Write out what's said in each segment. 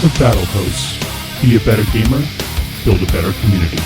The Battlehosts. Be a better gamer, build a better community.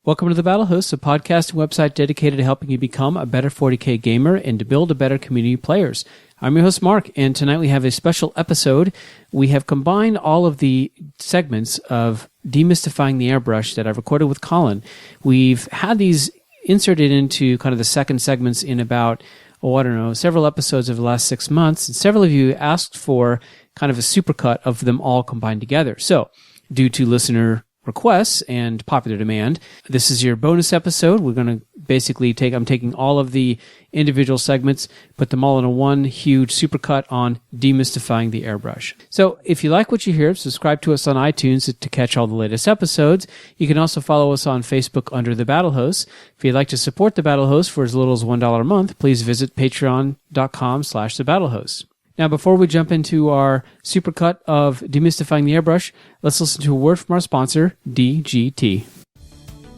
Welcome to The Battlehosts, a podcast and website dedicated to helping you become a better 40K gamer and to build a better community of players. I'm your host, Mark, and tonight we have a special episode. We have combined all of the segments of Demystifying the Airbrush that I've recorded with Colin. We've had these inserted into kind of the second segments in about, several episodes over the last 6 months, and several of you asked for kind of a supercut of them all combined together. So, due to listener requests and popular demand, this is your bonus episode. We're going to basically I'm taking all of the individual segments, put them all in a one huge supercut on Demystifying the Airbrush. So if you like what you hear, subscribe to us on iTunes to catch all the latest episodes. You can also follow us on Facebook under The Battlehosts. If you'd like to support The Battlehosts for as little as $1 a month, please visit patreon.com/The Battlehosts. Now, before we jump into our supercut of Demystifying the Airbrush, let's listen to a word from our sponsor, DGT.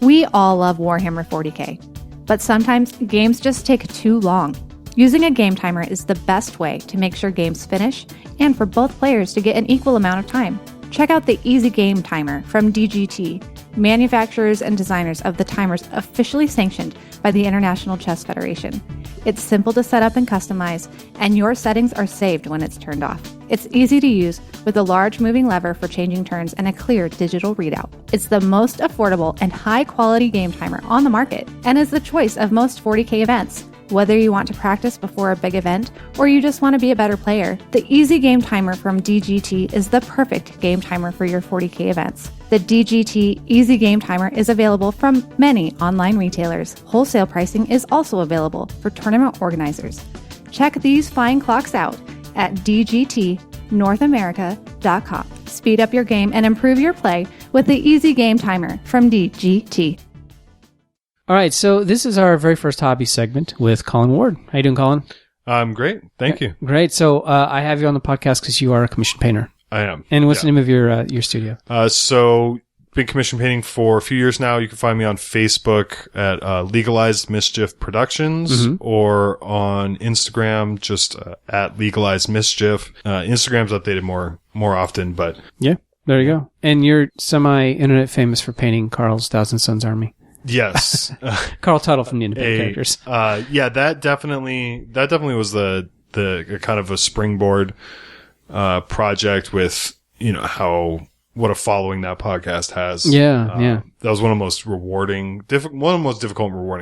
We all love Warhammer 40K, but sometimes games just take too long. Using a game timer is the best way to make sure games finish and for both players to get an equal amount of time. Check out the Easy Game Timer from DGT, manufacturers and designers of the timers officially sanctioned by the International Chess Federation. It's simple to set up and customize, and your settings are saved when it's turned off. It's easy to use with a large moving lever for changing turns and a clear digital readout. It's the most affordable and high-quality game timer on the market and is the choice of most 40K events. Whether you want to practice before a big event or you just want to be a better player, the Easy Game Timer from DGT is the perfect game timer for your 40K events. The DGT Easy Game Timer is available from many online retailers. Wholesale pricing is also available for tournament organizers. Check these fine clocks out at dgtnorthamerica.com. Speed up your game and improve your play with the Easy Game Timer from DGT. All right, so this is our very first hobby segment with Colin Ward. How you doing, Colin? I'm great. Thank you. Great. So I have you on the podcast because you are a commission painter. I am. And what's the name of your studio? So been commission painting for a few years now. You can find me on Facebook at Legalized Mischief Productions or on Instagram just at Legalized Mischief. Instagram's updated more often, but yeah, there you go. And you're semi-internet famous for painting Carl's Thousand Sons Army. Yes. Carl Tuttle from the Independent Characters. Yeah, that definitely was the kind of a springboard project with, what a following that podcast has. Yeah. That was one of the most rewarding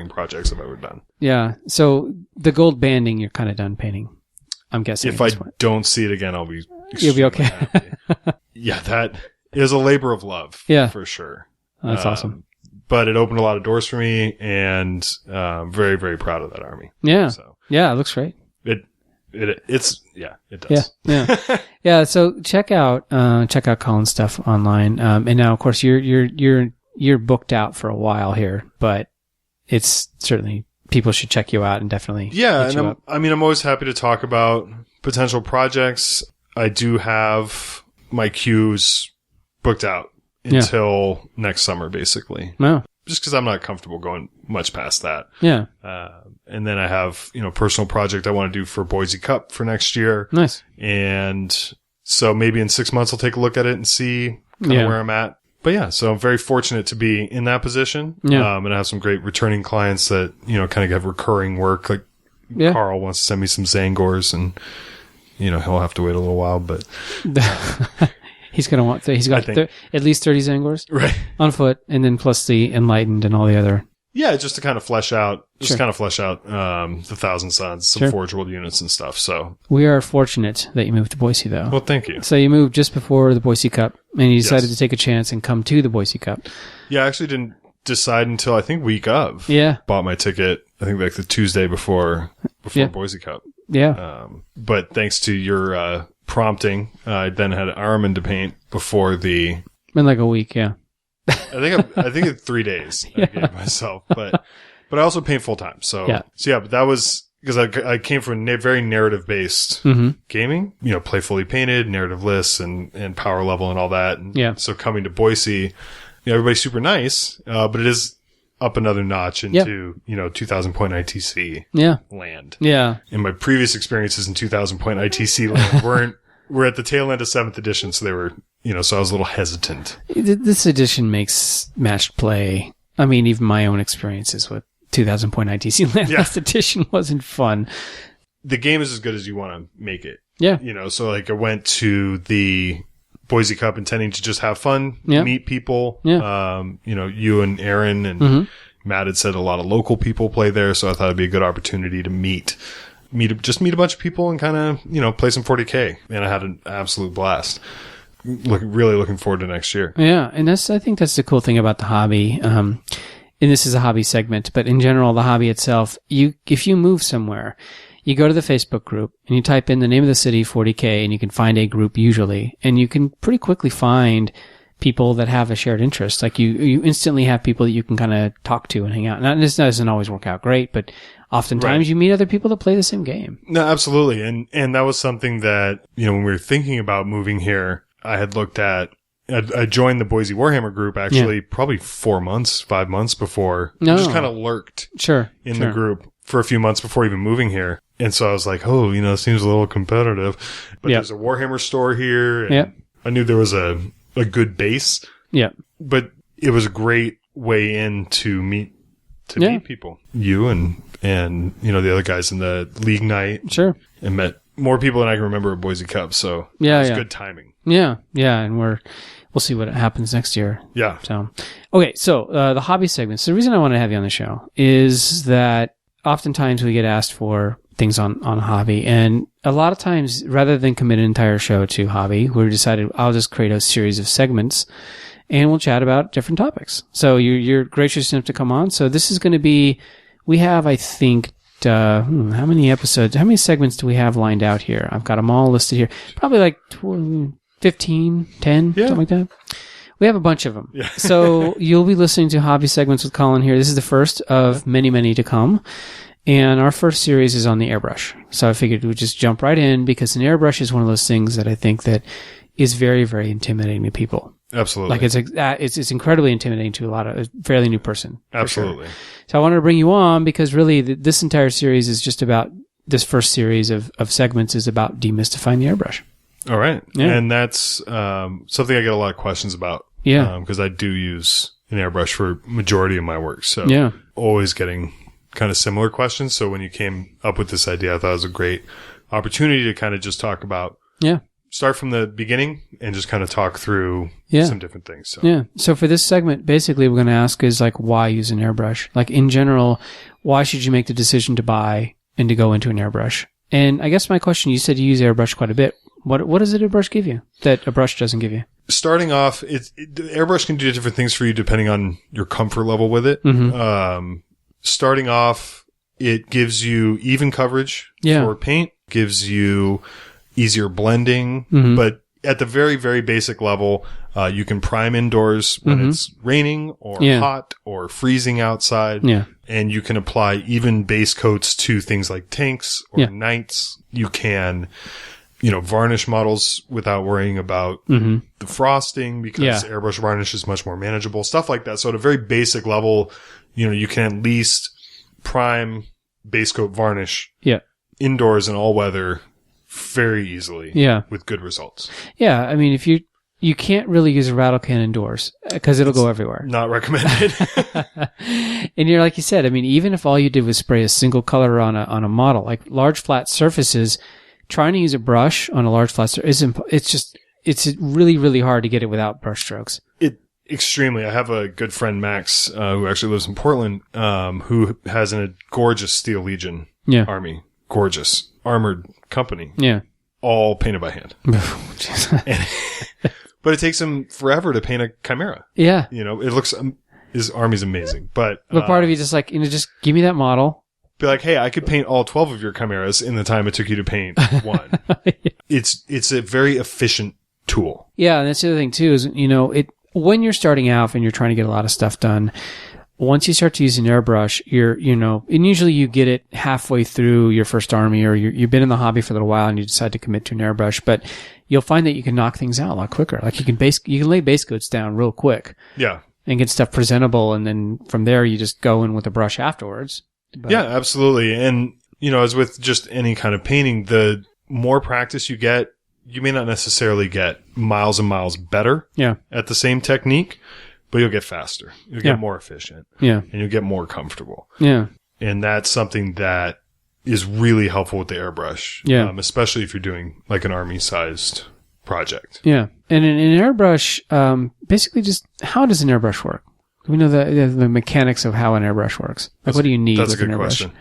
projects I've ever done. Yeah. So the gold banding, you're kind of done painting, I'm guessing. If I don't see it again, I'll be You'll be okay. happy. Yeah, that is a labor of love. Yeah. For sure. That's awesome. But it opened a lot of doors for me, and very, very proud of that army. Yeah. So yeah, it looks great. It does. Yeah. Yeah. So check out Colin's stuff online. And now, of course, you're booked out for a while here, but it's certainly people should check you out and definitely. Yeah. And I'm always happy to talk about potential projects. I do have my queues booked out until next summer, basically. Wow. Just because I'm not comfortable going much past that. Yeah. And then I have, personal project I want to do for Boise Cup for next year. Nice. And so maybe in 6 months I'll take a look at it and see kind of where I'm at. But yeah, so I'm very fortunate to be in that position. Yeah. And I have some great returning clients that, kind of have recurring work. Like Carl wants to send me some Zangors, and, he'll have to wait a little while, but. He's going to want, he's got at least 30 Zangors on foot, and then plus the Enlightened and all the other. Yeah, just to kind of flesh out the Thousand Sons, some Forge World units and stuff. So we are fortunate that you moved to Boise, though. Well, thank you. So you moved just before the Boise Cup, and you decided to take a chance and come to the Boise Cup. Yeah, I actually didn't decide until I think week of. Yeah. Bought my ticket, I think like the Tuesday before Boise Cup. Yeah. But thanks to your prompting, I then had Armin to paint before the. In like a week, yeah. I think it's 3 days I gave myself, but I also paint full time. So but that was because I came from very narrative based gaming, play fully painted, narrative lists and power level and all that. And so coming to Boise, everybody's super nice, but it is up another notch into 2,000 point ITC land. Yeah. And my previous experiences in 2,000 point ITC land weren't we're at the tail end of 7th edition, so they were, so I was a little hesitant. This edition makes matched play. I mean, even my own experiences with 2000 point ITC last edition wasn't fun. The game is as good as you want to make it. Yeah. So like I went to the Boise Cup intending to just have fun, meet people. Yeah. You and Aaron and Matt had said a lot of local people play there, so I thought it'd be a good opportunity to meet a bunch of people and kind of, play some 40K. And I had an absolute blast. Really looking forward to next year. Yeah. And I think that's the cool thing about the hobby. And this is a hobby segment, but in general, the hobby itself, if you move somewhere, you go to the Facebook group and you type in the name of the city, 40K, and you can find a group usually, and you can pretty quickly find people that have a shared interest. Like you instantly have people that you can kind of talk to and hang out. Now, this doesn't always work out great, but oftentimes you meet other people that play the same game. No, absolutely. And that was something that, when we were thinking about moving here, I had looked at, I joined the Boise Warhammer group actually probably 5 months before. No. Just kind of lurked in the group for a few months before even moving here. And so I was like, it seems a little competitive. But there's a Warhammer store here. And I knew there was a good base. Yeah. But it was a great way in to meet people. You and the other guys in the league night. Sure. And met more people than I can remember at Boise Cup. So it was good timing. Yeah. Yeah. And we'll see what happens next year. Yeah. So, okay. So, the hobby segments. The reason I want to have you on the show is that oftentimes we get asked for things on hobby, and a lot of times rather than commit an entire show to hobby, we decided I'll just create a series of segments and we'll chat about different topics. So you're gracious enough to come on. So this is going to be, we have, I think, how many segments do we have lined out here? I've got them all listed here. Probably like 15, 10, something like that. We have a bunch of them. Yeah. So you'll be listening to hobby segments with Colin here. This is the first of many, many to come. And our first series is on the airbrush. So I figured we'd just jump right in because an airbrush is one of those things that I think that is very, very intimidating to people. Absolutely. Like it's incredibly intimidating to a fairly new person. Absolutely. Sure. So I wanted to bring you on because really this entire series is just about, this first series of segments is about demystifying the airbrush. All right. Yeah. And that's something I get a lot of questions about. Yeah. Because I do use an airbrush for majority of my work. So always getting kind of similar questions. So when you came up with this idea, I thought it was a great opportunity to kind of just talk about, start from the beginning and just kind of talk through some different things. So. So for this segment, basically we're going to ask is like, why use an airbrush? Like in general, why should you make the decision to buy and to go into an airbrush? And I guess my question, you said you use airbrush quite a bit. What does an airbrush give you that a brush doesn't give you? Starting off, the airbrush can do different things for you depending on your comfort level with it. Mm-hmm. Starting off, it gives you even coverage for paint, gives you easier blending, but at the very, very basic level, you can prime indoors when it's raining or hot or freezing outside. Yeah. And you can apply even base coats to things like tanks or knights. You can, varnish models without worrying about the frosting because airbrush varnish is much more manageable, stuff like that. So at a very basic level, you can at least prime base coat varnish indoors in all weather very easily with good results. Yeah. I mean, if you can't really use a rattle can indoors because it'll go everywhere. Not recommended. And like you said, I mean, even if all you did was spray a single color on a model, like large flat surfaces, trying to use a brush on a large flat surface, it's really, really hard to get it without brush strokes. Extremely. I have a good friend, Max, who actually lives in Portland, who has a gorgeous Steel Legion army. Gorgeous. Armored company. Yeah. All painted by hand. But it takes him forever to paint a Chimera. Yeah. It looks, his army's amazing. But part of you just like, just give me that model. Be like, hey, I could paint all 12 of your Chimeras in the time it took you to paint one. It's a very efficient tool. Yeah. And that's the other thing too is, when you're starting out and you're trying to get a lot of stuff done, once you start to use an airbrush, and usually you get it halfway through your first army or you've been in the hobby for a little while and you decide to commit to an airbrush, but you'll find that you can knock things out a lot quicker. Like you can lay base coats down real quick. Yeah. And get stuff presentable. And then from there, you just go in with a brush afterwards. But, yeah, absolutely. And, as with just any kind of painting, the more practice you get, you may not necessarily get miles and miles better at the same technique, but you'll get faster. You'll get more efficient. Yeah. And you'll get more comfortable. Yeah. And that's something that is really helpful with the airbrush. Yeah. Especially if you're doing like an army-sized project. Yeah. And in airbrush, basically just how does an airbrush work? We know the mechanics of how an airbrush works. Like, what do you need with an airbrush? That's a good question.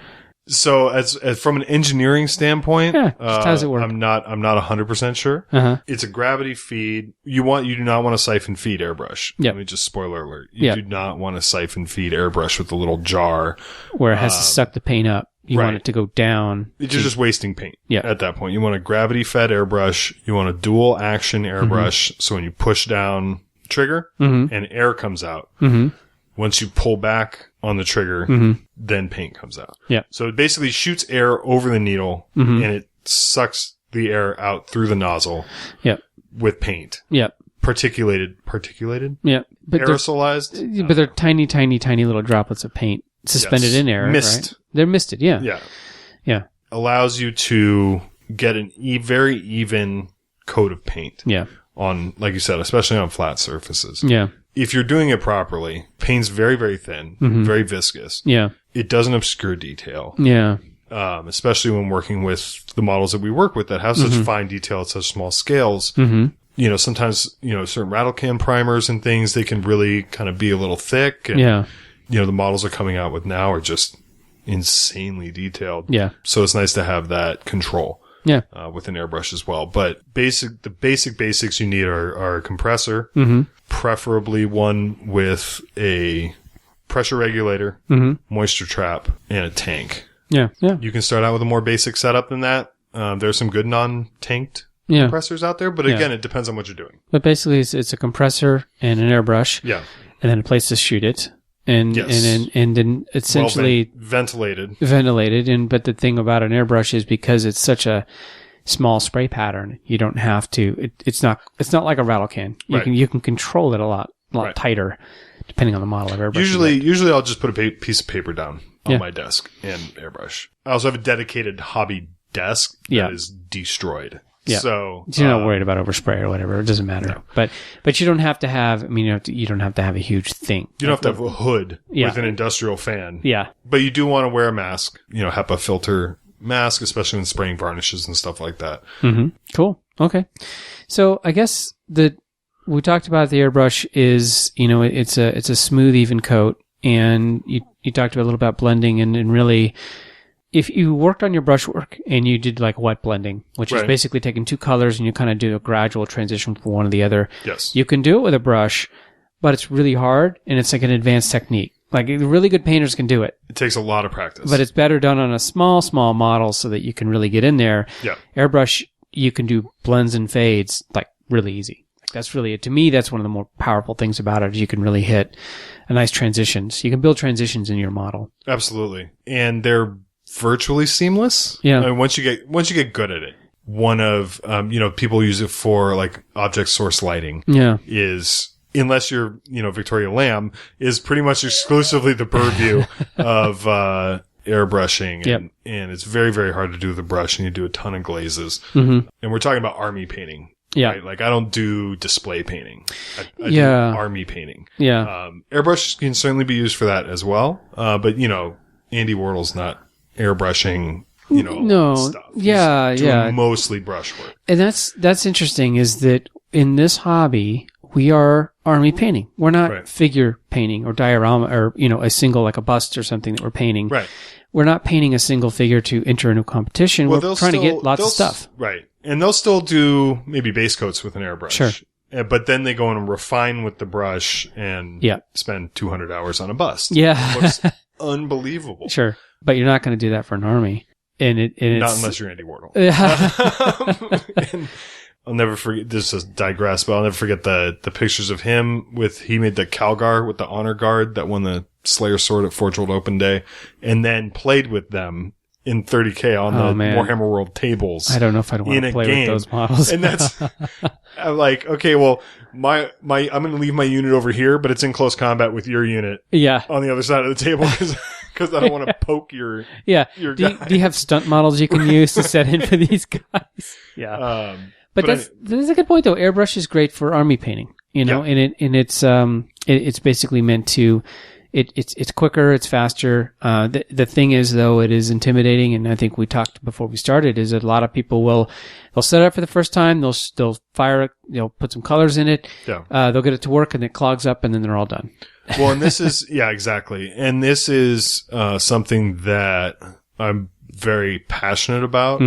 So, as from an engineering standpoint, just how does it work? I'm not 100% sure. Uh-huh. It's a gravity feed. You do not want to siphon feed airbrush. Yep. Let me just spoiler alert. You do not want to siphon feed airbrush with a little jar where it has to suck the paint up. You want it to go down. You're just wasting paint. At that point, you want a gravity fed airbrush. You want a dual action airbrush. So when you push down trigger and air comes out. Once you pull back on the trigger, then paint comes out. Yeah. So it basically shoots air over the needle and it sucks the air out through the nozzle. With paint. Particulated. Yeah. But aerosolized. But they're tiny, tiny, tiny little droplets of paint suspended in air. Mist. Right? They're misted. Yeah. Allows you to get a very even coat of paint. On, like you said, especially on flat surfaces. If you're doing it properly, paint's very, very thin, very viscous. It doesn't obscure detail. Especially when working with the models that we work with that have such fine detail at such small scales. Sometimes, certain rattle can primers and things, they can really kind of be a little thick. And, the models are coming out with now are just insanely detailed. So it's nice to have that control. With an airbrush as well. But the basics you need are a compressor, preferably one with a pressure regulator, moisture trap, and a tank. You can start out with a more basic setup than that. There's some good non-tanked compressors out there, but again, it depends on what you're doing. But basically, it's a compressor and an airbrush, and then a place to shoot it. And then essentially ventilated. But the thing about an airbrush is because it's such a small spray pattern, you don't have to. It's not like a rattle can. You can control it a lot tighter, depending on the model of airbrush. Usually I'll just put a piece of paper down on my desk and airbrush. I also have a dedicated hobby desk that is destroyed. So you're not worried about overspray or whatever. It doesn't matter. No. But you don't have to have. I mean, you don't have to have a huge thing. You don't have to have a hood with an industrial fan. Yeah. But you do want to wear a mask. HEPA filter mask, especially when spraying varnishes and stuff like that. Cool. Okay. So I guess we talked about the airbrush is it's a smooth, even coat, and you talked a little about blending and really. If you worked on your brushwork and you did like wet blending, which is basically taking two colors and you kind of do a gradual transition from one to the other, you can do it with a brush, but it's really hard and it's like an advanced technique. Like really good painters can do it. It takes a lot of practice. But it's better done on a small model so that you can really get in there. Airbrush, you can do blends and fades like really easy. Like that's really, to me, that's one of the more powerful things about it. You can really hit a nice transitions. You can build transitions in your model. Absolutely. And they're virtually seamless. I mean, once you get good at it, one of people use it for like object source lighting. Is unless you're Victoria Lamb is pretty much exclusively the purview of airbrushing, and it's very, very hard to do with the brush, and you do a ton of glazes. And we're talking about army painting. Right? Like I don't do display painting. I do army painting. Airbrush can certainly be used for that as well. But Andy Wardle's not airbrushing, stuff. He's mostly brushwork. And that's interesting is that in this hobby, we are army painting. We're not figure painting or diorama or, a single, like a bust or something that we're painting. We're not painting a single figure to enter into a competition. We're trying to get lots of stuff. And they'll still do maybe base coats with an airbrush. But then they go in and refine with the brush and spend 200 hours on a bust. It looks unbelievable. But you're not going to do that for an army. And it's not unless you're Andy Wardle. And I'll never forget, this is digress, but I'll never forget the pictures of him he made the Calgar with the honor guard that won the Slayer sword at Forge World Open Day, and then played with them in 30K on the Warhammer World tables. I don't know if I'd want to play with those models. And that's, I'm like, okay, well, I'm going to leave my unit over here, but it's in close combat with your unit. On the other side of the table because I don't want to poke your Your guy. Do you have stunt models you can use to set in for these guys? But that's a good point, though. Airbrush is great for army painting, and it's basically meant to. It's quicker, it's faster. The thing is, though, it is intimidating, and I think we talked before we started, is that a lot of people they'll set it up for the first time, they'll fire it, put some colors in it, they'll get it to work, and it clogs up, and then they're all done. Well, and this is, exactly. And this is something that I'm very passionate about,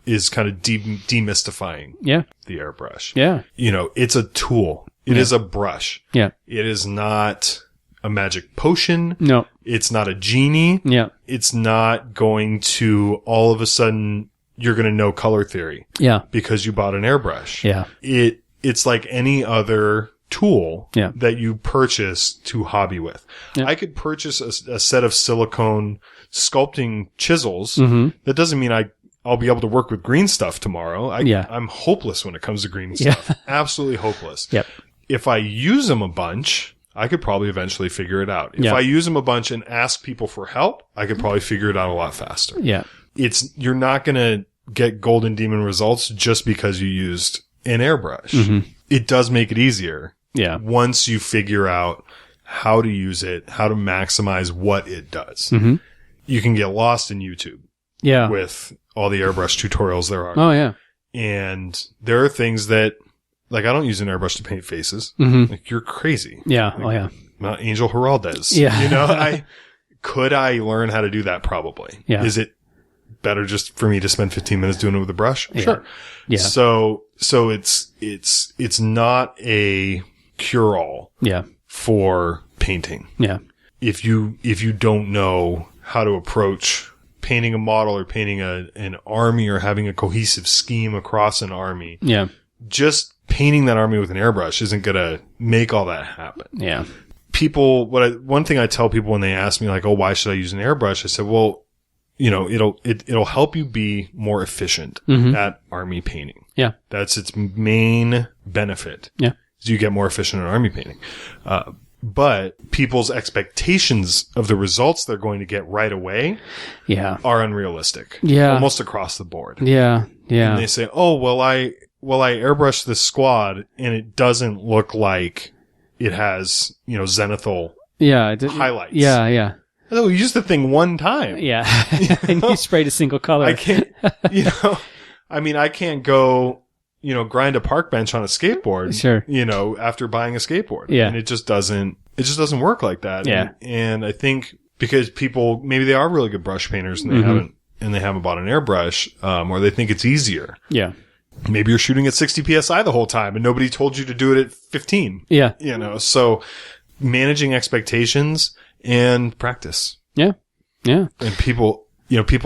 is kind of demystifying the airbrush. Yeah. It's a tool. It is a brush. Yeah. It is not a magic potion. No. It's not a genie. Yeah. It's not going to all of a sudden you're going to know color theory. Yeah. Because you bought an airbrush. Yeah. It's like any other tool that you purchase to hobby with. Yeah. I could purchase a set of silicone sculpting chisels. That doesn't mean I'll be able to work with green stuff tomorrow. I'm hopeless when it comes to green stuff. Absolutely hopeless. Yep. If I use them a bunch, I could probably eventually figure it out. If I use them a bunch and ask people for help, I could probably figure it out a lot faster. Yeah. You're not going to get golden demon results just because you used an airbrush. It does make it easier. Yeah. Once you figure out how to use it, how to maximize what it does. You can get lost in YouTube. Yeah. With all the airbrush tutorials there are. Oh, yeah. And there are things that, like, I don't use an airbrush to paint faces. Like, you're crazy. Yeah. Like, oh, yeah. Not Angel Heraldez. Yeah. Could I learn how to do that? Probably. Yeah. Is it better just for me to spend 15 minutes doing it with a brush? Yeah. Sure. Yeah. So it's not a cure-all. Yeah. For painting. Yeah. If you don't know how to approach painting a model or painting an army or having a cohesive scheme across an army. Yeah. Just painting that army with an airbrush isn't going to make all that happen. Yeah. One thing I tell people when they ask me, like, oh, why should I use an airbrush? I said, well, it'll help you be more efficient at army painting. Yeah. That's its main benefit. Yeah. Is you get more efficient at army painting. But people's expectations of the results they're going to get right away are unrealistic. Yeah. Almost across the board. Yeah. Yeah. And they say, oh, well, I airbrushed this squad and it doesn't look like it has, zenithal highlights. Yeah. Yeah. Oh, you used the thing one time. Yeah. And you sprayed a single color. I can't, I can't go, grind a park bench on a skateboard. Sure. After buying a skateboard. Yeah. And it just doesn't work like that. Yeah. And I think because people, maybe they are really good brush painters and they haven't bought an airbrush, or they think it's easier. Yeah. Maybe you're shooting at 60 PSI the whole time and nobody told you to do it at 15. Yeah. So managing expectations and practice. Yeah. Yeah. And people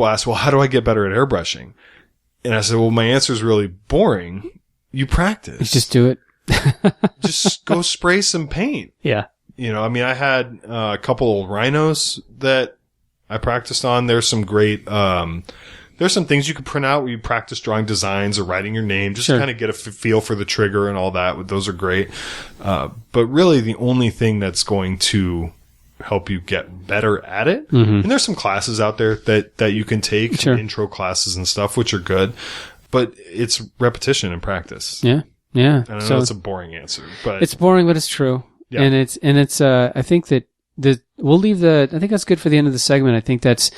ask, well, how do I get better at airbrushing? And I said, well, my answer is really boring. You practice. You just do it. Just go spray some paint. Yeah. I had a couple old rhinos that I practiced on. There's some great, there's some things you can print out where you practice drawing designs or writing your name, just to kind of get a feel for the trigger and all that. Those are great. But really the only thing that's going to help you get better at it. And there's some classes out there that you can take, intro classes and stuff, which are good, but it's repetition and practice. Yeah. Yeah. I know it's a boring answer, but it's boring, but it's true. Yeah. And it's, I think that we'll leave I think that's good for the end of the segment. I think that's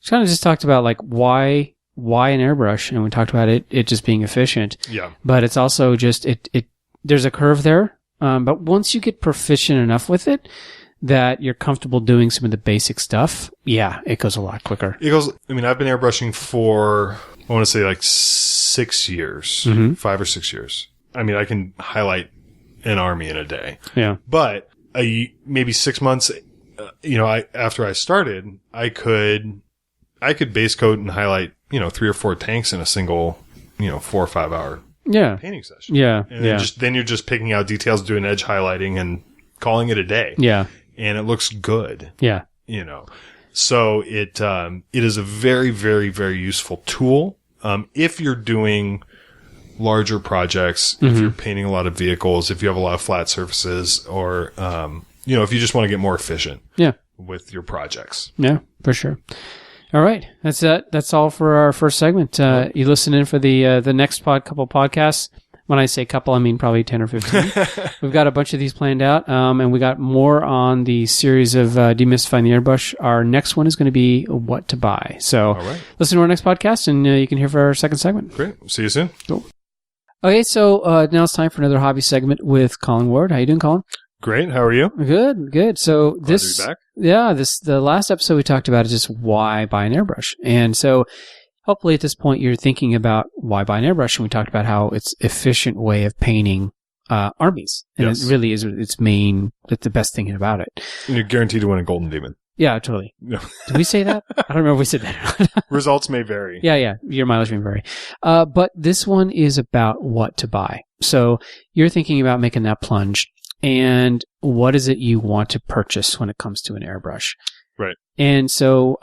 kind of just talked about like why an airbrush, and we talked about it just being efficient. Yeah. But it's also just, there's a curve there. But once you get proficient enough with it, that you're comfortable doing some of the basic stuff, it goes a lot quicker. I've been airbrushing for, I want to say like 6 years, 5 or 6 years. I can highlight an army in a day. Yeah. But maybe 6 months, after I started, I could base coat and highlight, 3 or 4 tanks in a single, 4 or 5 hour painting session. Yeah. And then you're just picking out details, doing edge highlighting and calling it a day. Yeah. And it looks good. Yeah. So it is a very, very, very useful tool. If you're doing larger projects, if you're painting a lot of vehicles, if you have a lot of flat surfaces, or, if you just want to get more efficient with your projects. Yeah, for sure. All right. That's it. That's all for our first segment. You listen in for the next couple podcasts. When I say couple, I mean probably 10 or 15. We've got a bunch of these planned out, and we got more on the series of Demystifying the Airbrush. Our next one is going to be what to buy. So listen to our next podcast, and you can hear for our second segment. Great. See you soon. Cool. Okay, so now it's time for another hobby segment with Colin Ward. How you doing, Colin? Great. How are you? Good. So Glad to be back. the last episode we talked about is just why buy an airbrush, and so. Hopefully at this point you're thinking about why buy an airbrush, and we talked about how it's an efficient way of painting armies. And it really is its main, that's the best thing about it. And you're guaranteed to win a golden demon. Yeah, totally. No. Did we say that? I don't remember if we said that or not. Results may vary. Yeah. Your mileage may vary. But this one is about what to buy. So you're thinking about making that plunge, and what is it you want to purchase when it comes to an airbrush? Right. And so,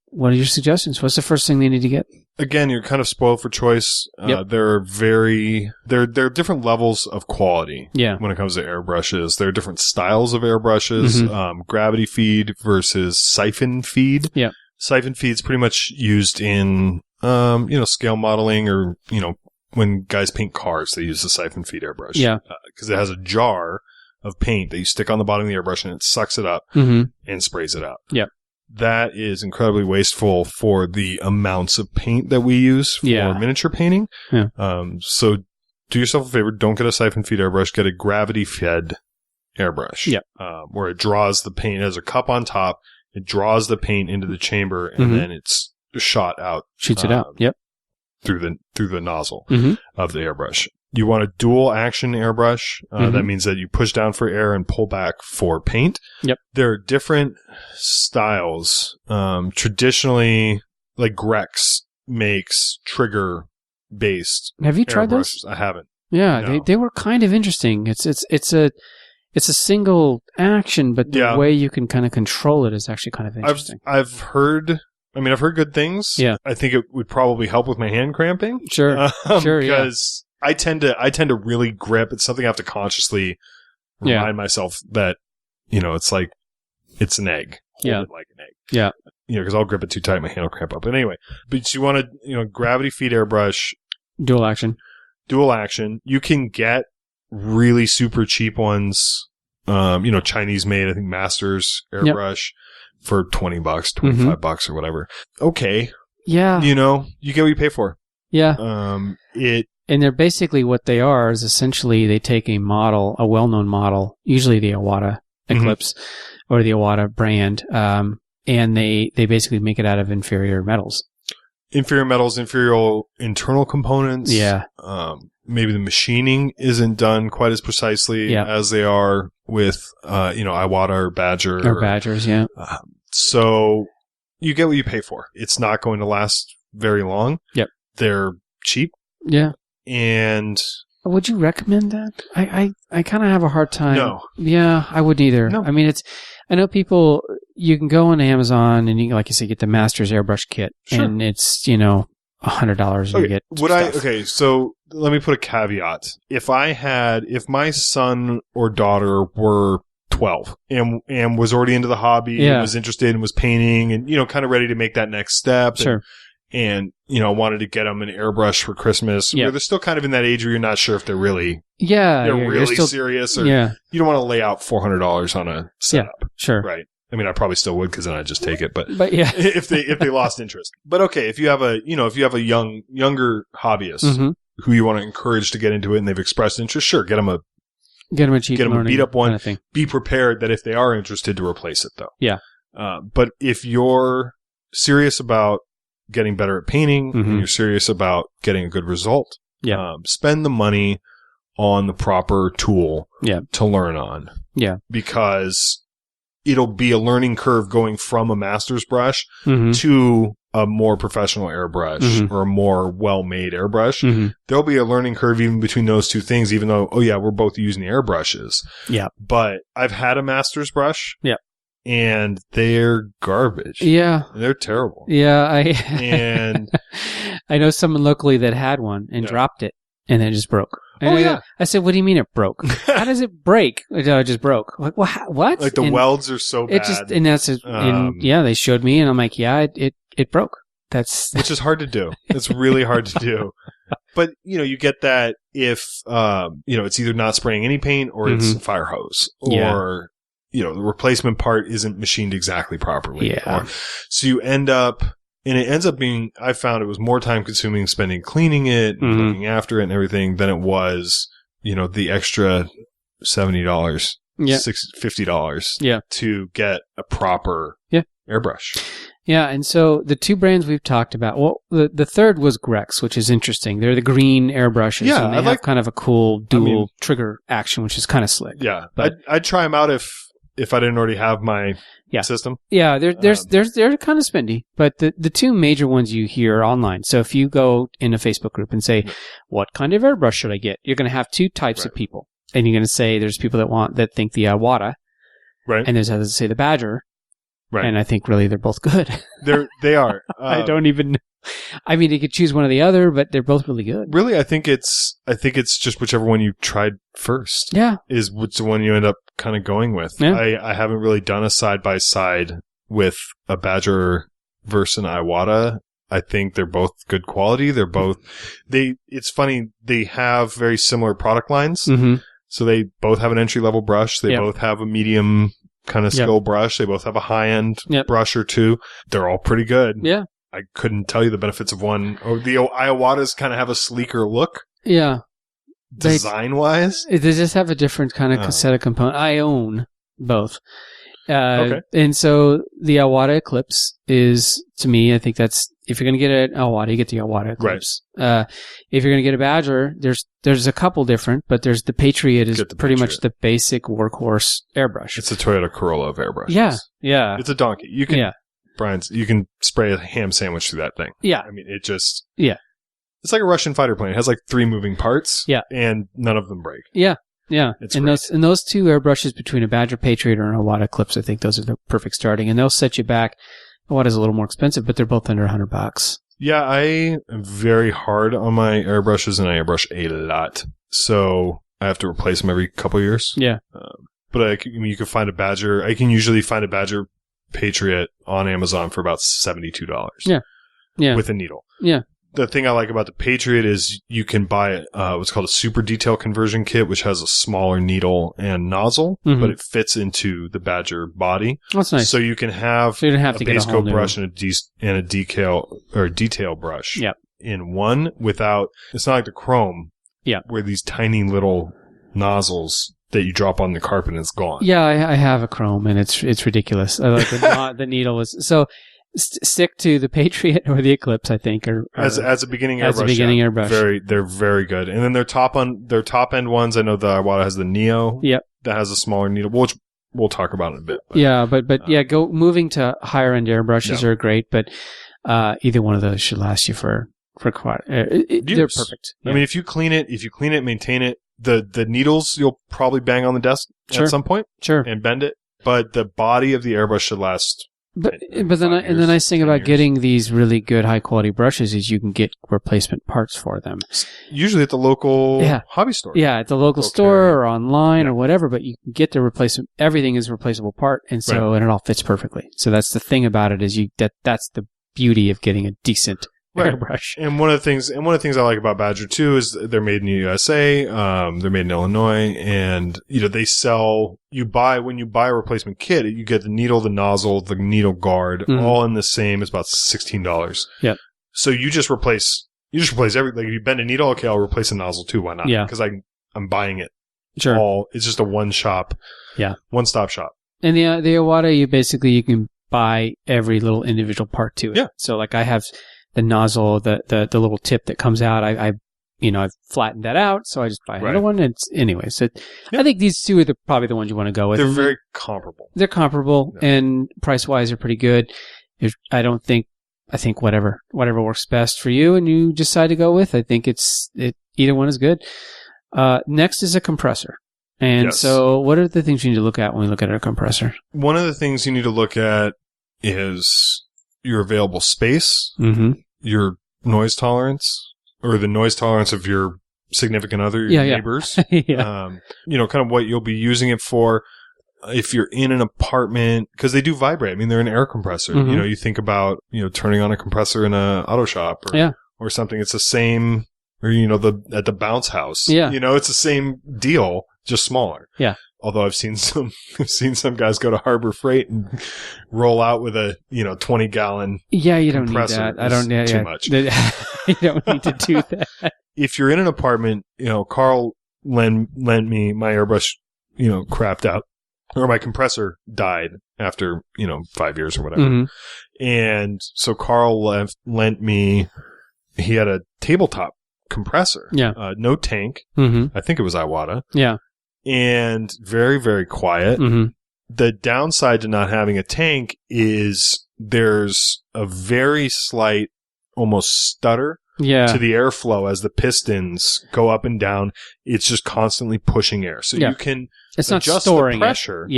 what are your suggestions? What's the first thing they need to get? Again, you're kind of spoiled for choice. There are different levels of quality when it comes to airbrushes. There are different styles of airbrushes, gravity feed versus siphon feed. Yeah. Siphon feed is pretty much used in, scale modeling, or, when guys paint cars, they use the siphon feed airbrush. Yeah. Because it has a jar of paint that you stick on the bottom of the airbrush, and it sucks it up and sprays it out. Yeah. That is incredibly wasteful for the amounts of paint that we use for miniature painting. Yeah. So do yourself a favor. Don't get a siphon feed airbrush. Get a gravity fed airbrush. Yeah. Where it draws the paint. It has a cup on top. It draws the paint into the chamber, and then it's shot out. Shoots it out. Yep. Through the nozzle of the airbrush. You want a dual action airbrush. That means that you push down for air and pull back for paint. Yep. There are different styles. Traditionally, like Grex makes trigger-based. Have you tried those? I haven't. Yeah, no. They were kind of interesting. It's a single action, but the way you can kind of control it is actually kind of interesting. I've heard good things. Yeah. I think it would probably help with my hand cramping. Sure. Because I tend to really grip. It's something I have to consciously remind myself that, it's like, it's an egg. Hold it like an egg. Yeah. Because I'll grip it too tight, my hand will cramp up. But anyway, you want to, gravity feed airbrush. Dual action. You can get really super cheap ones, Chinese made, I think Masters airbrush for $20, $25 or whatever. Okay. Yeah. You get what you pay for. Yeah. And they're basically, what they are is essentially they take a model, a well-known model, usually the Iwata Eclipse or the Iwata brand, and they basically make it out of inferior metals. Inferior internal components. Yeah. Maybe the machining isn't done quite as precisely as they are with, Iwata or Badger. Or Badgers, yeah. So you get what you pay for. It's not going to last very long. Yep. They're cheap. Yeah. And would you recommend that? I kind of have a hard time. No. Yeah, I wouldn't either. No. I mean, I know people, you can go on Amazon and you, like you say, get the Masters airbrush kit, and it's, $100 and you get stuff. So let me put a caveat. If my son or daughter were 12 and was already into the hobby and was interested and was painting and, kind of ready to make that next step. Sure. And wanted to get them an airbrush for Christmas. Yeah. They're still kind of in that age where you're not sure if they're really, serious, or you don't want to lay out $400 on a setup. Yeah, sure. Right. I mean, I probably still would, because then I'd just take it. But yeah, if they lost interest. But okay, if you have a younger hobbyist who you want to encourage to get into it and they've expressed interest, sure, get them a cheap, get them a beat up one. Kind of thing. Be prepared that if they are interested, to replace it though. Yeah. But if you're serious about getting better at painting, and you're serious about getting a good result, spend the money on the proper tool to learn on. Yeah. Because it'll be a learning curve going from a master's brush to a more professional airbrush or a more well-made airbrush. There'll be a learning curve even between those two things, even though, we're both using the airbrushes. Yeah. But I've had a master's brush. Yeah. And they're garbage. Yeah. They're terrible. Yeah. I know someone locally that had one and dropped it, and then it just broke. And I said, what do you mean it broke? How does it break? It just broke. I'm like, what? Like the welds are so bad. And they showed me, and I'm like, it it broke. Which is hard to do. It's really hard to do. But, you get that if, it's either not spraying any paint or it's a fire hose or, the replacement part isn't machined exactly properly. Yeah. So you end up, and it ends up being, I found it was more time consuming spending cleaning it and looking after it and everything than it was, the extra $70, $50 to get a proper airbrush. Yeah, and so the two brands we've talked about, well, the third was Grex, which is interesting. They're the green airbrushes, and they have kind of a cool dual trigger action, which is kind of slick. Yeah, but I'd try them out if I didn't already have my system. Yeah, they're kind of spendy, but the two major ones you hear online. So if you go in a Facebook group and say, what kind of airbrush should I get? You're going to have two types of people. And you're going to say there's people that think the Iwata, right? And there's others that say the Badger. Right. And I think really they're both good. They are. I don't even know. I mean, you could choose one or the other, but they're both really good. Really, I think it's just whichever one you tried first. Yeah. Is which the one you end up kind of going with. Yeah. I haven't really done a side by side with a Badger versus an Iwata. I think they're both good quality. It's funny, they have very similar product lines. Mm-hmm. So they both have an entry level brush. They both have a medium kind of skill brush. They both have a high-end brush or two. They're all pretty good. Yeah. I couldn't tell you the benefits of one. Oh, the Iwatas kind of have a sleeker look. Yeah. Design-wise. They just have a different kind of set of components. I own both. Okay. And so the Iwata Eclipse is, to me, I think that's, if you're going to get an Iwata, you get the Iwata Eclipse. Right. If you're going to get a Badger, there's a couple different, but there's the Patriot is pretty much the basic workhorse airbrush. It's a Toyota Corolla of airbrushes. Yeah. Yeah. It's a donkey. You can, Brian's, you can spray a ham sandwich through that thing. Yeah. I mean, it just, it's like a Russian fighter plane. It has like 3 moving parts. Yeah. And none of them break. Yeah. Yeah, and those two airbrushes between a Badger Patriot or an Iwata Eclipse, I think those are the perfect starting, and they'll set you back. Iwata's a little more expensive, but they're both under $100. Yeah, I am very hard on my airbrushes, and I airbrush a lot, so I have to replace them every couple years. Yeah, but you can find a Badger. I can usually find a Badger Patriot on Amazon for about $72. Yeah, with a needle. Yeah. The thing I like about the Patriot is you can buy what's called a super detail conversion kit, which has a smaller needle and nozzle, but it fits into the Badger body. That's nice. So you can have you don't have a to base get a whole coat brush and a detail brush in one without, it's not like the Chrome where these tiny little nozzles that you drop on the carpet and it's gone. Yeah, I have a Chrome and it's ridiculous. I like the needle is so. Stick to the Patriot or the Eclipse, I think, as a beginning airbrush. They're very good. And then their top end ones, I know the Iwata has the Neo. Yep. That has a smaller needle, which we'll talk about in a bit. But moving to higher end airbrushes are great, but either one of those should last you for quite. They're perfect. Yeah. I mean, if you clean it, maintain it, the needles you'll probably bang on the desk at some point, and bend it. But the body of the airbrush should last. But the nice thing about getting these really good high quality brushes is you can get replacement parts for them. Usually at the local hobby store. Yeah, at the local store or online or whatever, but you can get the replacement. Everything is a replaceable part, and so and it all fits perfectly. So that's the thing about it is that's the beauty of getting a decent airbrush. And one of the things I like about Badger too is they're made in the USA. They're made in Illinois, and they sell. When you buy a replacement kit, you get the needle, the nozzle, the needle guard, all in the same. It's about $16. Yeah. So you just replace everything. Like if you bend a needle, okay, I'll replace a nozzle too. Why not? Yeah. Because I'm buying it. Sure. It's just a one stop shop. And the Iwata, you can buy every little individual part to it. Yeah. So like I have the nozzle, the little tip that comes out. I've flattened that out, so I just buy another one. I think these two are probably the ones you want to go with. They're very comparable. They're comparable, and price wise, are pretty good. I think whatever works best for you, and you decide to go with. I think either one is good. Next is a compressor. And so what are the things you need to look at when we look at a compressor? One of the things you need to look at is your available space, your noise tolerance, or the noise tolerance of your significant other, your neighbors. Kind of what you'll be using it for. if you're in an apartment, because they do vibrate. I mean, they're an air compressor. Mm-hmm. You know, you think about, you know, turning on a compressor in a auto shop or something. It's the same, or, you know, at the bounce house. Yeah. You know, it's the same deal, just smaller. Yeah. Although I've seen some guys go to Harbor Freight and roll out with a, you know, 20-gallon Yeah, you don't need compressor. that. I don't need too much. You don't need to do that. If you're in an apartment, you know, Carl lent me my airbrush, you know, crapped out, or my compressor died after, you know, 5 years or whatever. Mm-hmm. And so Carl lent me, he had a tabletop compressor. Yeah. No tank. Mm-hmm. I think it was Iwata. Yeah. And very, very quiet. Mm-hmm. The downside to not having a tank is there's a very slight, almost stutter to the airflow as the pistons go up and down. It's just constantly pushing air. So you can it's not adjust storing the pressure,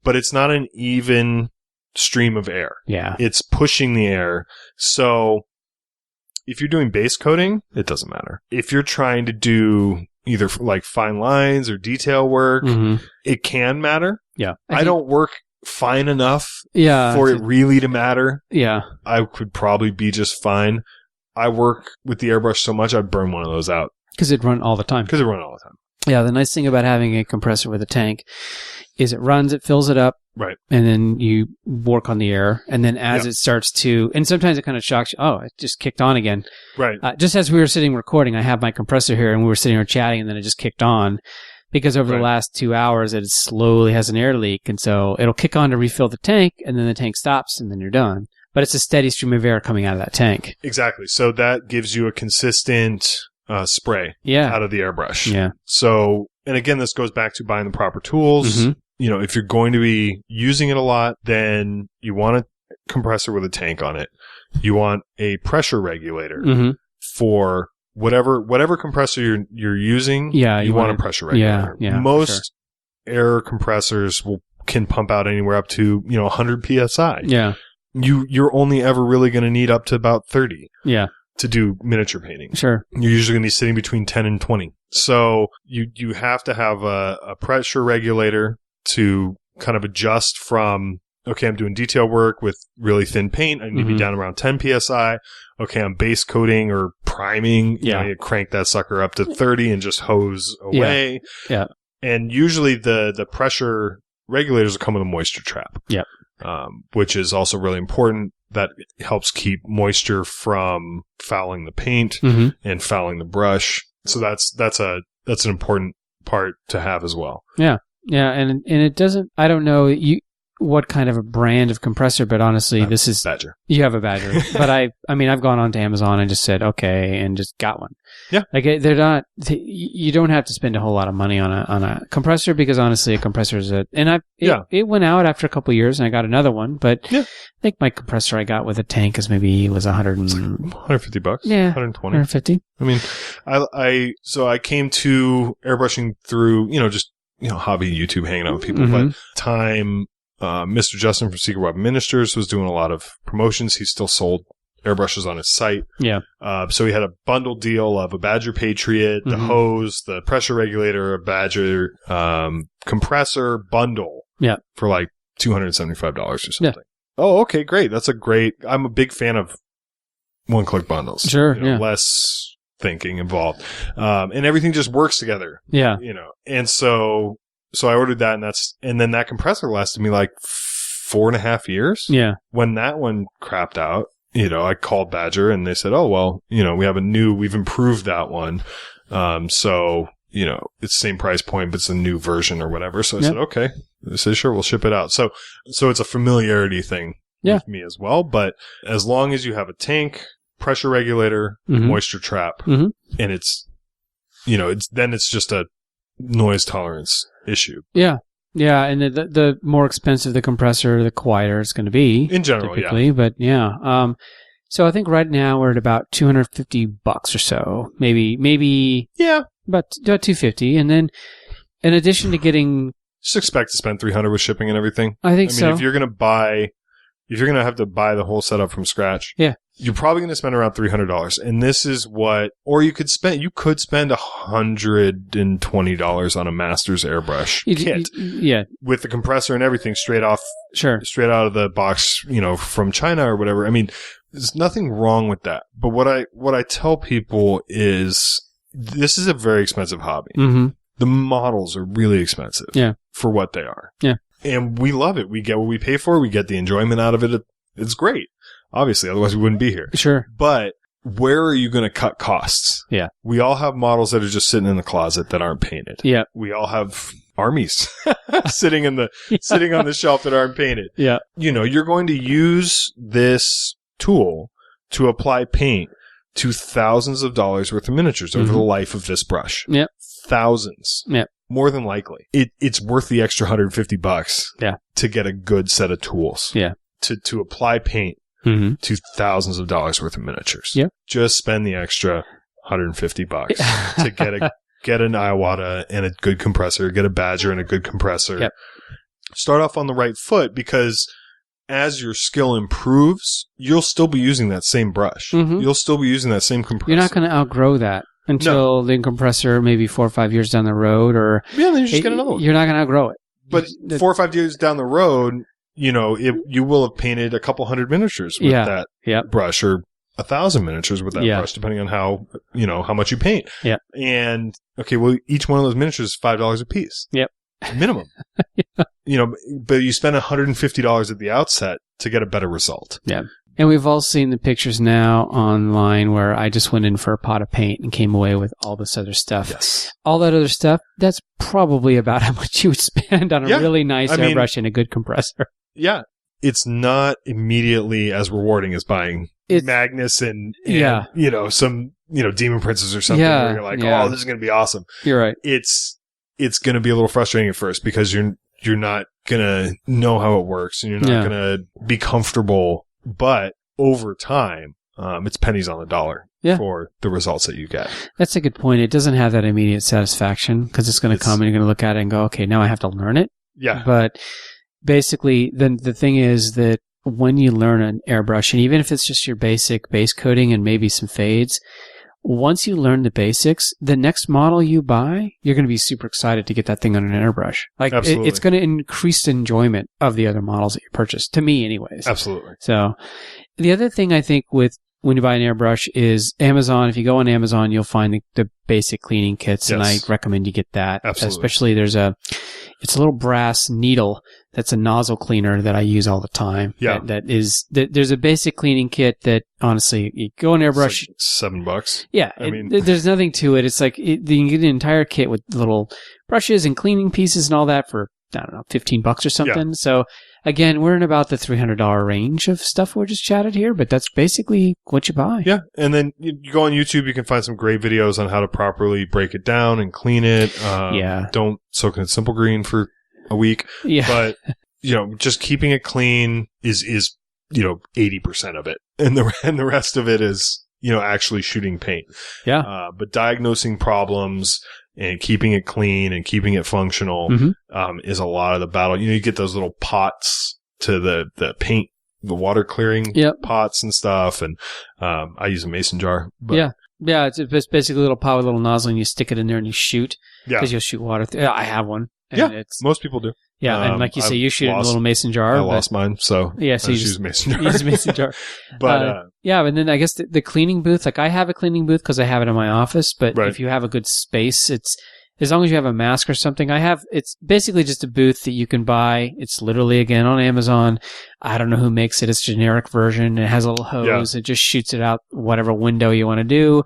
but it's not an even stream of air. Yeah. It's pushing the air. So if you're doing base coating, it doesn't matter. If you're trying to do either like fine lines or detail work, it can matter. Yeah. I don't work fine enough Yeah, for it really to matter. Yeah. I could probably be just fine. I work with the airbrush so much, I'd burn one of those out. Because it run all the time. Because it run all the time. Yeah, the nice thing about having a compressor with a tank is it runs, it fills it up, right, and then you work on the air, and then as it starts to, and sometimes it kind of shocks you, oh, it just kicked on again. Right. Just as we were sitting recording, I have my compressor here, and we were sitting here chatting, and then it just kicked on, because over the last 2 hours, it slowly has an air leak, and so it'll kick on to refill the tank, and then the tank stops, and then you're done. But it's a steady stream of air coming out of that tank. Exactly. So that gives you a consistent spray out of the airbrush. Yeah. So, and again, this goes back to buying the proper tools. Mm-hmm. You know, if you're going to be using it a lot, then you want a compressor with a tank on it. You want a pressure regulator for whatever compressor you're using. Yeah, you want a pressure regulator. Yeah, most air compressors can pump out anywhere up to 100 psi. Yeah. You're only ever really going to need up to about 30. Yeah. To do miniature painting. Sure. You're usually going to be sitting between 10 and 20. So you have to have a pressure regulator to kind of adjust from, okay, I'm doing detail work with really thin paint. I need to be down around 10 psi. Okay, I'm base coating or priming. You crank that sucker up to 30 and just hose away. Yeah. And usually the pressure regulators will come with a moisture trap. Yeah. Which is also really important. That helps keep moisture from fouling the paint and fouling the brush. So that's an important part to have as well. Yeah. Yeah. And it doesn't, I don't know what kind of a brand of compressor, but honestly, this is Badger. You have a Badger, but I mean, I've gone on to Amazon and just said, okay, and just got one. Yeah. Like they're not, you don't have to spend a whole lot of money on a compressor because honestly, a compressor is it went out after a couple of years and I got another one, but I think my compressor I got with a tank was $150. Yeah. 120. 150. I mean, I came to airbrushing through, hobby YouTube, hanging out with people, but Mr. Justin from Secret Weapon Ministers was doing a lot of promotions. He still sold airbrushes on his site. Yeah. So he had a bundle deal of a Badger Patriot, the hose, the pressure regulator, a Badger compressor bundle. Yeah. For like $275 or something. Yeah. Oh, okay, great. I'm a big fan of one-click bundles. Sure. Less thinking involved. And everything just works together. Yeah. And so I ordered that and then that compressor lasted me like 4.5 years. Yeah. When that one crapped out, I called Badger and they said, oh, well, we've improved that one. So, it's the same price point, but it's a new version or whatever. So I said, okay. They said, sure, we'll ship it out. So it's a familiarity thing with me as well. But as long as you have a tank, pressure regulator, moisture trap, and it's just a noise tolerance issue. Yeah. Yeah. And the more expensive the compressor, the quieter it's going to be. In general, typically. But yeah. So I think right now we're at about $250 or so. Maybe. Yeah. About $250. And then in addition to getting. Just expect to spend $300 with shipping and everything. I think so. If you're going to buy, if you're going to have to buy the whole setup from scratch, Yeah. you're probably going to spend around $300. And this is or you could spend $120 on a master's airbrush kit. Yeah. With the compressor and everything straight out of the box, from China or whatever. I mean, there's nothing wrong with that. But what I tell people is this is a very expensive hobby. Mm-hmm. The models are really expensive for what they are. Yeah. And we love it. We get what we pay for. We get the enjoyment out of it. It's great. Obviously, otherwise we wouldn't be here. Sure. But where are you going to cut costs? Yeah. We all have models that are just sitting in the closet that aren't painted. Yeah. We all have armies sitting on the shelf that aren't painted. Yeah. You're going to use this tool to apply paint to thousands of dollars worth of miniatures over the life of this brush. Yep. Thousands. Yep. More than likely. It's worth the extra $150 to get a good set of tools. Yeah. To apply paint to thousands of dollars worth of miniatures. Yep. Just spend the extra $150 to get an Iwata and a good compressor, get a Badger and a good compressor. Yep. Start off on the right foot, because as your skill improves, you'll still be using that same brush. Mm-hmm. You'll still be using that same compressor. You're not going to outgrow that until the compressor maybe 4 or 5 years down the road, or then you just get another one. You're not going to outgrow it. But 4 or 5 years down the road, you will have painted a couple hundred miniatures with that brush, or 1,000 miniatures with that brush, depending on how much you paint. Yeah. And each one of those miniatures is $5 a piece. Yep. Minimum. But you spend $150 at the outset to get a better result. Yeah. And we've all seen the pictures now online where I just went in for a pot of paint and came away with all this other stuff. Yes. All that other stuff, that's probably about how much you would spend on a really nice airbrush and a good compressor. Yeah. It's not immediately as rewarding as buying Magnus and some, Demon Princes or something where you're like, oh, this is going to be awesome. You're right. It's going to be a little frustrating at first, because you're not going to know how it works, and you're not going to be comfortable. But over time, it's pennies on the dollar for the results that you get. That's a good point. It doesn't have that immediate satisfaction, because it's going to come and you're going to look at it and go, okay, now I have to learn it. Yeah. But basically, then the thing is that when you learn an airbrush, and even if it's just your basic base coating and maybe some fades, once you learn the basics, the next model you buy, you're going to be super excited to get that thing on an airbrush. Like, it's going to increase the enjoyment of the other models that you purchase, to me anyways. Absolutely. So the other thing I think with when you buy an airbrush is Amazon. If you go on Amazon, you'll find the basic cleaning kits, and I recommend you get that. Absolutely. Especially it's a little brass needle that's a nozzle cleaner that I use all the time. Yeah. There's a basic cleaning kit that, honestly, you go on airbrush. It's like $7. Yeah. There's nothing to it. It's like you can get an entire kit with little brushes and cleaning pieces and all that for, I don't know, $15 or something. Yeah. So again, we're in about the $300 range of stuff we're just chatted here, but that's basically what you buy. Yeah. And then you go on YouTube, you can find some great videos on how to properly break it down and clean it. Don't soak it in Simple Green for a week. Yeah. But, just keeping it clean is 80% of it. And the rest of it is, actually shooting paint. Yeah. But diagnosing problems and keeping it clean and keeping it functional is a lot of the battle. You get those little pots to the paint, the water clearing pots and stuff. And I use a mason jar. But Yeah, it's basically a little pot with a little nozzle, and you stick it in there and you shoot. Yeah. Because you'll shoot water. I have one. And most people do. Yeah, and like you say, you shoot it in a little mason jar. I lost mine, so yeah, so I just use a mason jar. Use a mason jar. But and then I guess the cleaning booth, like I have a cleaning booth because I have it in my office, but if you have a good space, it's as long as you have a mask or something. It's basically just a booth that you can buy. It's literally, again, on Amazon. I don't know who makes it. It's a generic version. It has a little hose. It just shoots it out whatever window you want to do.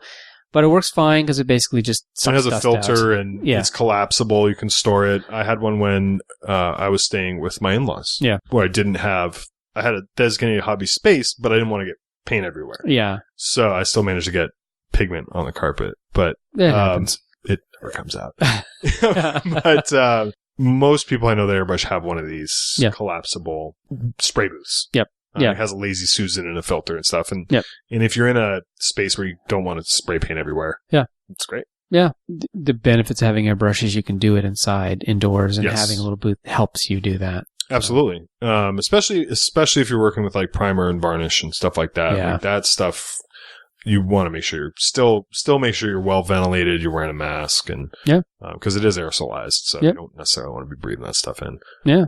But it works fine because it basically just sucks it has a filter out. And it's collapsible. You can store it. I had one when I was staying with my in-laws. Yeah. Where I had a designated hobby space, but I didn't want to get paint everywhere. Yeah. So I still managed to get pigment on the carpet, but it never comes out. But most people I know that airbrush have one of these collapsible spray booths. Yep. It has a lazy Susan and a filter and stuff. And if you're in a space where you don't want to spray paint everywhere, it's great. Yeah. The benefits of having airbrushes, you can do it indoors, and having a little booth helps you do that. Absolutely. Especially if you're working with like primer and varnish and stuff like that. Yeah. Like that stuff, you want to make sure you're still make sure you're well ventilated. You're wearing a mask, and because it is aerosolized, so you don't necessarily want to be breathing that stuff in. Yeah.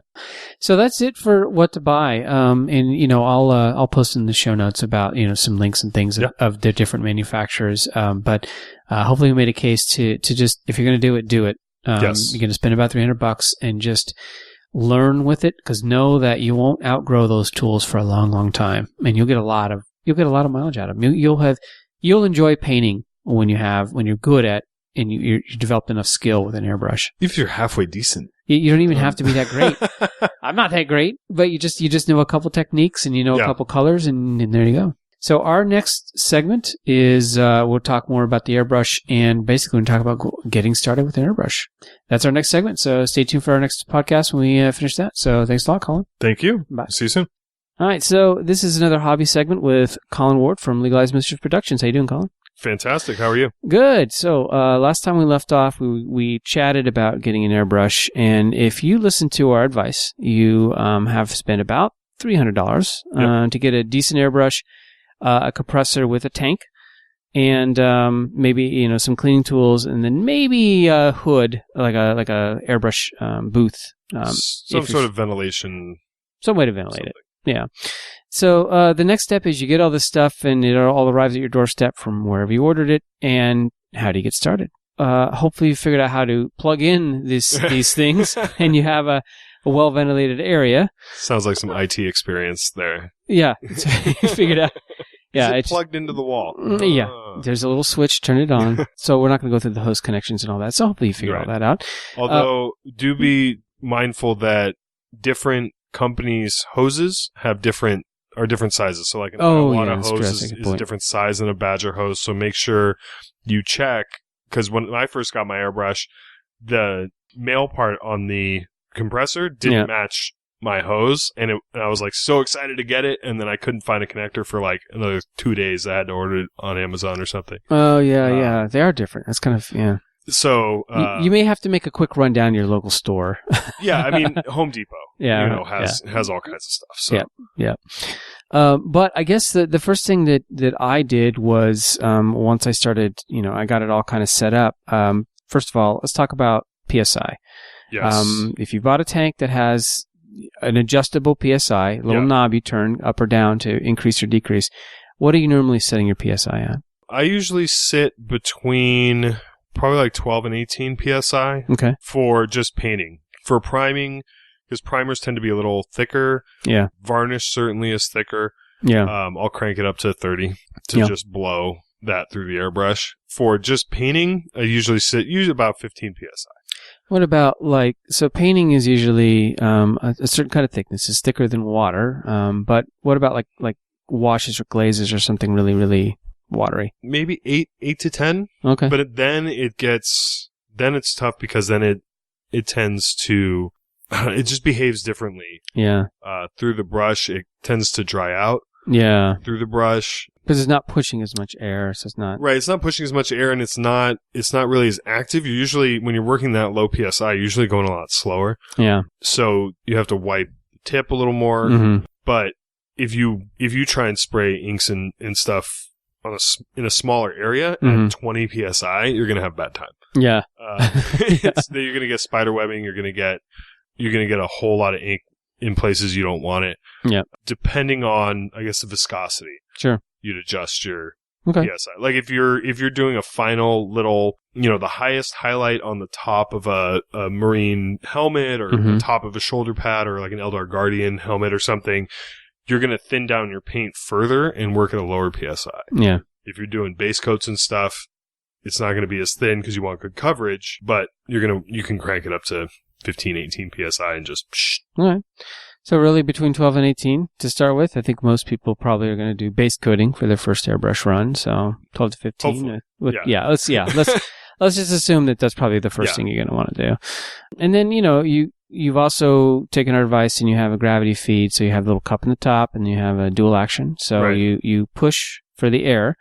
So that's it for what to buy. And I'll post in the show notes about some links and things of the different manufacturers. But hopefully we made a case to just, if you're going to do it. Yes. You're going to spend about $300 and just learn with it, because know that you won't outgrow those tools for a long, long time, and you'll get a lot of mileage out of them. You'll enjoy painting when you're good at, and you developed enough skill with an airbrush. If you're halfway decent, you don't even have to be that great. I'm not that great, but you just know a couple techniques, and a couple colors, and there you go. So our next segment is we'll talk more about the airbrush, and basically we'll talk about getting started with an airbrush. That's our next segment. So stay tuned for our next podcast when we finish that. So thanks a lot, Colin. Thank you. Bye. See you soon. All right, so this is another hobby segment with Colin Ward from Legalized Mischief Productions. How you doing, Colin? Fantastic. How are you? Good. So last time we left off, we chatted about getting an airbrush, and if you listen to our advice, you have spent about $300 to get a decent airbrush, a compressor with a tank, and maybe some cleaning tools, and then maybe a hood, like a airbrush booth, some sort of ventilation, some way to ventilate it. Yeah. So the next step is you get all this stuff, and it all arrives at your doorstep from wherever you ordered it. And how do you get started? Hopefully you figured out how to plug in these things, and you have a well-ventilated area. Sounds like some IT experience there. Yeah. So you figured out. Yeah, it's plugged into the wall. Yeah. There's a little switch, turn it on. So we're not going to go through the host connections and all that. So hopefully you figure all that out. Although, do be mindful that different companies' hoses have different sizes. So like an Iwata hose is a different size than a Badger hose. So make sure you check, because when I first got my airbrush, the male part on the compressor didn't match my hose, and I was like so excited to get it, and then I couldn't find a connector for like another 2 days. I had to order it on Amazon or something. Oh yeah, they are different. That's kind of So you may have to make a quick run down to your local store. Yeah, I mean Home Depot. Has all kinds of stuff. So. Yeah. But I guess the first thing that I did was once I started, I got it all kind of set up. First of all, let's talk about PSI. Yes. If you bought a tank that has an adjustable PSI, a little knob you turn up or down to increase or decrease, what are you normally setting your PSI at? I usually sit between probably like 12 and 18 PSI for just painting. For priming, because primers tend to be a little thicker. Yeah. Varnish certainly is thicker. Yeah. I'll crank it up to 30 to just blow that through the airbrush. For just painting, I usually sit about 15 PSI. What about so painting is usually a certain kind of thickness. It's thicker than water. But what about like washes or glazes or something really, really watery? Maybe 8 to 10. Okay. But then it's tough, because then it tends to, it just behaves differently. Yeah. Through the brush, it tends to dry out. Yeah. Through the brush. Because it's not pushing as much air, so it's not... Right, it's not pushing as much air, and it's not really as active. You're usually, when you're working that low PSI, you're usually going a lot slower. Yeah. So you have to wipe the tip a little more. Mm-hmm. But if you try and spray inks and stuff in a smaller area at 20 PSI, you're going to have a bad time. Yeah. You're going to get spider webbing. You're going to get a whole lot of ink in places you don't want it. Yeah. Depending on, I guess, the viscosity. Sure. You'd adjust your PSI. Like if you're doing a final little, the highest highlight on the top of a Marine helmet, or the top of a shoulder pad, or like an Eldar Guardian helmet or something, you're going to thin down your paint further and work at a lower PSI. Yeah. If you're doing base coats and stuff, it's not going to be as thin because you want good coverage, but you can crank it up to 15, 18 PSI and just psh. All right. So really between 12 and 18 to start with. I think most people probably are going to do base coating for their first airbrush run. So 12 to 15. Let's just assume that that's probably the first thing you're going to want to do. And then, you've also taken our advice, and you have a gravity feed. So you have a little cup in the top, and you have a dual action. So you push for the air,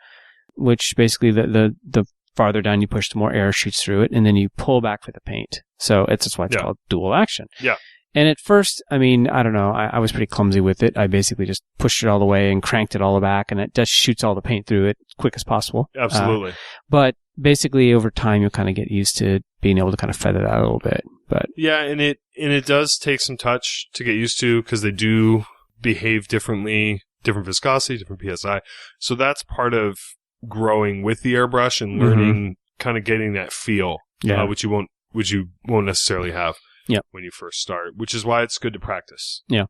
which basically the farther down you push, the more air shoots through it, and then you pull back for the paint. So that's why it's called dual action. Yeah. And at first, I mean, I don't know, I was pretty clumsy with it. I basically just pushed it all the way and cranked it all the back, and it just shoots all the paint through it as quick as possible. Absolutely. But basically, over time, you'll kind of get used to being able to kind of feather that a little bit. But yeah, and it does take some touch to get used to, because they do behave differently, different viscosity, different PSI. So that's part of growing with the airbrush and learning, kind of getting that feel, which you won't necessarily have when you first start, which is why it's good to practice. Yeah.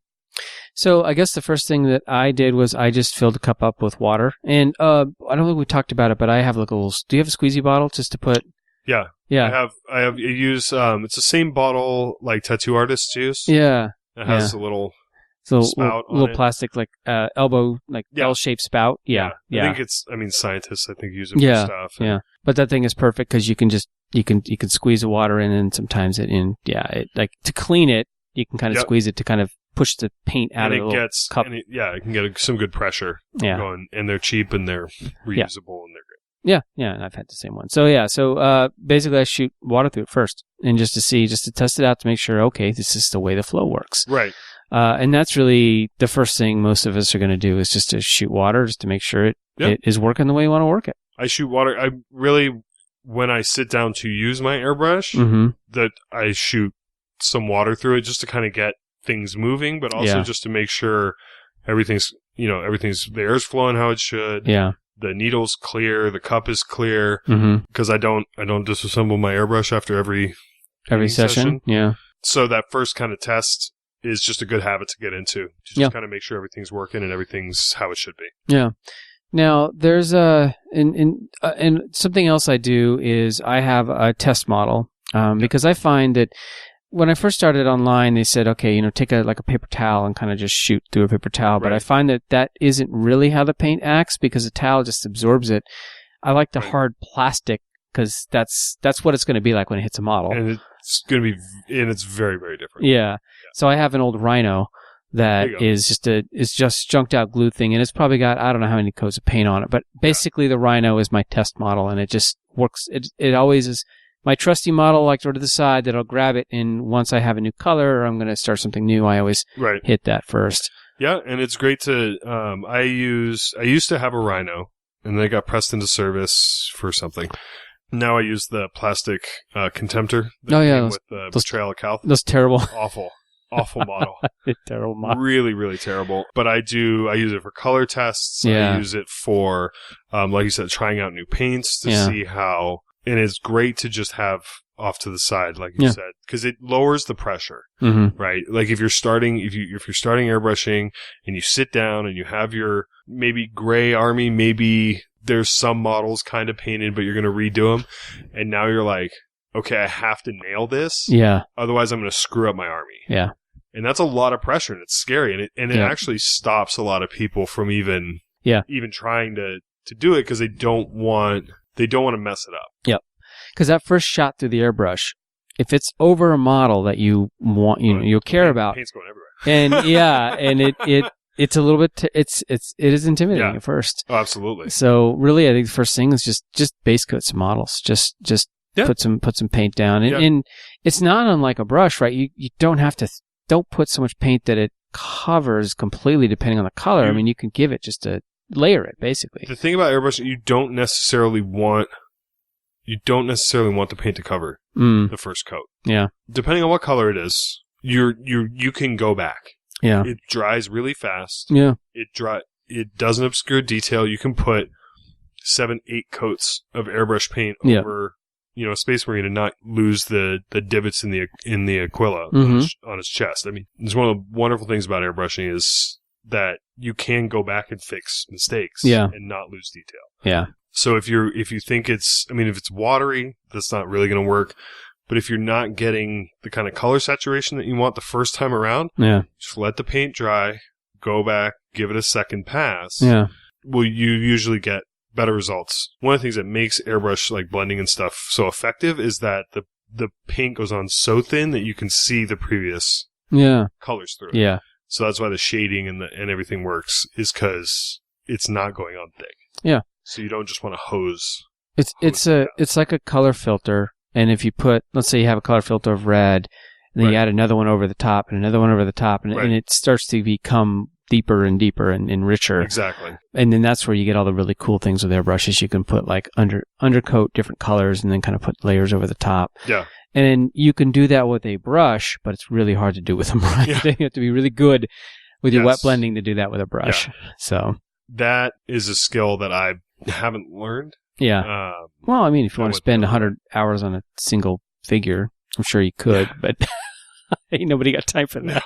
So I guess the first thing that I did was I just filled a cup up with water, and I don't think we talked about it, but I have like a little. Do you have a squeezy bottle just to put? Yeah. Yeah. I use it's the same bottle like tattoo artists use. Yeah. It has a little spout on little it. plastic like elbow L-shaped spout. Yeah. I think scientists use it for stuff. Yeah. But that thing is perfect because you can just you can squeeze the water in, and sometimes it like to clean it, you can kind of squeeze it to kind of push the paint out of the cup. And it can get some good pressure going, and they're cheap and they're reusable and they're great. Yeah, and I've had the same one. So basically I shoot water through it first, and just to test it out to make sure, okay, this is the way the flow works. Right. And that's really the first thing most of us are going to do, is just to shoot water, just to make sure it is working the way you want to work it. I shoot water. I really, when I sit down to use my airbrush, that I shoot some water through it just to kind of get things moving, but also just to make sure everything's the air's flowing how it should. Yeah. The needle's clear, the cup is clear, because I don't disassemble my airbrush after every session. Yeah. So that first kind of test is just a good habit to get into, to just kind of make sure everything's working and everything's how it should be. Yeah. Now there's and something else I do is I have a test model, because I find that when I first started online, they said, okay, take a paper towel and kind of just shoot through a paper towel. But I find that isn't really how the paint acts, because the towel just absorbs it. I like the hard plastic, because that's what it's going to be like when it hits a model. And it's very, very different. Yeah. So I have an old Rhino that is just junked out glue thing, and it's probably got, I don't know how many coats of paint on it, but basically the Rhino is my test model, and it just works. It always is my trusty model, like sort of the side that I'll grab it, and once I have a new color or I'm going to start something new, I always hit that first. Yeah, and it's great to, I used to have a Rhino, and then it got pressed into service for something. Now I use the plastic contemptor that came with the Betrayal of Calth. Those terrible. Awful model. Terrible model. Really, really terrible. But I use it for color tests. Yeah. I use it for, like you said, trying out new paints to see how, and it's great to just have off to the side, like you said, because it lowers the pressure, right? Like if you're starting airbrushing and you sit down and you have your maybe gray army, maybe there's some models kind of painted, but you're going to redo them. And now you're like, okay, I have to nail this. Yeah. Otherwise I'm going to screw up my army. Yeah. And that's a lot of pressure, and it's scary. And it actually stops a lot of people from even trying to do it, because they don't want to mess it up. Yep. Because that first shot through the airbrush, if it's over a model that you want, you'll care about. Paint's going everywhere. And and it's a little bit, it is intimidating at first. Oh, absolutely. So really, I think the first thing is just base coat some models. Just put some paint down. And it's not unlike a brush, right? You don't have to, don't put so much paint that it covers completely depending on the color. I mean, you can give it just a layer it, basically. The thing about airbrushing, you don't necessarily want the paint to cover the first coat. Yeah. Depending on what color it is, you can go back. Yeah. It dries really fast. Yeah. It doesn't obscure detail. You can put 7-8 coats of airbrush paint over a Space Marine and not lose the divots in the Aquila on his chest. I mean, it's one of the wonderful things about airbrushing is that you can go back and fix mistakes and not lose detail. Yeah. So if you think if it's watery, that's not really going to work. But if you're not getting the kind of color saturation that you want the first time around, just let the paint dry, go back, give it a second pass. Yeah. Well, you usually get better results. One of the things that makes airbrush like blending and stuff so effective is that the paint goes on so thin that you can see the previous colors through it. Yeah. So that's why the shading and everything works, is because it's not going on thick. Yeah. So you don't just want to hose. It's like a color filter, and if you put, let's say you have a color filter of red, and then you add another one over the top and another one over the top, and it starts to become deeper and deeper and richer. Exactly. And then that's where you get all the really cool things with airbrushes. You can put like undercoat different colors and then kind of put layers over the top. Yeah. And then you can do that with a brush, but it's really hard to do with a brush. Yeah. You have to be really good with your wet blending to do that with a brush. Yeah. So that is a skill that I haven't learned. Yeah. Well, I mean, if you want to spend 100 hours on a single figure, I'm sure you could, but ain't nobody got time for that.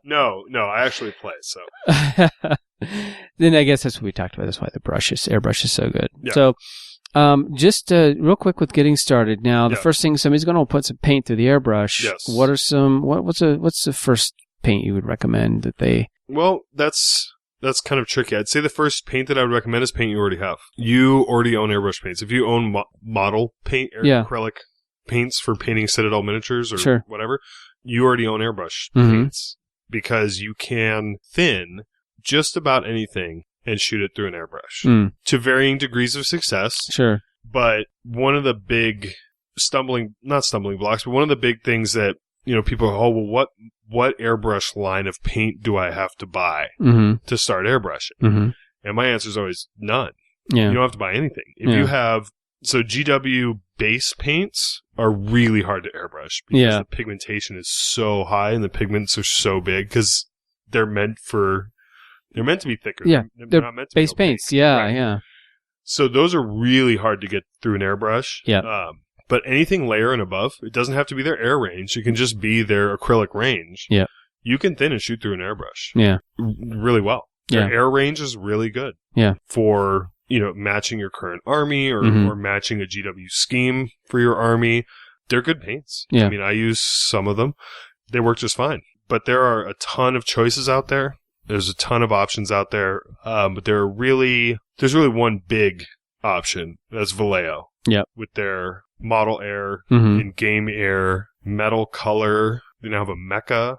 No, I actually play, so. Then I guess that's what we talked about. That's why airbrush is so good. Yeah. So, just real quick with getting started. Now, the first thing, somebody's going to put some paint through the airbrush. Yes. What are what's the first paint you would recommend that they? Well, that's kind of tricky. I'd say the first paint that I would recommend is paint you already have. You already own airbrush paints. If you own model paint or acrylic paints for painting Citadel miniatures or whatever, you already own airbrush paints because you can thin just about anything and shoot it through an airbrush to varying degrees of success. Sure. But one of the big not stumbling blocks, but one of the big things that, people go, well, what airbrush line of paint do I have to buy to start airbrushing? Mm-hmm. And my answer is always none. Yeah. You don't have to buy anything. If you have, GW base paints are really hard to airbrush because the pigmentation is so high and the pigments are so big because they're meant to be thicker. Yeah. They're not meant to base be opaque. paints. Yeah. Right. Yeah. So those are really hard to get through an airbrush. Yeah. But anything layer and above, it doesn't have to be their air range. It can just be their acrylic range. Yeah. You can thin and shoot through an airbrush. Yeah. Really well. Their air range is really good. Yeah. For, matching your current army or matching a GW scheme for your army. They're good paints. Yeah. I mean, I use some of them. They work just fine. But there are a ton of choices out there. There's a ton of options out there. But there's really one big option. That's Vallejo. Yeah. With their model air and game air, metal color. They now have a mecha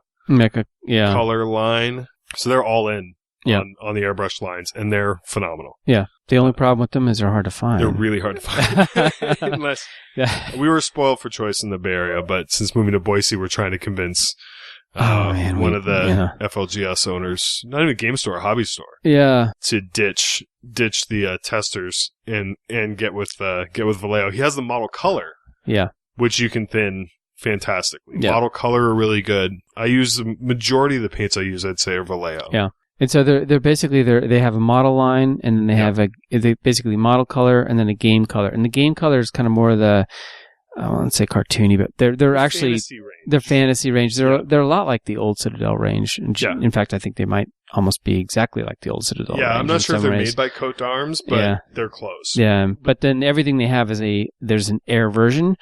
color line. So they're all in on the airbrush lines, and they're phenomenal. Yeah. The only problem with them is they're hard to find. They're really hard to find. Unless we were spoiled for choice in the Bay Area, but since moving to Boise, we're trying to convince one of the FLGS owners, not even a game store, a hobby store, to ditch the testers and get with Vallejo. He has the model color, which you can thin fantastically. Yeah. Model color are really good. I use the majority of the paints I use, I'd say, are Vallejo. Yeah. And so they're basically they have a model line, and then they have they basically model color and then a game color. And the game color is kind of more the, I won't say cartoony, but they're actually fantasy range. They're fantasy range. They're a lot like the old Citadel range. In fact, I think they might almost be exactly like the old Citadel range. Yeah, I'm not sure if they're ways. made by Coat d'Arms, but they're close. Yeah, but then everything they have is there's an air version,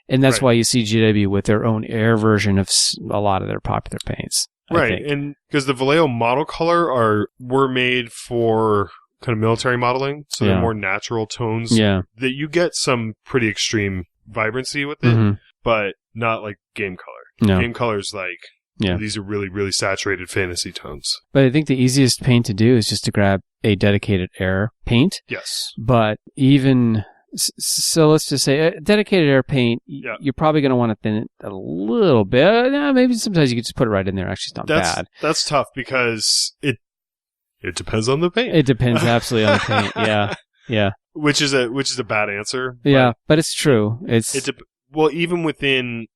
and that's why you see GW with their own air version of a lot of their popular paints. Right, and because the Vallejo model color were made for kind of military modeling, so they're more natural tones. Yeah, that you get some pretty extreme vibrancy with it, but not like game color. No. Game color is like these are really, really saturated fantasy tones. But I think the easiest paint to do is just to grab a dedicated air paint. Yes, but even so, let's just say a dedicated air paint. You're probably going to want to thin it a little bit. Maybe sometimes you could just put it right in there. Actually, it's not bad. That's tough because it depends on the paint. It depends absolutely on the paint. Yeah. Which is a bad answer. But it's true. Well, even within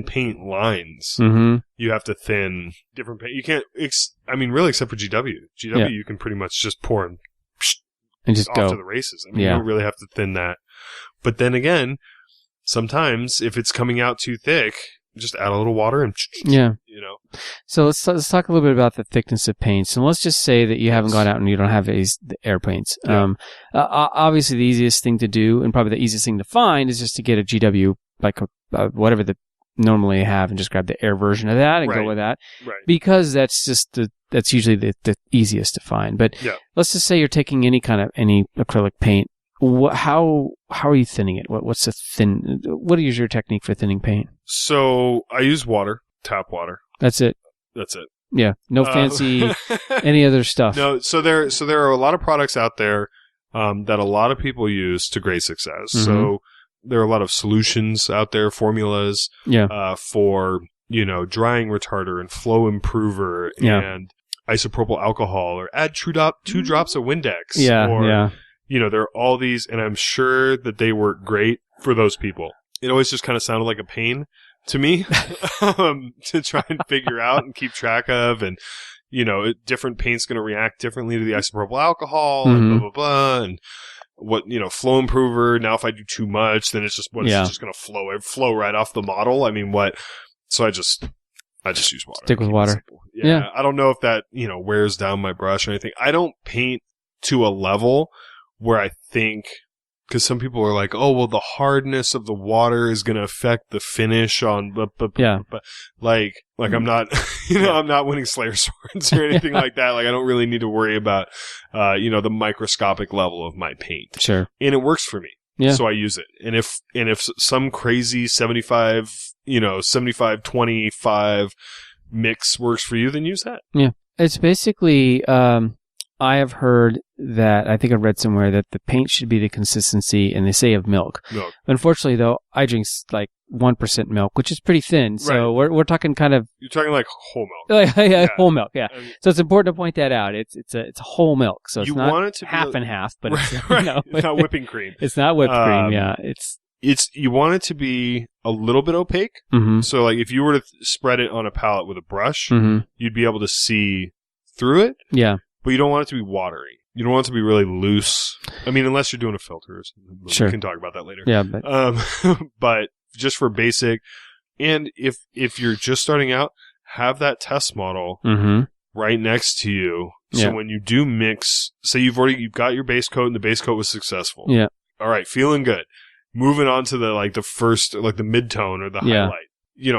paint lines, you have to thin different paint. You can't. Really, except for GW. You can pretty much just pour and just off go to the races. You don't really have to thin that. But then again, sometimes if it's coming out too thick, just add a little water and So let's talk a little bit about the thickness of paints. And let's just say that you haven't gone out and you don't have the air paints. Obviously, the easiest thing to do and probably the easiest thing to find is just to get a GW, like whatever the normally have, and just grab the air version of that and go with that. Right. Because that's just that's usually the easiest to find. But let's just say you're taking any acrylic paint. How are you thinning it? What is your technique for thinning paint? So I use water, tap water. That's it. Yeah. No fancy any other stuff. No. So there are a lot of products out there that a lot of people use to great success. So there are a lot of solutions out there, formulas for drying retarder and flow improver and isopropyl alcohol, or add 2 drops of Windex. There are all these, and I'm sure that they work great for those people. It always just kind of sounded like a pain to me to try and figure out and keep track of, and different paint's going to react differently to the isopropyl alcohol and blah blah blah, and what flow improver. Now, if I do too much, then it's just just going to flow right off the model. I mean, what? So I just use water. Stick with water. Yeah, I don't know if that wears down my brush or anything. I don't paint to a level where I think, because some people are like, oh, well, the hardness of the water is going to affect the finish on, but like I'm not, I'm not winning Slayer swords or anything like that. Like, I don't really need to worry about, the microscopic level of my paint. Sure. And it works for me. Yeah. So I use it. And if some crazy 75-25 mix works for you, then use that. Yeah. It's basically, I have heard that, I think I read somewhere that the paint should be the consistency, and they say, of milk. Unfortunately, though, I drink like 1% milk, which is pretty thin. So we're talking kind of... You're talking like whole milk. Whole milk, yeah. I mean, so it's important to point that out. It's a whole milk. So it's not want it to half be and half, but it's, it's not whipping cream. It's not whipped cream, yeah. You want it to be a little bit opaque. Mm-hmm. So like if you were to spread it on a palette with a brush, you'd be able to see through it. Yeah. But you don't want it to be watery. You don't want it to be really loose. I mean, unless you're doing a filter. Sure. We can talk about that later. Yeah. But just for basic, and if you're just starting out, have that test model right next to you. So when you do mix, say you've got your base coat and the base coat was successful. Yeah. All right. Feeling good. Moving on to the first, the mid-tone or the highlight.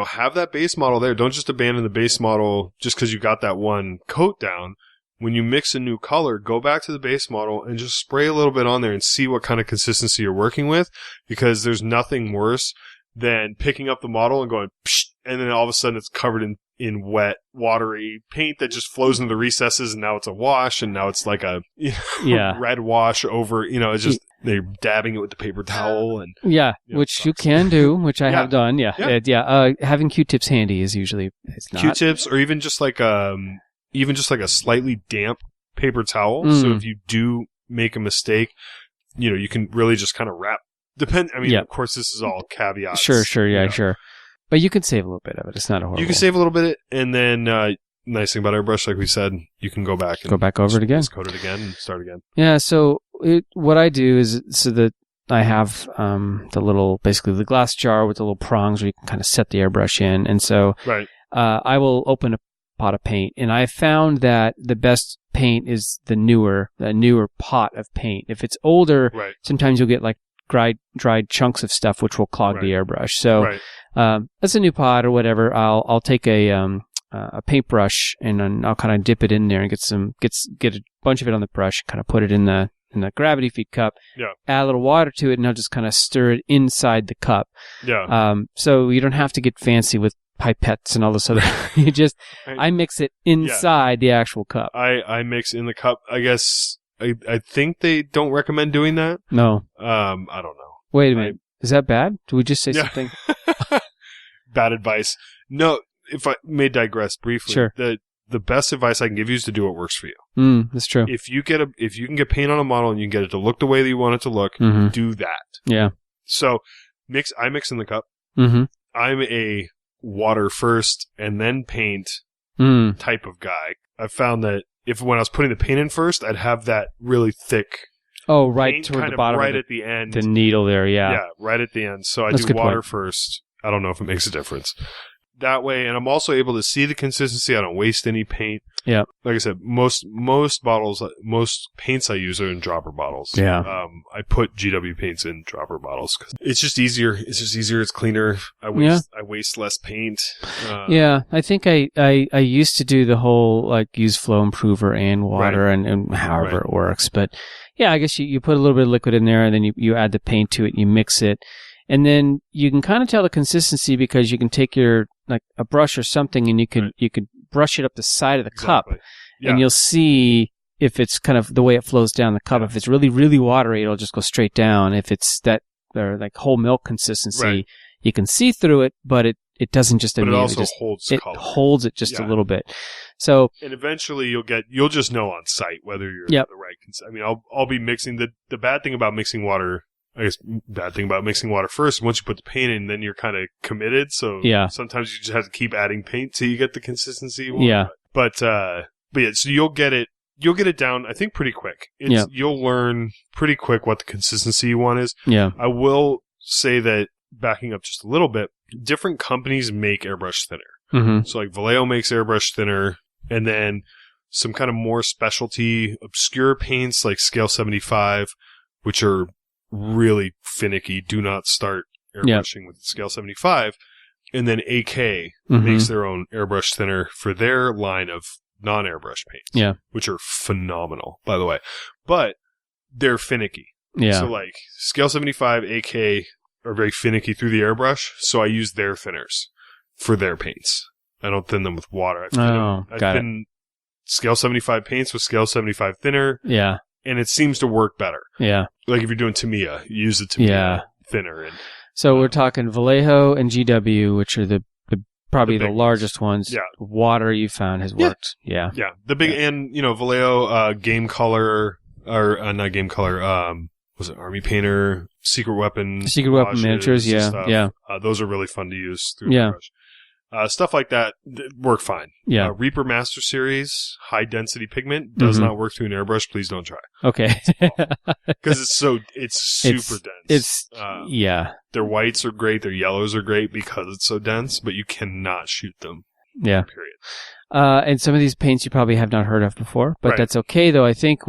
Have that base model there. Don't just abandon the base model just because you got that one coat down. When you mix a new color, go back to the base model and just spray a little bit on there and see what kind of consistency you're working with, because there's nothing worse than picking up the model and going, psh, and then all of a sudden it's covered in wet, watery paint that just flows into the recesses, and now it's a wash, and now it's like a red wash over, it's just they're dabbing it with the paper towel. And which you can do, which I have done. Having Q-tips handy is usually not. Q-tips, or even just like a slightly damp paper towel. So if you do make a mistake, you can really just kind of wrap. Of course, this is all caveats. Sure. Sure. But you can save a little bit of it. It's not a horrible. You can save a little bit, and then nice thing about Airbrush, like we said, you can go back over it again, code it again, and start again. Yeah. So what I do is so that I have basically the glass jar with the little prongs where you can kind of set the airbrush in, and so I will open a pot of paint, and I found that the best paint is the newer pot of paint. If it's older, sometimes you'll get like dried chunks of stuff which will clog the airbrush. So that's a new pot or whatever. I'll take a paintbrush and then I'll kind of dip it in there and get a bunch of it on the brush, kind of put it in the gravity feed cup, add a little water to it, and I'll just kind of stir it inside the cup. So you don't have to get fancy with pipettes and all this other. I mix it inside the actual cup. I mix in the cup. I guess I think they don't recommend doing that. No. I don't know. Wait a minute. Is that bad? Did we just say something? Bad advice. No, if I may digress briefly. Sure. The best advice I can give you is to do what works for you. That's true. If you can get paint on a model and you can get it to look the way that you want it to look, do that. Yeah. So I mix in the cup. I'm a water first and then paint type of guy. I've found that when I was putting the paint in first, I'd have that really thick right toward the bottom, right at the end, the needle there, yeah, right at the end. So I do water first. I don't know if it makes a difference that way, and I'm also able to see the consistency. I don't waste any paint. Yeah, like I said, most paints I use are in dropper bottles. Yeah, I put GW paints in dropper bottles because it's just easier. It's cleaner. I waste less paint. I think I used to do the whole use flow improver and water and however it works, but yeah, I guess you put a little bit of liquid in there and then you add the paint to it, you mix it. And then you can kind of tell the consistency because you can take your a brush or something and you could brush it up the side of the cup and you'll see if it's kind of the way it flows down the cup. If it's really, really watery, it'll just go straight down. If it's that or whole milk consistency, you can see through it, but it doesn't just but it immediately also holds it color. holds it just a little bit. So, and eventually you'll just know on site whether you're Yep. the right. I mean, I'll be mixing the bad thing about mixing water. I guess bad thing about mixing water first. Once you put the paint in, then you're kind of committed. So sometimes you just have to keep adding paint till you get the consistency you want. Yeah. But yeah, so you'll get it down, I think, pretty quick. You'll learn pretty quick what the consistency you want is. Yeah. I will say that, backing up just a little bit, different companies make airbrush thinner. Mm-hmm. So like Vallejo makes airbrush thinner, and then some kind of more specialty obscure paints like Scale 75, which are really finicky. Do not start airbrushing with Scale 75. And then AK makes their own airbrush thinner for their line of non-airbrush paints, which are phenomenal, by the way. But they're finicky. Yeah. So like Scale 75, AK are very finicky through the airbrush, so I use their thinners for their paints. I don't thin them with water. I thin Scale 75 paints with Scale 75 thinner. Yeah. And it seems to work better. Yeah. Like if you're doing Tamiya, you use the Tamiya thinner. And so we're talking Vallejo and GW, which are probably the largest ones. Yeah. Water you found has worked. Yeah. Yeah. The big, and, Vallejo, Game Color, or not Game Color, was it Army Painter, Secret Weapon miniatures, stuff. yeah. Those are really fun to use through the brush. Stuff like that work fine. Yeah. Reaper Master Series, high density pigment does not work through an airbrush. Please don't try. Okay. Because it's super dense. Their whites are great. Their yellows are great because it's so dense, but you cannot shoot them. Yeah. Period. And some of these paints you probably have not heard of before, but that's okay though. I think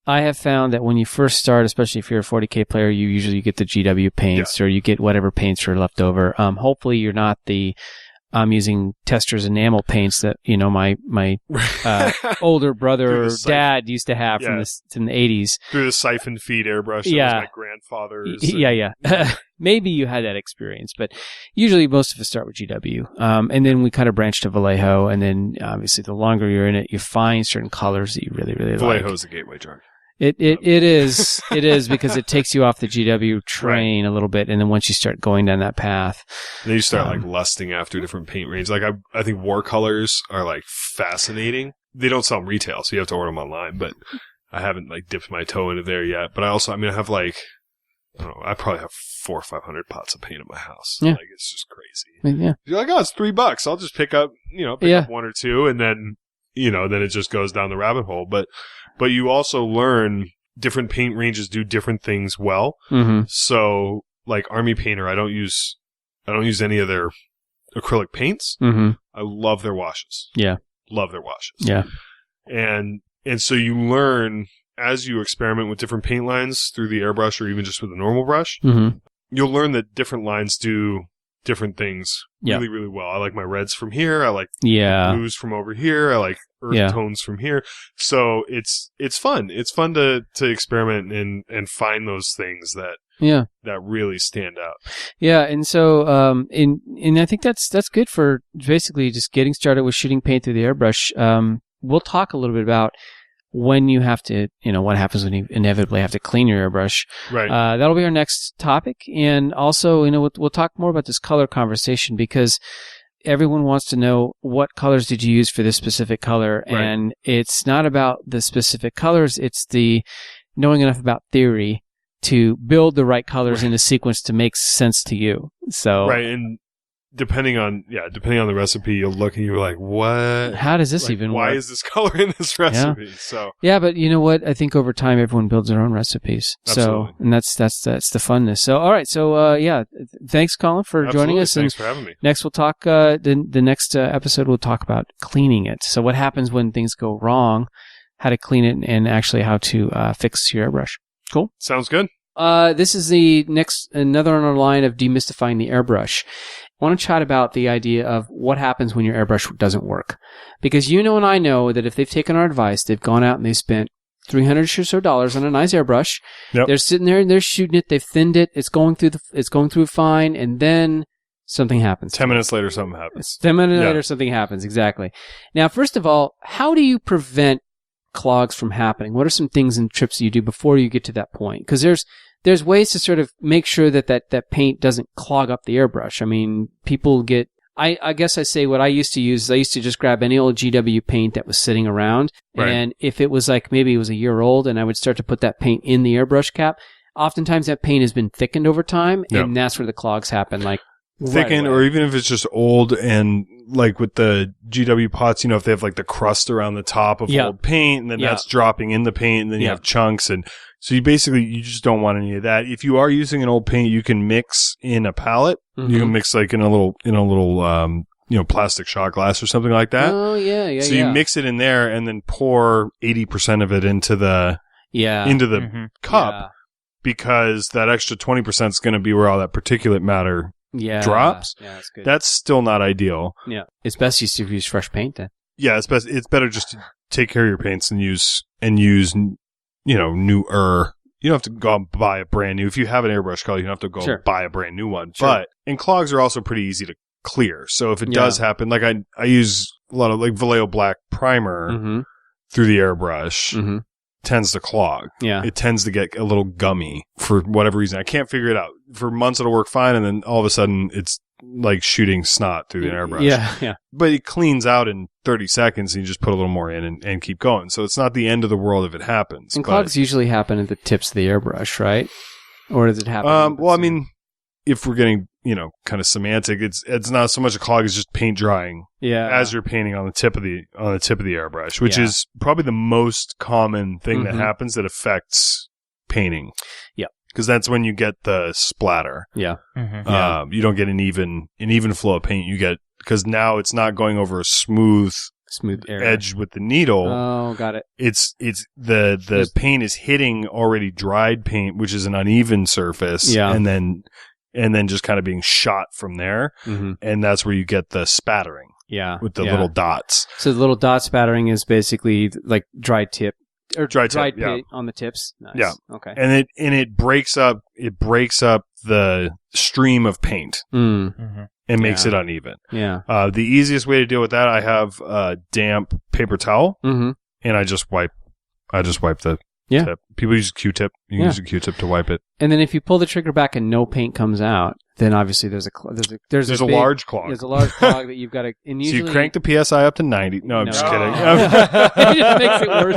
I have found that when you first start, especially if you're a 40K player, you usually get the GW paints or you get whatever paints are left over. Hopefully you're not I'm using Tester's enamel paints that, my older brother or dad used to have from the 80s. Through the siphon feed airbrush. That was my grandfather's. Yeah. Maybe you had that experience, but usually most of us start with GW. And then we kind of branch to Vallejo, and then obviously the longer you're in it, you find certain colors that you really, really like. Vallejo's the gateway drug. It is because it takes you off the GW train a little bit, and then once you start going down that path, then you start lusting after different paint ranges. Like I think Warcolors are fascinating. They don't sell them retail, so you have to order them online. But I haven't dipped my toe into there yet. But I also, I have I don't know, I probably have 400 or 500 pots of paint at my house. Yeah. It's just crazy. Yeah. You're like, oh, it's $3. I'll just pick up one or two, and then then it just goes down the rabbit hole. But you also learn different paint ranges do different things well. Mm-hmm. So, like Army Painter, I don't use any of their acrylic paints. Mm-hmm. I love their washes. Yeah. Love their washes. Yeah. And so you learn as you experiment with different paint lines through the airbrush or even just with a normal brush, you'll learn that different lines do different things really, really well. I like my reds from here. I like blues from over here. I like earth tones from here. So it's fun. It's fun to experiment and find those things that really stand out. Yeah, and so and I think that's good for basically just getting started with shooting paint through the airbrush. We'll talk a little bit about when you have to, what happens when you inevitably have to clean your airbrush. Right. That'll be our next topic. And also, we'll talk more about this color conversation because everyone wants to know what colors did you use for this specific color. Right. And it's not about the specific colors. It's the knowing enough about theory to build the right colors in a sequence to make sense to you. So. Right. And depending on the recipe, you'll look and you're like, what? How does this even work? Why is this color in this recipe? Yeah. So yeah, but you know what? I think over time everyone builds their own recipes. Absolutely. So, and that's the funness. So all right, so thanks Colin for joining us. Thanks for having me. Next we'll talk the next episode we'll talk about cleaning it. So what happens when things go wrong, how to clean it, and actually how to fix your airbrush. Cool. Sounds good. This is another on our line of demystifying the airbrush. I want to chat about the idea of what happens when your airbrush doesn't work. Because and I know that if they've taken our advice, they've gone out and they've spent $300 or so on a nice airbrush. Yep. They're sitting there and they're shooting it. They've thinned it. It's going through fine, and then something happens. 10 minutes later, something happens. 10 minutes later, something happens. Exactly. Now, first of all, how do you prevent clogs from happening? What are some things and trips you do before you get to that point? Because there's ways to sort of make sure that paint doesn't clog up the airbrush. I mean, people get... I guess I say what I used to use is I used to just grab any old GW paint that was sitting around. Right. And if it was like maybe it was a year old and I would start to put that paint in the airbrush cap, oftentimes that paint has been thickened over time, and that's where the clogs happen. Like thickened, or even if it's just old, and like with the GW pots, if they have like the crust around the top of old paint, and then that's dropping in the paint, and then you have chunks, and so you just don't want any of that. If you are using an old paint, you can mix in a palette. Mm-hmm. You can mix like in a little plastic shot glass or something like that. Oh yeah. So you mix it in there, and then pour 80% of it into the cup, because that extra 20% is going to be where all that particulate matter drops. Yeah, that's good. That's still not ideal. Yeah, it's best to use fresh paint then. Yeah, it's best. It's better just to take care of your paints and use newer. You don't have to go and buy a brand new. If you have an airbrush color, you don't have to go and buy a brand new one. Sure. And clogs are also pretty easy to clear. So if it does happen, like I use a lot of like Vallejo black primer through the airbrush, tends to clog. Yeah. It tends to get a little gummy for whatever reason. I can't figure it out. For months it'll work fine, and then all of a sudden it's like shooting snot through the airbrush. Yeah. But it cleans out in 30 seconds, and you just put a little more in and keep going. So it's not the end of the world if it happens. And clogs usually happen at the tips of the airbrush, right? Or does it happen? Well, I mean, if we're getting, kind of semantic, it's not so much a clog as just paint drying. Yeah. As you're painting on the tip of the airbrush, which is probably the most common thing that happens that affects painting. Yeah. Because that's when you get the splatter. Yeah. You don't get an even flow of paint. You get, because now it's not going over a smooth edge with the needle. Oh, got it. It's the paint is hitting already dried paint, which is an uneven surface. Yeah. And then just kind of being shot from there. Mm-hmm. And that's where you get the spattering. Yeah. With the little dots. So the little dot spattering is basically like dried tip. Or dried paint on the tips. Nice. Yeah. Okay. And it breaks up the stream of paint. Mm-hmm. And makes it uneven. Yeah. The easiest way to deal with that, I have a damp paper towel, and I just wipe the tip. People use a Q-tip. You can use a Q-tip to wipe it. And then if you pull the trigger back and no paint comes out, then obviously there's a large clog. There's a large clog that you've got to. And usually, so you crank the PSI up to 90. No, I'm just kidding. It just makes it worse.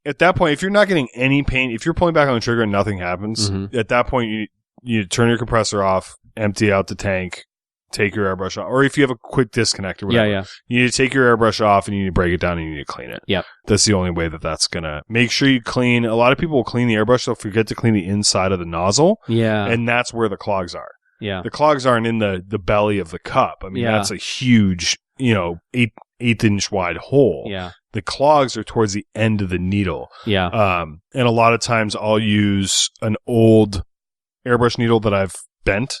At that point, if you're not getting any paint, if you're pulling back on the trigger and nothing happens, at that point you turn your compressor off, empty out the tank, take your airbrush off. Or if you have a quick disconnect or whatever, you need to take your airbrush off and you need to break it down and you need to clean it. Yep. That's the only way that's going to make sure you clean. A lot of people will clean the airbrush, they'll forget to clean the inside of the nozzle. Yeah. And that's where the clogs are. Yeah. The clogs aren't in the belly of the cup. I mean, that's a huge, 8-inch wide hole. Yeah. The clogs are towards the end of the needle. Yeah. And a lot of times I'll use an old airbrush needle that I've bent.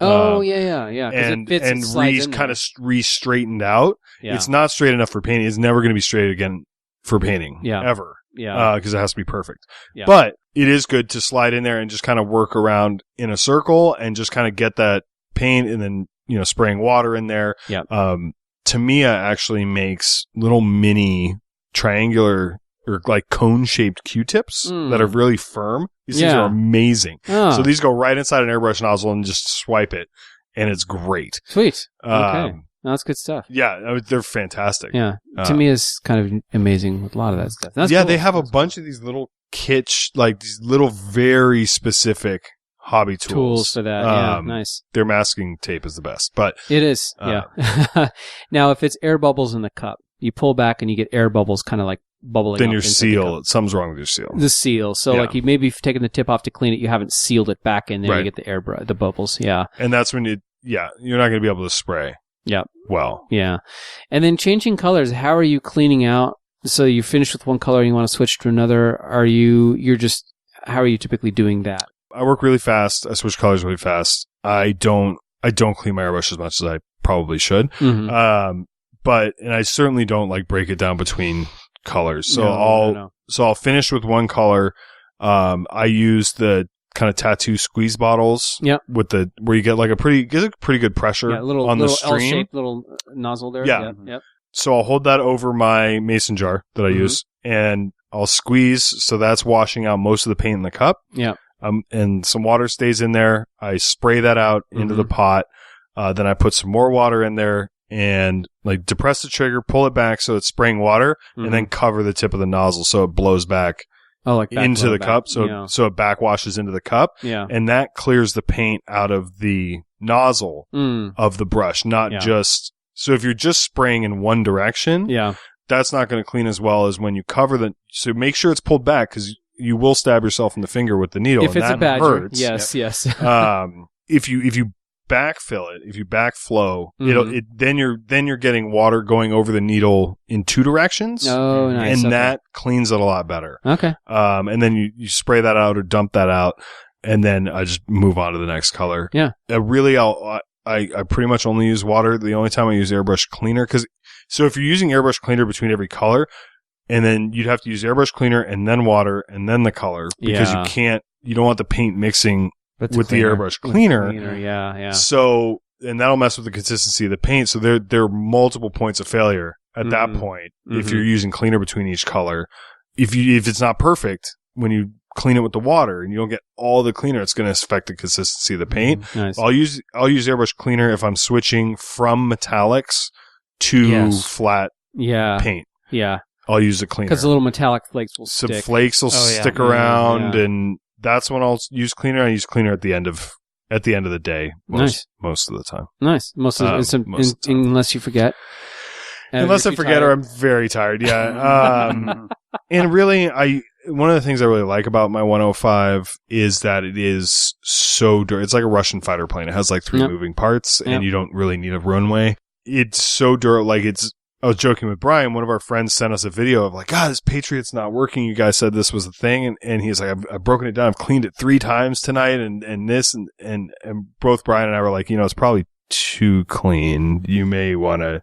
Oh, yeah. And kind of re-straightened out. Yeah. It's not straight enough for painting. It's never going to be straight again for painting. Yeah. Ever. Yeah. Because it has to be perfect. Yeah. But it is good to slide in there and just kind of work around in a circle and just kind of get that paint, and then, spraying water in there. Yeah. Tamiya actually makes little mini triangular or like cone-shaped Q-tips that are really firm. These things are amazing. Oh. So these go right inside an airbrush nozzle and just swipe it, and it's great. Sweet. Okay. That's good stuff. Yeah, they're fantastic. Yeah. Tamiya's kind of amazing with a lot of that stuff. That's cool. They have a bunch of these little these little very specific hobby tools for that. Yeah, nice. Their masking tape is the best, but it is. Yeah. Now, if it's air bubbles in the cup, you pull back and you get air bubbles kind of like bubbling. Then your seal, something's wrong with your seal. The seal. So like you maybe taken the tip off to clean it, you haven't sealed it back in there. You get the the bubbles. Yeah. And that's when you're not going to be able to spray. Yeah. Well. Yeah. And then changing colors. How are you cleaning out? So you're finished with one color and you want to switch to another. How are you typically doing that? I work really fast. I switch colors really fast. I don't clean my airbrush as much as I probably should. Mm-hmm. And I certainly don't like break it down between colors. So I'll finish with one color. I use the kind of tattoo squeeze bottles. Yep. Where you get like a pretty good pressure on the stream. L-shaped little nozzle there. Yeah. Yep. So I'll hold that over my mason jar that I use, and I'll squeeze, so that's washing out most of the paint in the cup. Yeah. And some water stays in there. I spray that out into the pot. Then I put some more water in there and like depress the trigger, pull it back so it's spraying water, and then cover the tip of the nozzle so it blows back. Oh, like into the cup, so it backwashes into the cup, and that clears the paint out of the nozzle of the brush, not just. So if you're just spraying in one direction, that's not going to clean as well as when you cover the. So make sure it's pulled back because you will stab yourself in the finger with the needle. If it's and a badger, hurts. yes. If you backfill it, if you backflow, then you're getting water going over the needle in two directions. Oh, nice. And that cleans it a lot better. Okay. And then you spray that out or dump that out, and then I just move on to the next color. Yeah. Really, I pretty much only use water. The only time I use airbrush cleaner, so if you're using airbrush cleaner between every color, and then you'd have to use airbrush cleaner and then water and then the color because you don't want the paint mixing with the airbrush cleaner. Yeah. So, and that'll mess with the consistency of the paint. So there are multiple points of failure at that point if you're using cleaner between each color. If it's not perfect when you clean it with the water and you don't get all the cleaner, it's going to affect the consistency of the paint. Nice. I'll use airbrush cleaner if I'm switching from metallics to flat paint. Yeah. I'll use the cleaner because the little metallic flakes will Some stick. flakes will stick around and that's when I'll use cleaner. I use cleaner at the end of the day most of the time. Nice. Unless you forget. Unless I forget or I'm very tired. Yeah. And really, one of the things I really like about my 105 is that it is so durable. It's like a Russian fighter plane. It has like 3 moving parts and you don't really need a runway. It's so durable. I was joking with Brian. One of our friends sent us a video of like, God, this Patriot's not working. You guys said this was a thing. And he's like, I've broken it down. I've cleaned it 3 times tonight and this. And both Brian and I were like, it's probably too clean. You may want to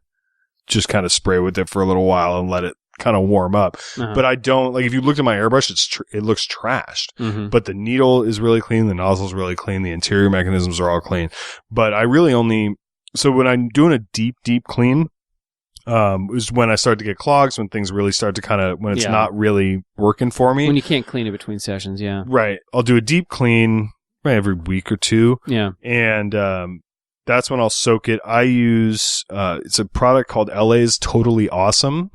just kind of spray with it for a little while and let it kind of warm up. But I don't if you looked at my airbrush, it looks trashed, but the needle is really clean. The nozzle's really clean. The interior mechanisms are all clean. But I really so when I'm doing a deep clean, is when I start to get clogs, when things really start to when it's not really working for me. When you can't clean it between sessions, Right. I'll do a deep clean every week or 2. Yeah. And, that's when I'll soak it. I use, it's a product called LA's Totally Awesome.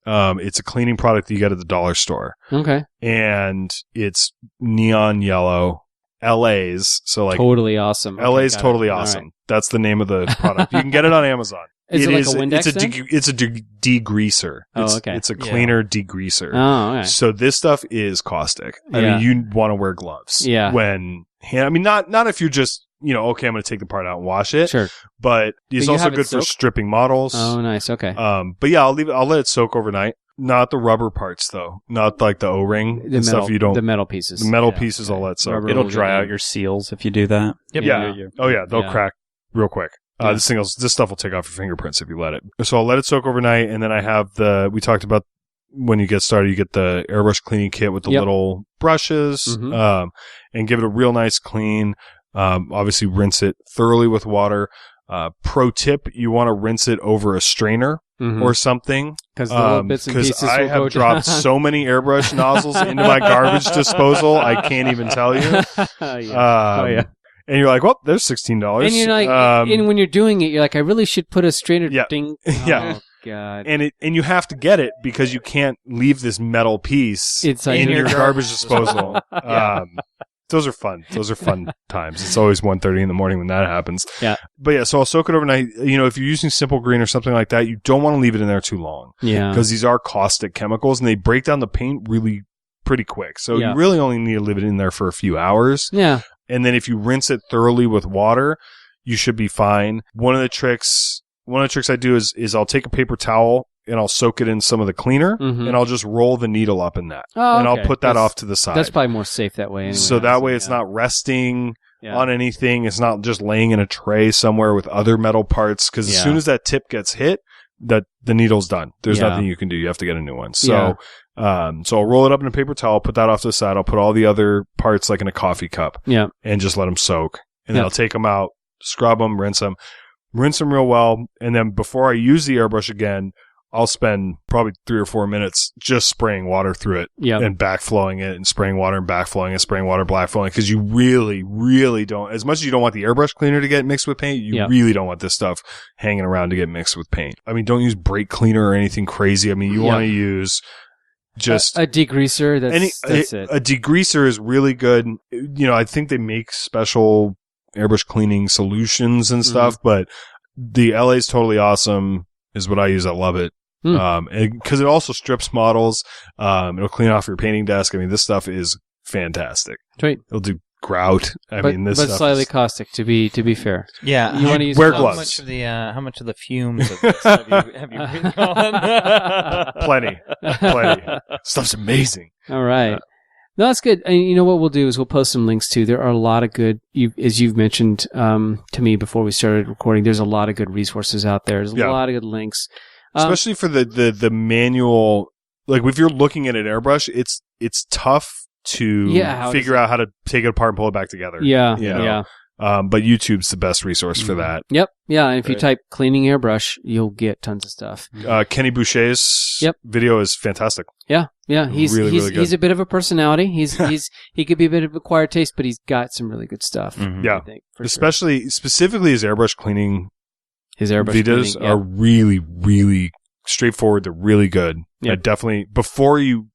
It's a cleaning product that you get at the dollar store. Okay. And it's neon yellow. LA's. So Totally Awesome. Okay, LA's Totally Awesome. Right. That's the name of the product. You can get it on Amazon. Is it like a Windex it's a degreaser. It's a cleaner degreaser. Oh, okay. So this stuff is caustic. I mean, you want to wear gloves. Yeah. Not if you're just, okay, I'm going to take the part out and wash it. Sure. But it's also good for stripping models. Oh, nice. Okay. But yeah, I'll let it soak overnight. Not the rubber parts though. Not like the O-ring and stuff you don't. The metal pieces. The metal pieces I'll let soak. It'll dry out your seals if you do that. Yep. Yeah. Oh yeah, they'll crack real quick. This stuff will take off your fingerprints if you let it. So I'll let it soak overnight, and then I have we talked about when you get started, you get the airbrush cleaning kit with the little brushes, and give it a real nice clean. Obviously rinse it thoroughly with water. Pro tip, you want to rinse it over a strainer or something. Because I have dropped so many airbrush nozzles into my garbage disposal, I can't even tell you. And you're like, well, there's $16. And you're like, and when you're doing it, you're like, I really should put a strainer thing. Yeah. Oh, God. And you have to get it because you can't leave this metal piece in your garbage disposal. Those are fun. Those are fun times. It's always 1:30 in the morning when that happens. Yeah. But yeah, so I'll soak it overnight. If you're using Simple Green or something like that, you don't want to leave it in there too long. Yeah. Because these are caustic chemicals and they break down the paint really pretty quick. So you really only need to leave it in there for a few hours. Yeah. And then if you rinse it thoroughly with water, you should be fine. One of the tricks I do is I'll take a paper towel and I'll soak it in some of the cleaner and I'll just roll the needle up in that. Oh, and I'll put that off to the side. That's probably more safe that way. Anyway. So that way it's not resting on anything. It's not just laying in a tray somewhere with other metal parts. Because as soon as that tip gets hit, the needle's done. There's nothing you can do. You have to get a new one. So, so I'll roll it up in a paper towel, put that off to the side. I'll put all the other parts like in a coffee cup and just let them soak. And then I'll take them out, scrub them, rinse them real well. And then before I use the airbrush again, I'll spend probably 3 or 4 minutes just spraying water through it and backflowing it and spraying water and backflowing it, spraying water, backflowing it. Because you really, really don't, as much as you don't want the airbrush cleaner to get mixed with paint, you really don't want this stuff hanging around to get mixed with paint. I mean, don't use brake cleaner or anything crazy. I mean, you want to use just a degreaser. That's it. A degreaser is really good. You know, I think they make special airbrush cleaning solutions and stuff, but the LA is totally awesome, is what I use. I love it. Because it also strips models. It'll clean off your painting desk. I mean, this stuff is fantastic. Right. It'll do grout. But stuff slightly caustic to be fair. Yeah. You want to use wear gloves. How much of the fumes of this have you been calling? Plenty. Stuff's amazing. All right. No, that's good. And you know what we'll do is we'll post some links too. There are a lot of good, as you've mentioned to me before we started recording, there's a lot of good resources out there. There's a lot of good links. Especially for the manual, like if you're looking at an airbrush, it's tough to figure out how to take it apart and pull it back together. Yeah. But YouTube's the best resource for that. Yep. Yeah. And if you type cleaning airbrush, you'll get tons of stuff. Kenny Boucher's video is fantastic. Yeah. Yeah. He's really good. He's a bit of a personality. He could be a bit of acquired taste, but he's got some really good stuff. Yeah. I think, specifically his airbrush cleaning. His airbrush videos are really, really straightforward. They're really good. Yeah. Definitely before you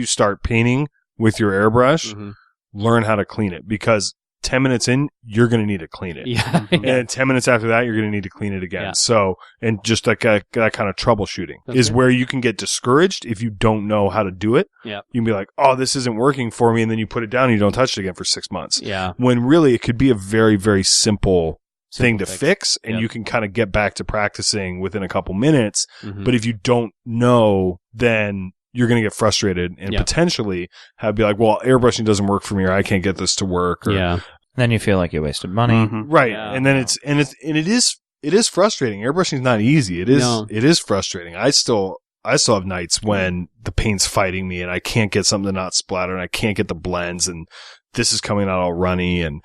start painting with your airbrush, learn how to clean it, because 10 minutes in, you're going to need to clean it. Yeah. And 10 minutes after that, you're going to need to clean it again. Yeah. So, and just like that kind of troubleshooting is where you can get discouraged if you don't know how to do it. Yeah. You can be like, oh, this isn't working for me. And then you put it down and you don't touch it again for 6 months. Yeah. When really it could be a very, very simple thing to fix, and Yep. you can kind of get back to practicing within a couple minutes. But if you don't know, then you're going to get frustrated and potentially be like, well, airbrushing doesn't work for me, or I can't get this to work. Or, Then you feel like you wasted money. Right. Yeah. And then it is frustrating. Airbrushing is not easy. It is frustrating. I still have nights when the paint's fighting me and I can't get something to not splatter and I can't get the blends and this is coming out all runny, and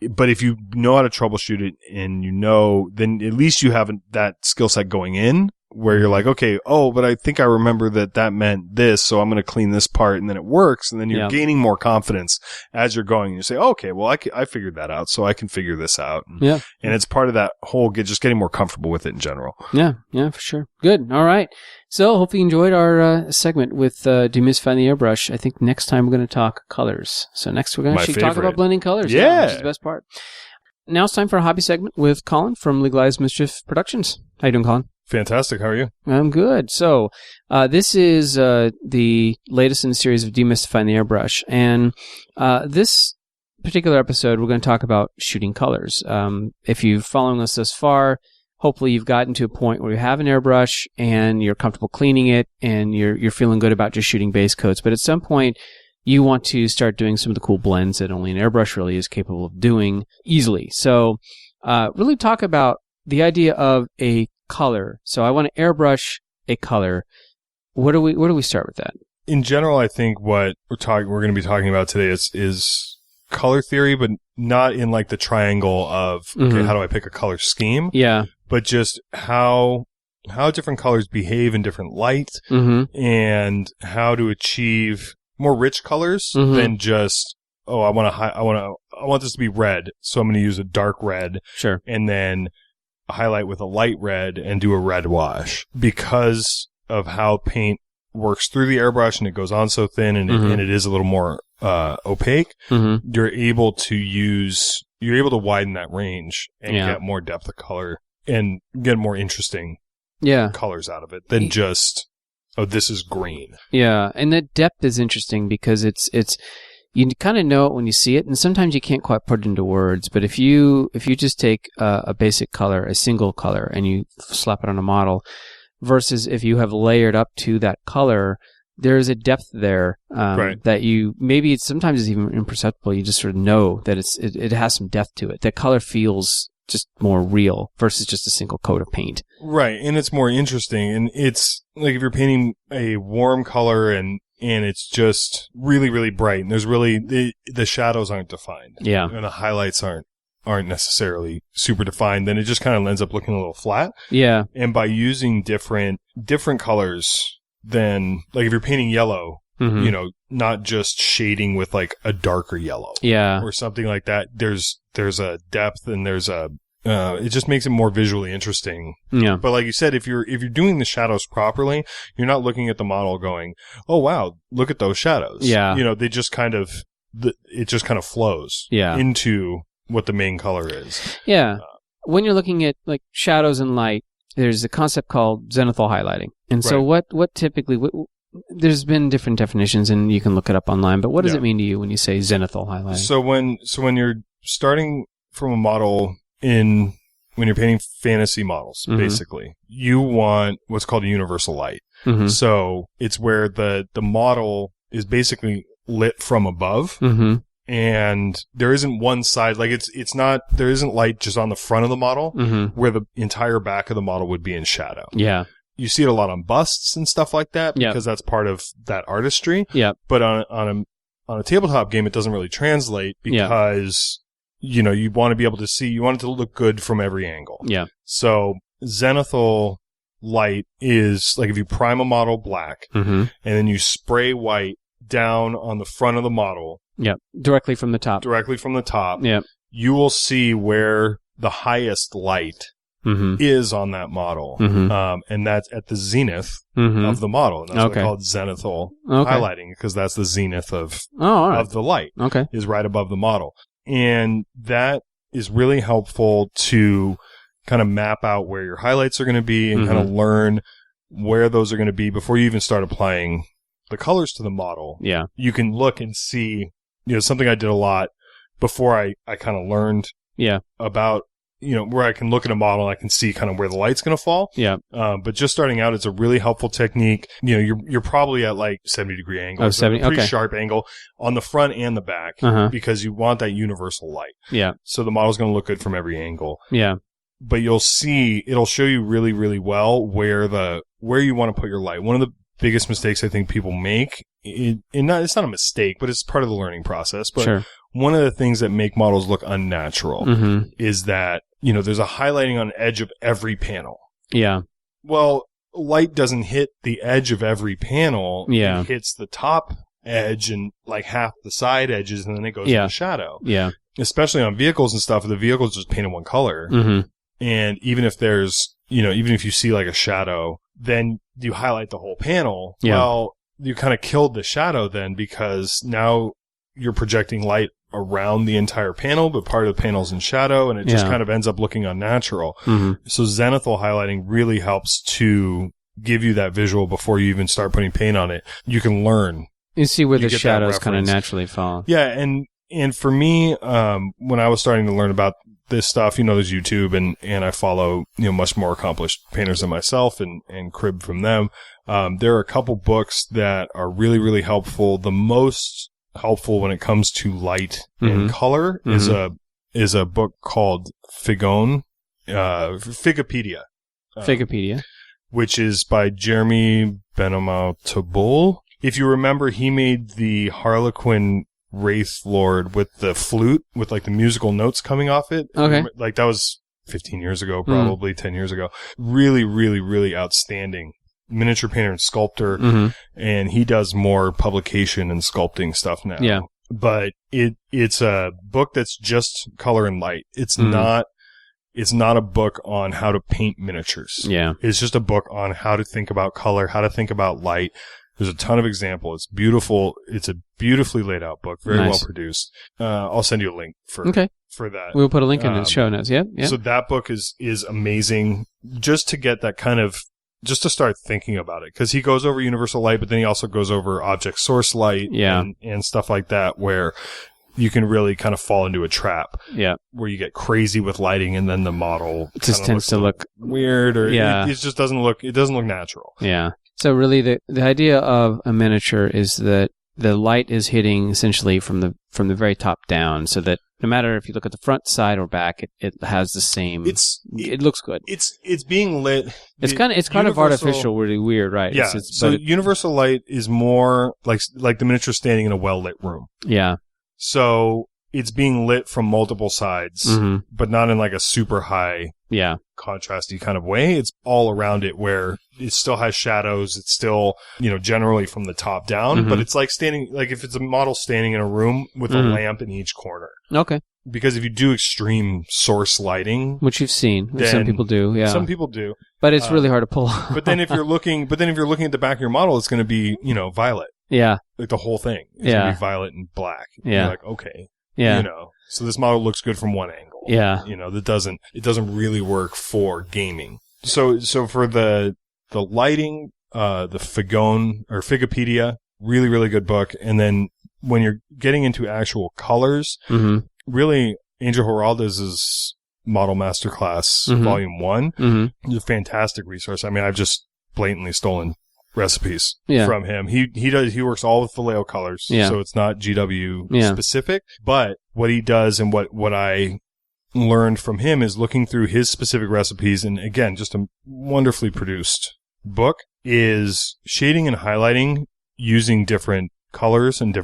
but if you know how to troubleshoot it and then at least you have that skill set going in where you're like, okay, but I think I remember that meant this, so I'm going to clean this part, and then it works, and then you're gaining more confidence as you're going. And you say, okay, well, I figured that out, so I can figure this out. And it's part of that whole just getting more comfortable with it in general. Yeah, for sure. Good. All right. So hopefully you enjoyed our segment with Demystifying the Airbrush. I think next time we're going to talk colors. So next we're going to actually talk about blending colors. Yeah. Which is the best part. Now it's time for a hobby segment with Colin from Legalized Mischief Productions. How you doing, Colin? Fantastic. How are you? I'm good. So, this is the latest in the series of Demystifying the Airbrush. And this particular episode, we're going to talk about shooting colors. If you're following us thus far, hopefully you've gotten to a point where you have an airbrush and you're comfortable cleaning it and you're feeling good about just shooting base coats. But at some point, you want to start doing some of the cool blends that only an airbrush really is capable of doing easily. So, really talk about the idea of a color. So I want to airbrush a color. Where do we start with that? In general, I think what we're going to be talking about today is color theory, but not in like the triangle of okay, how do I pick a color scheme? Yeah. But just how different colors behave in different light, and how to achieve more rich colors than just I want this to be red, so I'm going to use a dark red. Sure. And then highlight with a light red and do a red wash, because of how paint works through the airbrush and it goes on so thin and it is a little more opaque. You're able to widen that range and get more depth of color and get more interesting colors out of it than just this is green. Yeah, and the depth is interesting because it's you kind of know it when you see it, and sometimes you can't quite put it into words. But if you just take a basic color, a single color, and you slap it on a model, versus if you have layered up to that color, there's a depth there that maybe sometimes it's even imperceptible. You just sort of know that it has some depth to it. That color feels just more real versus just a single coat of paint. Right, and it's more interesting, and it's like if you're painting a warm color and it's just really, really bright, and there's really the shadows aren't defined. Yeah. And the highlights aren't aren't necessarily super defined, then it just kind of ends up looking a little flat. Yeah. And by using different colors, then like if you're painting yellow, Mm-hmm. you know, not just shading with like a darker yellow, or something like that. There's a depth and there's a it just makes it more visually interesting. Yeah. But like you said, if you're doing the shadows properly, you're not looking at the model going, "Oh wow, look at those shadows." Yeah. You know, they just kind of it just kind of flows into what the main color is. Yeah. When you're looking at like shadows and light, there's a concept called zenithal highlighting. And so what typically there's been different definitions and you can look it up online, but what does it mean to you when you say zenithal highlighting? So when you're starting from a model when you're painting fantasy models, basically, you want what's called a universal light. Mm-hmm. So it's where the model is basically lit from above. Mm-hmm. And there isn't one side, like it's not, there isn't light just on the front of the model where the entire back of the model would be in shadow. Yeah. You see it a lot on busts and stuff like that because that's part of that artistry. Yeah. But on a tabletop game, it doesn't really translate because, you know, you want to be able to see, you want it to look good from every angle. Yeah. So zenithal light is like if you prime a model black and then you spray white down on the front of the model. Yeah. Directly from the top. Yeah. You will see where the highest light is on that model. And that's at the zenith of the model. And that's what they call it zenithal highlighting, because that's the zenith of the light is right above the model. And that is really helpful to kind of map out where your highlights are going to be and kind of learn where those are going to be before you even start applying the colors to the model. Yeah. You can look and see, you know, something I did a lot before I kind of learned about, you know, where I can look at a model and I can see kind of where the light's going to fall. Yeah. But just starting out, it's a really helpful technique. You know, you're probably at like 70-degree angle. Oh, 70. A pretty sharp angle on the front and the back because you want that universal light. Yeah. So the model's going to look good from every angle. Yeah. But you'll see, it'll show you really, really well where you want to put your light. One of the biggest mistakes I think people make, it's not a mistake, but it's part of the learning process. But one of the things that make models look unnatural is that, you know, there's a highlighting on the edge of every panel. Yeah. Well, light doesn't hit the edge of every panel. Yeah. It hits the top edge and like half the side edges, and then it goes into shadow. Yeah. Especially on vehicles and stuff, the vehicles just painted one color. And even if there's, you know, even if you see like a shadow, then you highlight the whole panel. Yeah. Well, you kind of killed the shadow then, because now you're projecting light around the entire panel, but part of the panel's in shadow, and it just kind of ends up looking unnatural. So zenithal highlighting really helps to give you that visual before you even start putting paint on it. You can learn. You see where the shadows kind of naturally fall. Yeah, and for me, when I was starting to learn about this stuff, you know, there's YouTube, and I follow, you know, much more accomplished painters than myself and crib from them. There are a couple books that are really, really helpful. The most helpful when it comes to light and color is a book called Figopedia. Figopedia. Which is by Jeremy Benamou-Tabul. If you remember, he made the Harlequin Wraith Lord with the flute, with like the musical notes coming off it. Okay. Like that was 15 years ago, probably 10 years ago. Really, really, really outstanding miniature painter and sculptor. And he does more publication and sculpting stuff now. Yeah. But it's a book that's just color and light. It's not a book on how to paint miniatures. Yeah. It's just a book on how to think about color, how to think about light. There's a ton of examples. It's beautiful. It's a beautifully laid out book, very well produced. I'll send you a link for that. We'll put a link in the show notes. Yeah. So that book is amazing, just to get that kind of, just to start thinking about it, because he goes over universal light, but then he also goes over object source light and stuff like that, where you can really kind of fall into a trap. Yeah. Where you get crazy with lighting, and then the model just tends to look weird, or it just doesn't look natural. Yeah. So really the idea of a miniature is that the light is hitting essentially from the very top down, so that no matter if you look at the front, side, or back, it has the same. It looks good. It's being lit. It's kind of artificial, really weird, right? Yeah. So universal light is more like the miniature standing in a well lit room. Yeah. So it's being lit from multiple sides, but not in like a super high contrasty kind of way. It's all around it where it still has shadows. It's still, generally from the top down, but it's like if it's a model standing in a room with a lamp in each corner. Okay. Because if you do extreme source lighting, which you've seen, some people do, some people do, but it's really hard to pull off. But then if you're looking at the back of your model, it's going to be, violet. Yeah. Like the whole thing. It's going to be violet and black. Yeah. You're like, okay. Yeah. So this model looks good from one angle. Yeah. It doesn't really work for gaming. So for the lighting, the Figopedia, really, really good book. And then when you're getting into actual colors, really Angel Giraldez's Model Masterclass Volume 1 is a fantastic resource. I mean, I've just blatantly stolen recipes from him. He works all with Vallejo colors, so it's not GW specific. But what he does and what I learned from him is looking through his specific recipes, and again, just a wonderfully produced book, is shading and highlighting using different colors and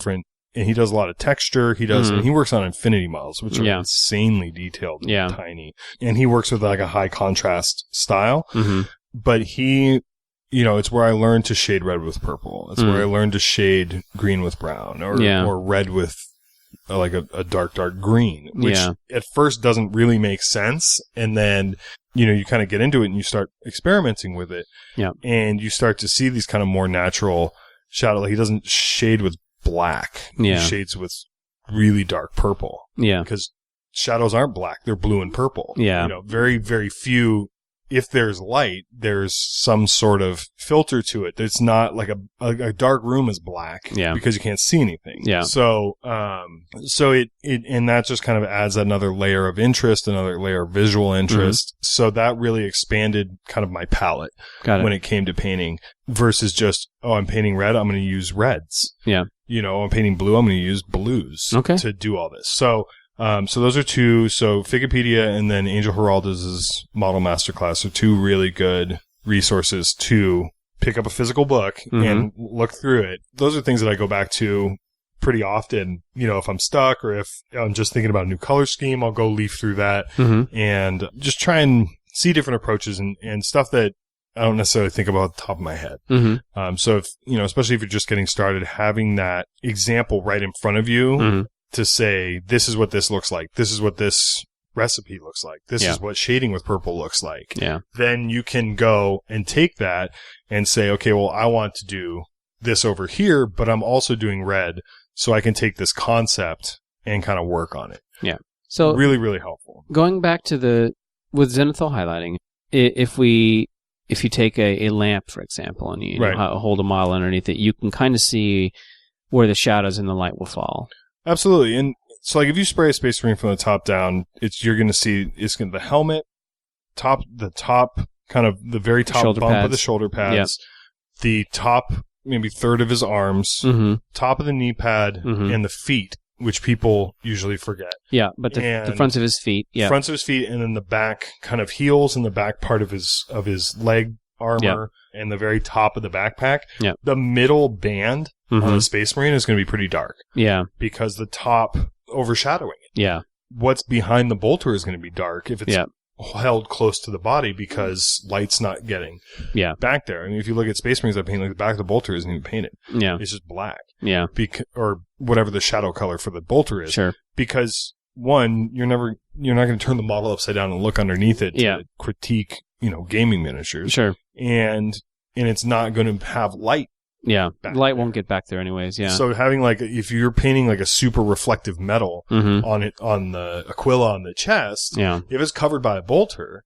he does a lot of texture. He does, and he works on infinity models, which are insanely detailed and tiny. And he works with like a high contrast style, but it's where I learned to shade red with purple. It's where I learned to shade green with brown, or red with like a dark green, which at first doesn't really make sense. And then, you kind of get into it and you start experimenting with it. Yeah. And you start to see these kind of more natural shadow. Like he doesn't shade with black. Yeah. He shades with really dark purple. Yeah. Because shadows aren't black. They're blue and purple. Yeah. Very, very few. If there's light, there's some sort of filter to it. It's not like a dark room is black because you can't see anything. Yeah. So it and that just kind of adds another layer of interest, another layer of visual interest. So that really expanded kind of my palette when it came to painting versus just, I'm painting red, I'm going to use reds. Yeah. I'm painting blue, I'm going to use blues to do all this. So those are two. So Figopedia and then Angel Giraldez's Model Masterclass are two really good resources to pick up a physical book and look through it. Those are things that I go back to pretty often. If I'm stuck or if I'm just thinking about a new color scheme, I'll go leaf through that and just try and see different approaches and stuff that I don't necessarily think about at the top of my head. So if, especially if you're just getting started, having that example right in front of you to say, this is what this looks like. This is what this recipe looks like. This is what shading with purple looks like. Yeah. Then you can go and take that and say, okay, well, I want to do this over here, but I'm also doing red. So I can take this concept and kind of work on it. Yeah. So really, really helpful. Going back to with zenithal highlighting, if you take a lamp, for example, and you hold a model underneath it, you can kind of see where the shadows and the light will fall. Absolutely. And so like if you spray a Space Marine from the top down, you're going to see the helmet, the top kind of the very top shoulder bump pads. Of the shoulder pads, the top maybe third of his arms, top of the knee pad, and the feet, which people usually forget. Yeah, but the fronts of his feet. Yeah. Fronts of his feet, and then the back kind of heels and the back part of his leg armor and the very top of the backpack. Yeah. The middle band on a Space Marine is going to be pretty dark. Yeah. Because the top overshadowing it. Yeah. What's behind the bolter is going to be dark if it's held close to the body because light's not getting back there. I mean, if you look at Space Marines that paint, like the back of the bolter isn't even painted. Yeah. It's just black. Yeah. Or whatever the shadow color for the bolter is. Sure. Because one, you're not going to turn the model upside down and look underneath it to critique, gaming miniatures. Sure. And it's not going to have light. Yeah. Light won't get back there anyways. Yeah. So having if you're painting like a super reflective metal on the Aquila on the chest, if it's covered by a bolter,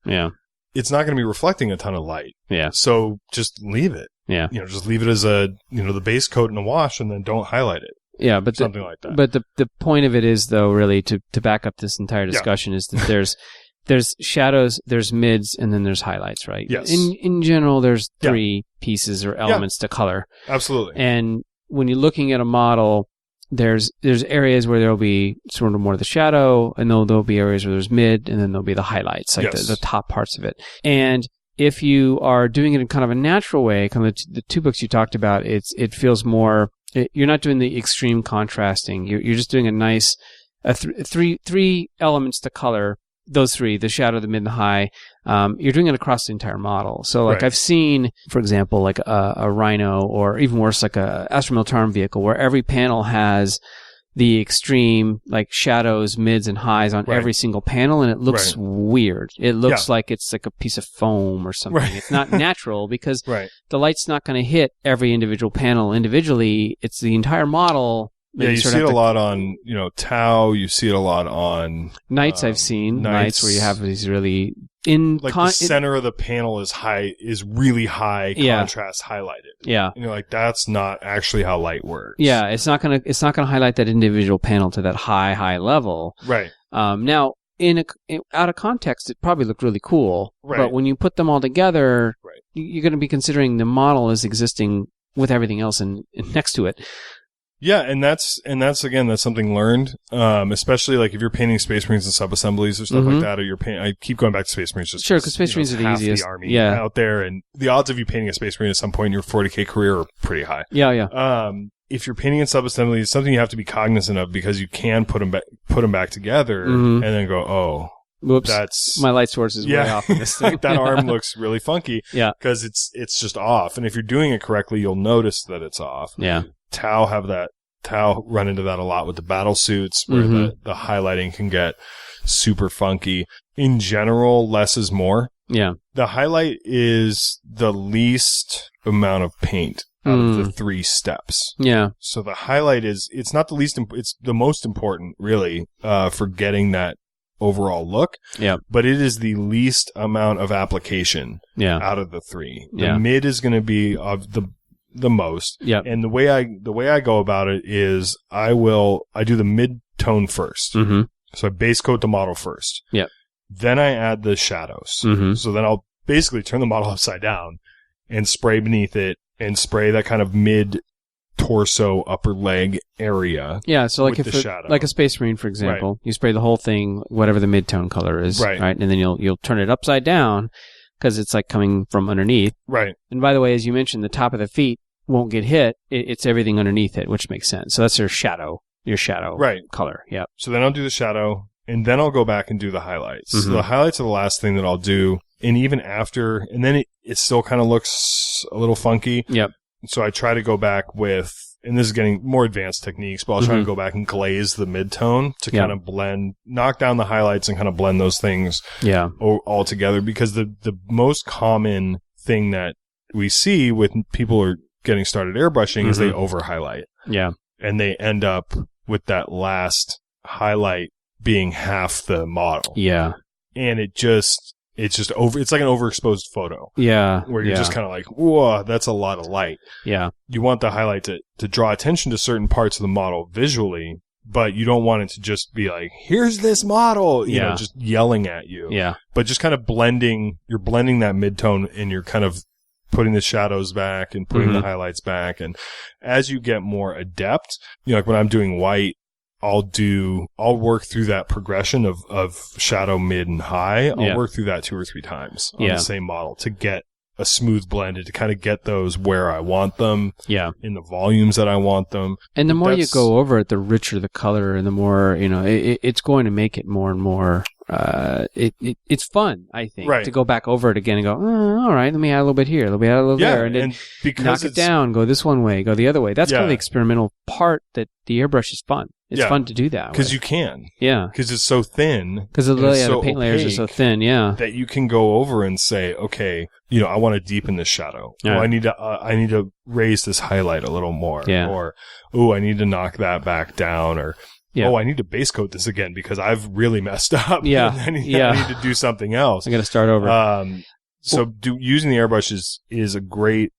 it's not going to be reflecting a ton of light. Yeah. So just leave it. Yeah. Just leave it as the base coat in a wash and then don't highlight it. Yeah, but something like that. But the point of it is, though, really to back up this entire discussion is that there's shadows, there's mids, and then there's highlights, right? Yes. In general, there's three pieces or elements to color. Absolutely. And when you're looking at a model, there's areas where there'll be sort of more of the shadow, and there'll be areas where there's mid, and then there'll be the highlights, like the top parts of it. And if you are doing it in kind of a natural way, kind of the two books you talked about, it feels more. You're not doing the extreme contrasting. You're just doing a nice three elements to color. Those three, the shadow, the mid, and the high, you're doing it across the entire model. So, like, I've seen, for example, like a Rhino, or even worse, like a Astra Militarum vehicle, where every panel has the extreme, like, shadows, mids, and highs on every single panel, and it looks weird. It looks like it's like a piece of foam or something. It's not natural because the light's not going to hit every individual panel individually. It's the entire model. Yeah, you see it a lot on, Tau. You see it a lot on Knights. I've seen Knights where you have these really the center of the panel is really high contrast highlighted. Yeah, and you're like, that's not actually how light works. Yeah, it's not gonna highlight that individual panel to that high level. Right. Now, out of context, it probably looked really cool. Right. But when you put them all together, you're going to be considering the model as existing with everything else in next to it. Yeah, and that's again, that's something learned. Especially like if you're painting Space Marines and sub-assemblies or stuff like that, or I keep going back to Space Marines just because Space Marines are the easiest. The army out there, and the odds of you painting a Space Marine at some point in your 40K career are pretty high. Yeah. If you're painting in sub-assemblies, it's something you have to be cognizant of because you can put them back together and then go, oh, whoops, that's my light source is way off in this thing. That arm looks really funky. Yeah, because it's just off, and if you're doing it correctly, you'll notice that it's off. Yeah. Tau run into that a lot with the battle suits where the highlighting can get super funky. In general, less is more. Yeah. The highlight is the least amount of paint out of the three steps. Yeah. So the highlight it's not the least, it's the most important really, for getting that overall look. Yeah. But it is the least amount of application out of the three. The mid is going to be of the most. Yeah. And the way I go about it is I do the mid tone first. Mm-hmm. So I base coat the model first. Yeah. Then I add the shadows. Mm-hmm. So then I'll basically turn the model upside down and spray beneath it and spray that kind of mid torso upper leg area. Yeah. So like like a Space Marine, for example, you spray the whole thing, whatever the mid tone color is. Right. And then you'll turn it upside down because it's like coming from underneath. Right. And by the way, as you mentioned, the top of the feet won't get hit. It's everything underneath it, which makes sense. So that's your shadow color. Yeah. So then I'll do the shadow, and then I'll go back and do the highlights. Mm-hmm. So the highlights are the last thing that I'll do. And even after, and then it still kind of looks a little funky. Yep. So I try to go back with, and this is getting more advanced techniques, but I'll try to go back and glaze the mid-tone to kind of knock down the highlights and kind of blend those things all together. Because the most common thing that we see with people who are getting started airbrushing is they over-highlight. Yeah. And they end up with that last highlight being half the model. Yeah. And it's like an overexposed photo. Yeah. Where you're just kind of like, whoa, that's a lot of light. Yeah. You want the highlight to draw attention to certain parts of the model visually, but you don't want it to just be like, here's this model, you know, just yelling at you. Yeah. But just kind of you're blending that mid-tone and you're kind of putting the shadows back and putting the highlights back. And as you get more adept, like when I'm doing white, I'll work through that progression of shadow, mid, and high. I'll work through that 2 or 3 times on the same model to get a smooth blend and to kind of get those where I want them. Yeah. In the volumes that I want them. And the more you go over it, the richer the color and the more, it's going to make it more and more, it's fun, I think, to go back over it again and go, all right, let me add a little bit here, let me add a little there, and then knock it down, go this one way, go the other way. That's kind of the experimental part that the airbrush is fun. It's fun to do that. Because you can. Yeah. Because it's so thin. Because the paint layers are so thin, that you can go over and say, okay, I want to deepen this shadow. Yeah. Oh, I need to raise this highlight a little more. Yeah. Or, I need to knock that back down. Or, I need to base coat this again because I've really messed up. Yeah. I need to do something else. I got to start over. Using the airbrush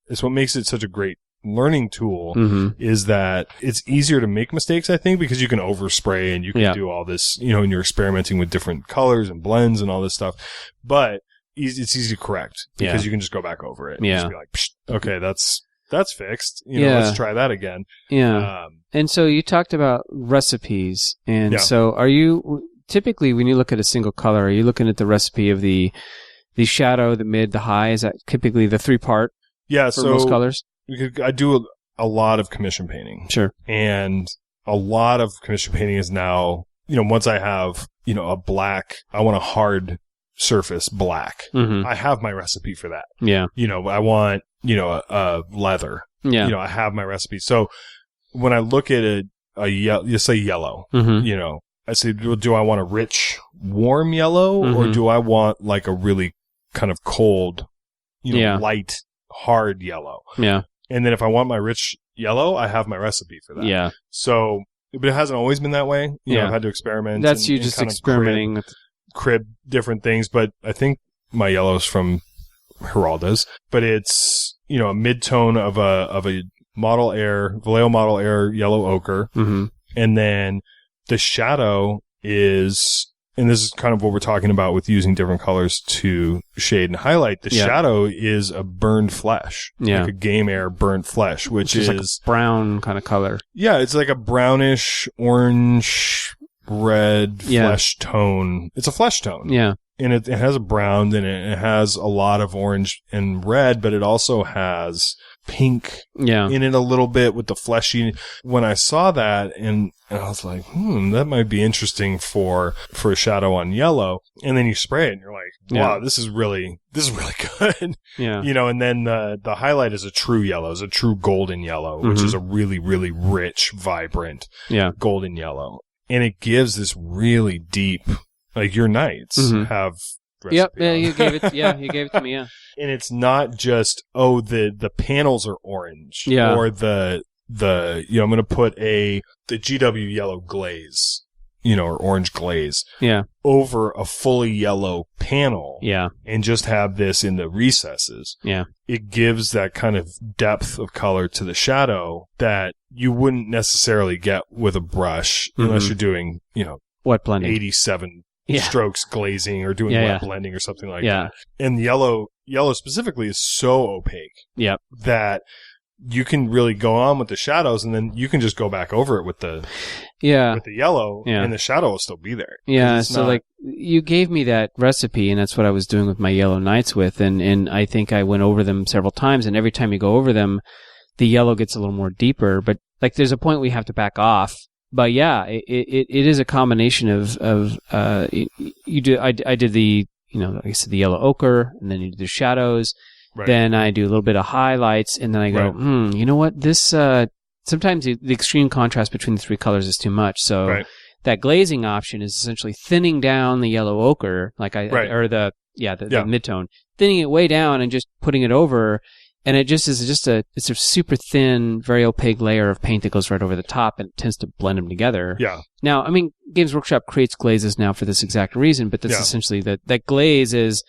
it's what makes it such a great learning tool is that it's easier to make mistakes, I think, because you can overspray and you can do all this, and you're experimenting with different colors and blends and all this stuff. But it's easy to correct because you can just go back over it. Yeah. And just be like, okay, that's fixed. Let's try that again. Yeah. And so you talked about recipes. And so are you, typically when you look at a single color, are you looking at the recipe of the shadow, the mid, the high? Is that typically the 3-part for most colors? I do a lot of commission painting. Sure. And a lot of commission painting is now once I have, a black, I want a hard surface black. Mm-hmm. I have my recipe for that. Yeah. I want, a leather. Yeah. I have my recipe. So when I look at you say yellow, Mm-hmm. I say, do I want a rich, warm yellow, or Mhm. do I want like a really kind of cold, Yeah. light, hard yellow? Yeah. And then if I want my rich yellow, I have my recipe for that. Yeah. So, but it hasn't always been that way. Yeah. I've had to experiment. That's you and just kind of experimenting with. crib different things. But I think my yellow's from Geralda's, but it's, a mid-tone of a Vallejo Model Air yellow ochre. Mm-hmm. And then the shadow is, and this is kind of what we're talking about with using different colors to shade and highlight. The Yeah. shadow is a burned flesh. Yeah. Like a game air burnt flesh, which It's is, like a brown kind of color. yeah, it's like a brownish, orange, red Yeah. flesh tone. It's a flesh tone. Yeah. And it has a brown in it. It has a lot of orange and red, but it also has pink Yeah. in it a little bit with the fleshy. When I saw that, and I was like, that might be interesting for a shadow on yellow. And then you spray it and you're like, wow, Yeah. this is really good. Yeah. And then the highlight is a true yellow, is a true golden yellow, which Mhm. is a really, really rich, vibrant Yeah. golden yellow. And it gives this really deep, like your nights Mhm. have Yep. recipe Yeah. on. You gave it. Yeah. You gave it to me. Yeah. And it's not just, the panels are orange. Yeah. Or I'm going to put the GW yellow glaze, or orange glaze Yeah. over a fully yellow panel. Yeah. And just have this in the recesses. Yeah. It gives that kind of depth of color to the shadow that you wouldn't necessarily get with a brush unless Mhm. you're doing, Wet blending. 87 Yeah. strokes glazing or doing Yeah, wet yeah. blending or something like Yeah. that. And yellow specifically is so opaque Yep. that you can really go on with the shadows, and then you can just go back over it with the Yeah. yellow, Yeah. and the shadow will still be there. Yeah, It's so not- like you gave me that recipe, and that's what I was doing with my yellow nights with, and I think I went over them several times, and every time you go over them, the yellow gets a little more deeper, but like there's a point we have to back off. But yeah, it is a combination of you do. I did the like I said, the yellow ochre, and then you do the shadows. Right. Then I do a little bit of highlights, and then I go, Right. you know what? This sometimes the extreme contrast between the three colors is too much. So Right. that glazing option is essentially thinning down the yellow ochre, Right. or the midtone, thinning it way down and just putting it over, and it just is it's a super thin, very opaque layer of paint that goes right over the top, and it tends to blend them together. Yeah. Now, I mean, Games Workshop creates glazes now for this exact reason, but that's Yeah. essentially that glaze is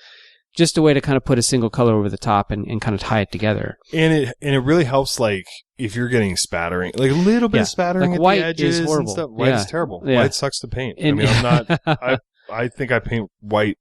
just a way to kind of put a single color over the top and kind of tie it together. And it really helps, like, if you're getting spattering, like a little bit Yeah. of spattering Like at white the edges is horrible. and stuff. White Yeah. is terrible. Yeah. White sucks to paint. And- I'm not, I think I paint white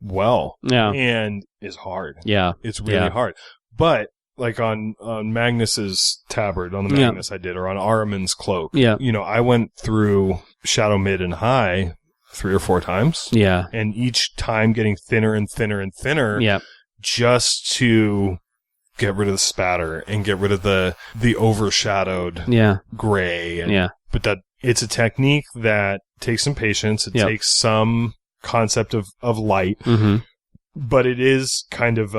well, Yeah. and is hard. Yeah. It's really Yeah. hard. But like on Magnus's tabard, on the Yeah. Magnus I did, or on Araman's cloak, Yeah. I went through shadow, mid, and high 3 or 4 times. Yeah. And each time getting thinner and thinner and thinner, Yeah. just to get rid of the spatter and get rid of the overshadowed Yeah. gray. And, Yeah. But that it's a technique that takes some patience. It Yep. takes some concept of light, Mm-hmm. but it is kind of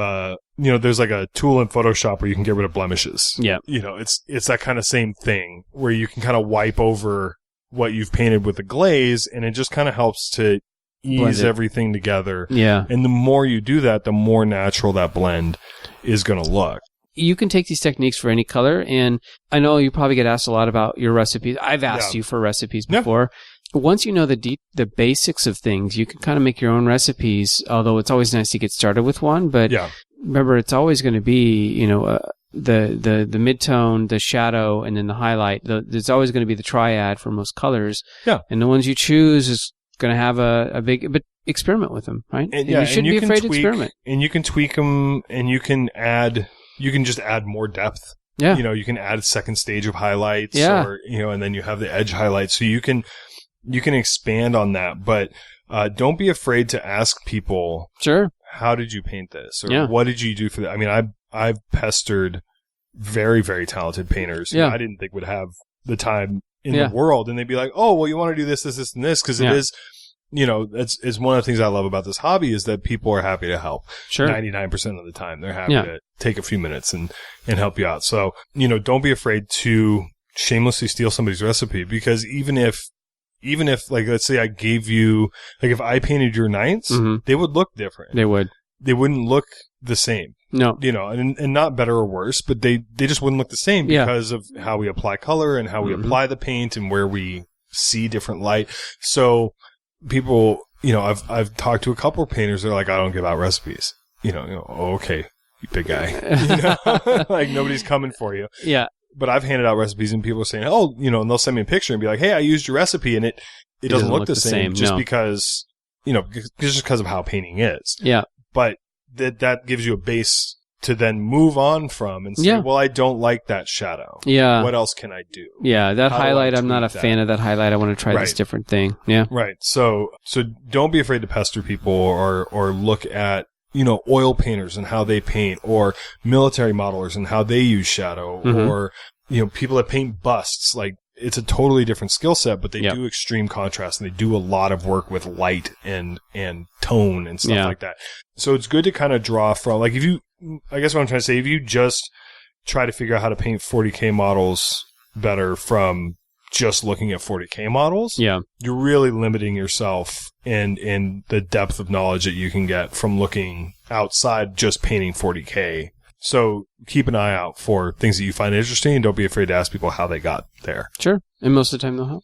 there's like a tool in Photoshop where you can get rid of blemishes. Yeah. It's that kind of same thing where you can kind of wipe over what you've painted with the glaze, and it just kind of helps to Blend ease it. everything together. Yeah. And the more you do that, the more natural that blend is going to look. You can take these techniques for any color, and I know you probably get asked a lot about your recipes. I've asked Yeah. you for recipes Yeah. before. Once you know the basics of things, you can kind of make your own recipes, although it's always nice to get started with one. But Yeah. remember, it's always going to be, the mid-tone, the shadow, and then the highlight. There's always going to be the triad for most colors. Yeah. And the ones you choose is going to have a big, but experiment with them, right? And, you shouldn't be can afraid to tweak- experiment. And you can tweak them, and you can just add more depth. Yeah. You can add a second stage of highlights, Yeah. or, and then you have the edge highlights. So you can expand on that, but, don't be afraid to ask people, Sure. how did you paint this? Or Yeah. what did you do for that? I mean, I've pestered very, very talented painters who Yeah. I didn't think would have the time in the world. And they'd be like, oh, well, you want to do this, this, this, and this. Cause it is, it's one of the things I love about this hobby is that people are happy to help. Sure. 99% of the time. They're happy to take a few minutes and help you out. So, don't be afraid to shamelessly steal somebody's recipe, because even if like, let's say I gave you, like if I painted your knights, they would look different. They would. They wouldn't look the same. No. And not better or worse, but they just wouldn't look the same because of how we apply color and how we apply the paint and where we see different light. So people, I've talked to a couple of painters, they're like, I don't give out recipes. Oh, okay, you big guy. Like nobody's coming for you. Yeah. But I've handed out recipes and people are saying, oh, and they'll send me a picture and be like, hey, I used your recipe and it doesn't look the same just because, just because of how painting is. Yeah. But that gives you a base to then move on from and say, well, I don't like that shadow. Yeah. What else can I do? Yeah. That highlight, I'm not a fan of that highlight. I want to try this different thing. Yeah. Right. So don't be afraid to pester people or look at, oil painters and how they paint, or military modelers and how they use shadow, or, people that paint busts. Like, it's a totally different skill set, but they do extreme contrast and they do a lot of work with light and tone and stuff like that. So it's good to kind of draw from, like, I guess what I'm trying to say, if you just try to figure out how to paint 40K models better from just looking at 40K models, you're really limiting yourself in the depth of knowledge that you can get from looking outside just painting 40K. So keep an eye out for things that you find interesting, and don't be afraid to ask people how they got there. Sure. And most of the time they'll help.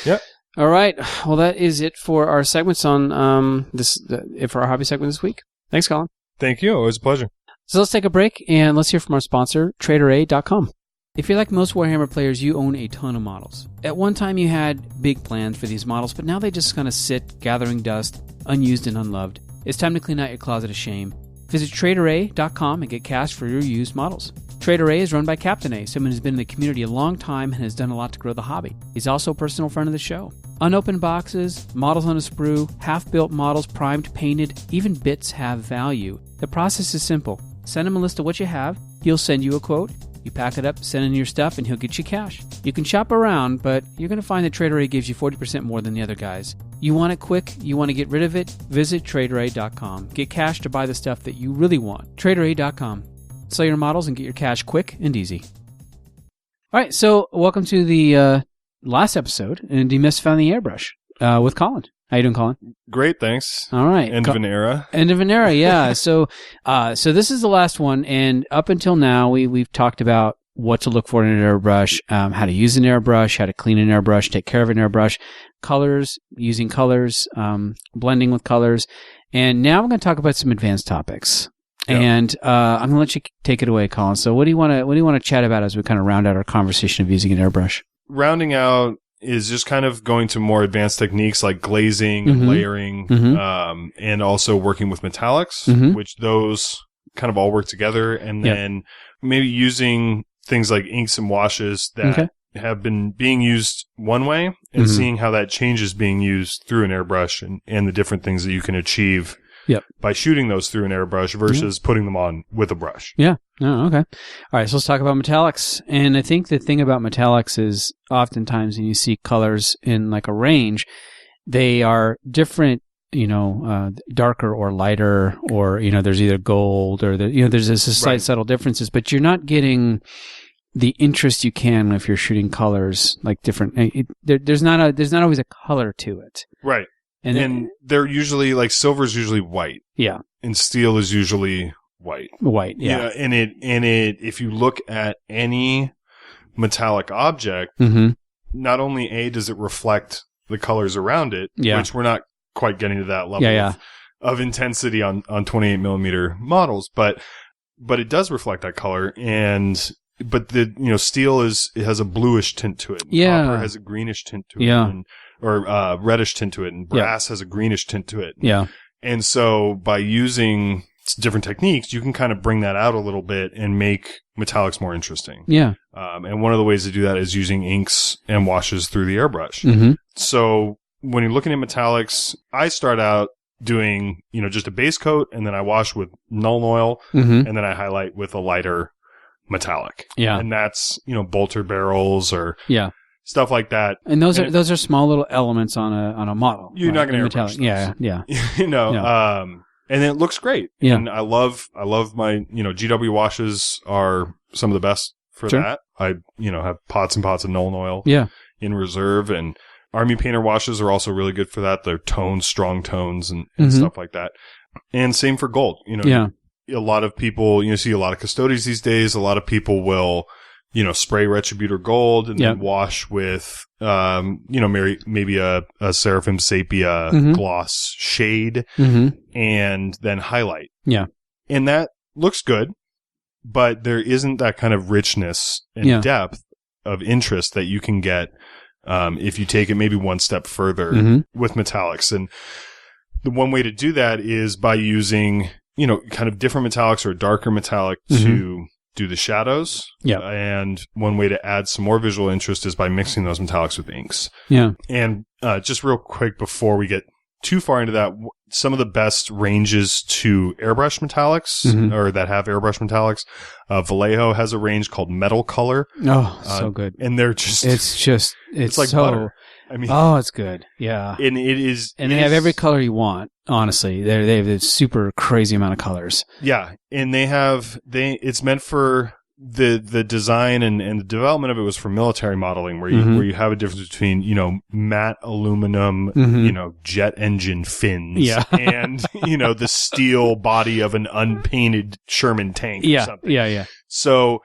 Yep. All right. Well, that is it for our segments on for our hobby segment this week. Thanks, Colin. Thank you. It was a pleasure. So let's take a break and let's hear from our sponsor, TraderA.com. If you're like most Warhammer players, you own a ton of models. At one time, you had big plans for these models, but now they just kind of sit, gathering dust, unused and unloved. It's time to clean out your closet of shame. Visit TraderA.com and get cash for your used models. TraderA is run by Captain A, someone who's been in the community a long time and has done a lot to grow the hobby. He's also a personal friend of the show. Unopened boxes, models on a sprue, half-built models, primed, painted, even bits have value. The process is simple. Send him a list of what you have. He'll send you a quote. You pack it up, send in your stuff, and he'll get you cash. You can shop around, but you're going to find that TraderA gives you 40% more than the other guys. You want it quick? You want to get rid of it? Visit TraderA.com. Get cash to buy the stuff that you really want. TraderA.com. Sell your models and get your cash quick and easy. All right, so welcome to the last episode in Demystifying the Airbrush with Colin. How you doing, Colin? Great, thanks. All right. End of an era. End of an era, yeah. So this is the last one, and up until now, we've talked about what to look for in an airbrush, how to use an airbrush, how to clean an airbrush, take care of an airbrush, colors, using colors, blending with colors, and now we're going to talk about some advanced topics. Yep. And I'm going to let you take it away, Colin. So what do you want to chat about as we kind of round out our conversation of using an airbrush? Rounding out is just kind of going to more advanced techniques like glazing and layering, and also working with metallics, which those kind of all work together. And then maybe using things like inks and washes that have been being used one way and seeing how that changes being used through an airbrush and the different things that you can achieve by shooting those through an airbrush versus putting them on with a brush. Yeah. Oh, okay. All right. So let's talk about metallics. And I think the thing about metallics is oftentimes when you see colors in like a range, they are different, darker or lighter, or, there's either gold or, there's this slight subtle differences, but you're not getting the interest you can if you're shooting colors like different. There's not always a color to it. Right. And they're usually like silver's usually white. Yeah. And steel is usually white. White, yeah. And if you look at any metallic object, not only does it reflect the colors around it, which we're not quite getting to that level of intensity on 28 millimeter models, but it does reflect that color. But the steel it has a bluish tint to it. Yeah. Copper has a greenish tint to it. Yeah. Or reddish tint to it, and brass has a greenish tint to it. Yeah. And so by using different techniques, you can kind of bring that out a little bit and make metallics more interesting. Yeah. And one of the ways to do that is using inks and washes through the airbrush. So when you're looking at metallics, I start out doing, just a base coat, and then I wash with Nuln Oil, and then I highlight with a lighter metallic. Yeah. And that's, bolter barrels or stuff like that. And those are small little elements on a model. You're not going to airbrush those. Yeah. And it looks great. Yeah. And I love my, GW washes are some of the best for that. I, have pots and pots of Nuln Oil in reserve, and Army Painter washes are also really good for that. They're strong tones and stuff like that. And same for gold. A lot of people, see a lot of custodies these days. A lot of people will, spray Retributor gold and then wash with, maybe a Seraphim Sepia gloss shade and then highlight. Yeah. And that looks good, but there isn't that kind of richness and depth of interest that you can get if you take it maybe one step further with metallics. And the one way to do that is by using, kind of different metallics or a darker metallic to do the shadows. Yeah. And one way to add some more visual interest is by mixing those metallics with inks. Yeah. And just real quick before we get too far into that, some of the best ranges to airbrush metallics or that have airbrush metallics, Vallejo has a range called Metal Color. Oh, so good. And they're just... It's like so, butter. I mean, it's good. Yeah. And it is... And they have every color you want, honestly. They have a super crazy amount of colors. Yeah. And it's meant for the design and the development of it was for military modeling where you have a difference between, matte aluminum, jet engine fins and, the steel body of an unpainted Sherman tank or something. Yeah. So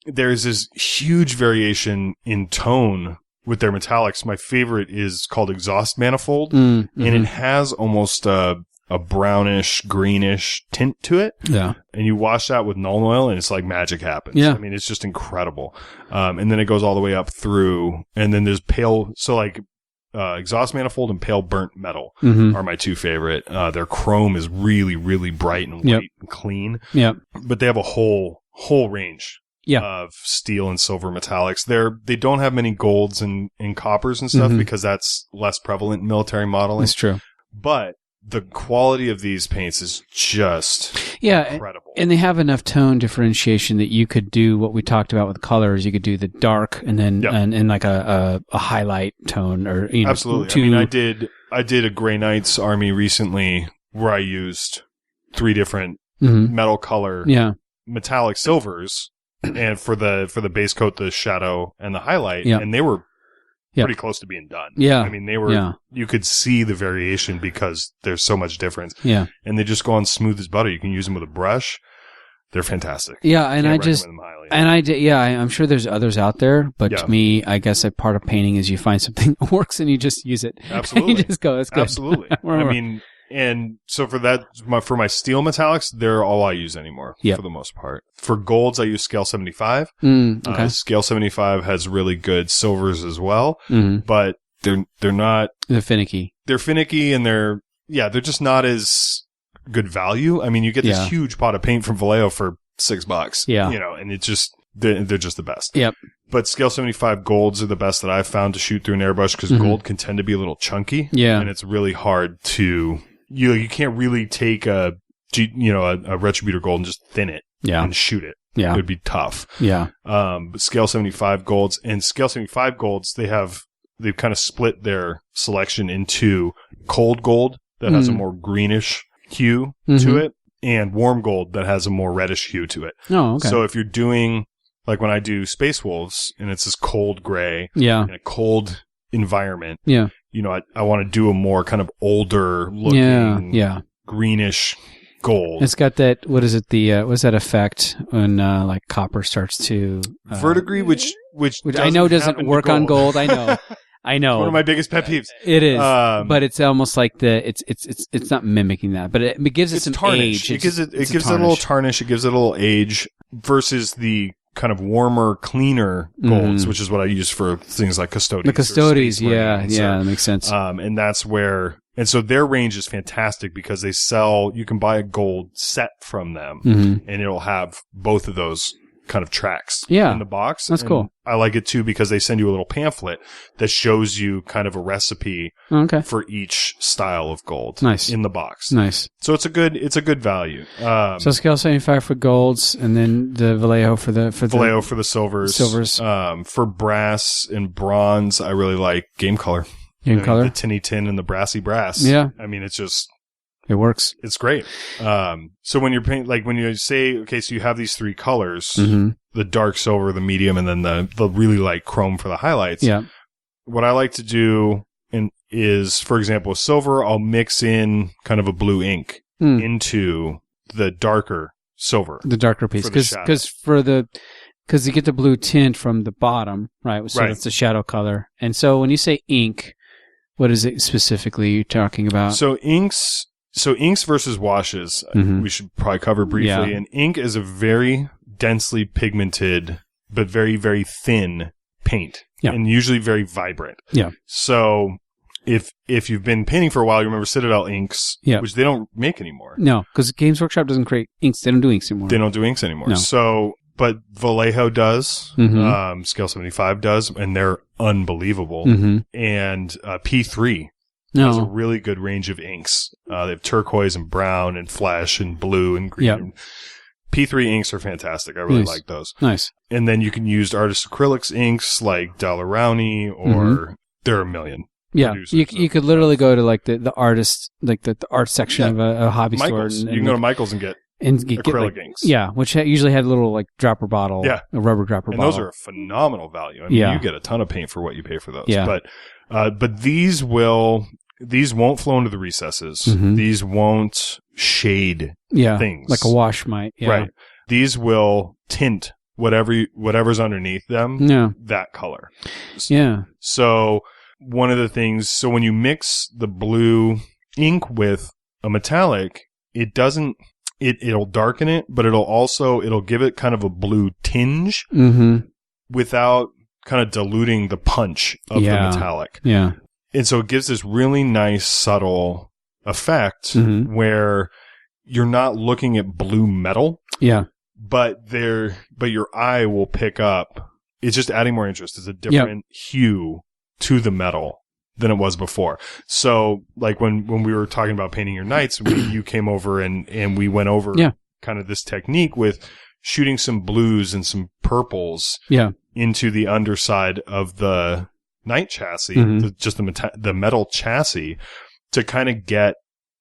there's this huge variation in tone with their metallics. My favorite is called Exhaust Manifold, and it has almost a brownish, greenish tint to it. Yeah. And you wash that with Nuln Oil, and it's like magic happens. Yeah. I mean, it's just incredible. And then it goes all the way up through, and then there's pale, so like Exhaust Manifold and Pale Burnt Metal are my two favorite. Their chrome is really, really bright and white and clean. Yeah. But they have a whole range. Of steel and silver metallics. They don't have many golds and coppers and stuff because that's less prevalent in military modeling. That's true. But the quality of these paints is just incredible. And they have enough tone differentiation that you could do what we talked about with colors. You could do the dark and then and like a highlight tone or absolutely. I mean, I did a Grey Knights army recently where I used 3 different metal color metallic silvers. And for the base coat, the shadow, and the highlight, and they were pretty close to being done. Yeah. I mean, they were, you could see the variation because there's so much difference. Yeah. And they just go on smooth as butter. You can use them with a brush. They're fantastic. Yeah. And I'm sure there's others out there, but to me, I guess a part of painting is you find something that works and you just use it. Absolutely. You just go, that's good. Absolutely. I mean, and so for my steel metallics, they're all I use anymore for the most part. For golds, I use Scale 75. Okay. Scale 75 has really good silvers as well, but they're not. They're finicky. They're finicky, and they're just not as good value. I mean, you get this huge pot of paint from Vallejo for $6. Yeah. And it's just they're just the best. Yep. But Scale 75 golds are the best that I've found to shoot through an airbrush because gold can tend to be a little chunky. Yeah. And it's really hard to. You can't really take a Retributor gold and just thin it and shoot it. Yeah. It would be tough. Yeah. But Scale 75 golds and Scale 75 golds, they've kind of split their selection into cold gold that has a more greenish hue to it and warm gold that has a more reddish hue to it. Oh, okay. So if you're doing, like when I do Space Wolves and it's this cold gray in a cold environment. Yeah. I want to do a more kind of older looking, greenish gold. It's got that. What is it? What's that effect when like copper starts to verdigris, which I know doesn't work on gold. I know. It's one of my biggest pet peeves. It is, but it's almost like it's not mimicking that, but it gives it some tarnish. Age. It gives it a little tarnish. It gives it a little age versus the kind of warmer, cleaner golds, which is what I use for things like custodies. The custodies, that makes sense. And that's where, and so their range is fantastic because you can buy a gold set from them and it'll have both of those kind of tracks Yeah. in the box. That's And cool. I like it too because they send you a little pamphlet that shows you kind of a recipe Okay. for each style of gold Nice. in the box. Nice. So it's a good value. So scale 75 for golds, and then the Vallejo for the Vallejo for the silvers. For brass and bronze, I really like Game Color. Game Color. The tinny tin and the brassy brass. Yeah. I mean, It works. it's great. So when you're painting, like when you say, okay, so you have these three colors, Mm-hmm. the dark silver, the medium, and then the really light chrome for the highlights. Yeah. What I like to do is, for example, with silver, I'll mix in kind of a blue ink into the darker silver. The darker piece. For the shadow. Because you get the blue tint from the bottom, right? So Right. that's the shadow color. And so when you say ink, what is it specifically you're talking about? So inks versus washes, Mhm. we should probably cover briefly. Yeah. And ink is a very densely pigmented, but very, very thin paint. Yeah. And usually very vibrant. Yeah. So if you've been painting for a while, you remember Citadel inks, Yeah. which they don't make anymore. No, because Games Workshop doesn't create inks. They don't do inks anymore. They don't do inks anymore. No. So, but Vallejo does, Mhm. Scale 75 does, and they're unbelievable. Mm-hmm. And P3 has a No. really good range of inks. They have turquoise and brown and flesh and blue and green. Yep. P3 inks are fantastic. I really Nice. like those. Nice. And then you can use artist acrylics inks like Daler-Rowney, or there are a million. Yeah, producers you of could literally go to like the artist, like the art section of a hobby Michaels. store. You can go to Michaels and get get acrylic like, inks. Yeah, which usually had a little like dropper bottle. Yeah. A rubber dropper And bottle. those are a phenomenal value. I mean, Yeah. you get a ton of paint for what you pay for those. Yeah. But these won't flow into the recesses. Mhm. These won't shade things. like a wash might. Yeah. Right. These will tint whatever's underneath them Yeah. that color. Yeah. So one of the things, so when you mix the blue ink with a metallic, it'll darken it, but it'll give it kind of a blue tinge Mm-hmm. without kind of diluting the punch of the metallic. Yeah. And so it gives this really nice, subtle effect Mhm. where you're not looking at blue metal, Yeah. but your eye will pick up. It's just adding more interest. It's a different hue to the metal than it was before. So like when we were talking about painting your knights, you came over and we went over kind of this technique with shooting some blues and some purples into the underside of the knight chassis, the metal chassis, to kind of get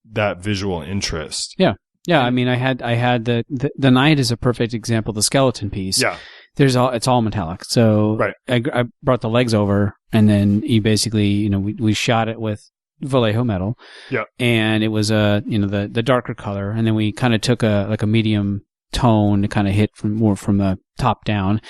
that visual interest. Yeah. Yeah. I mean, I had the knight is a perfect example. The skeleton piece. Yeah. It's all metallic. So Right. I brought the legs over, and then you basically, we shot it with Vallejo metal. Yeah. And it was the darker color, and then we kind of took a medium tone to kind of hit more from the top down.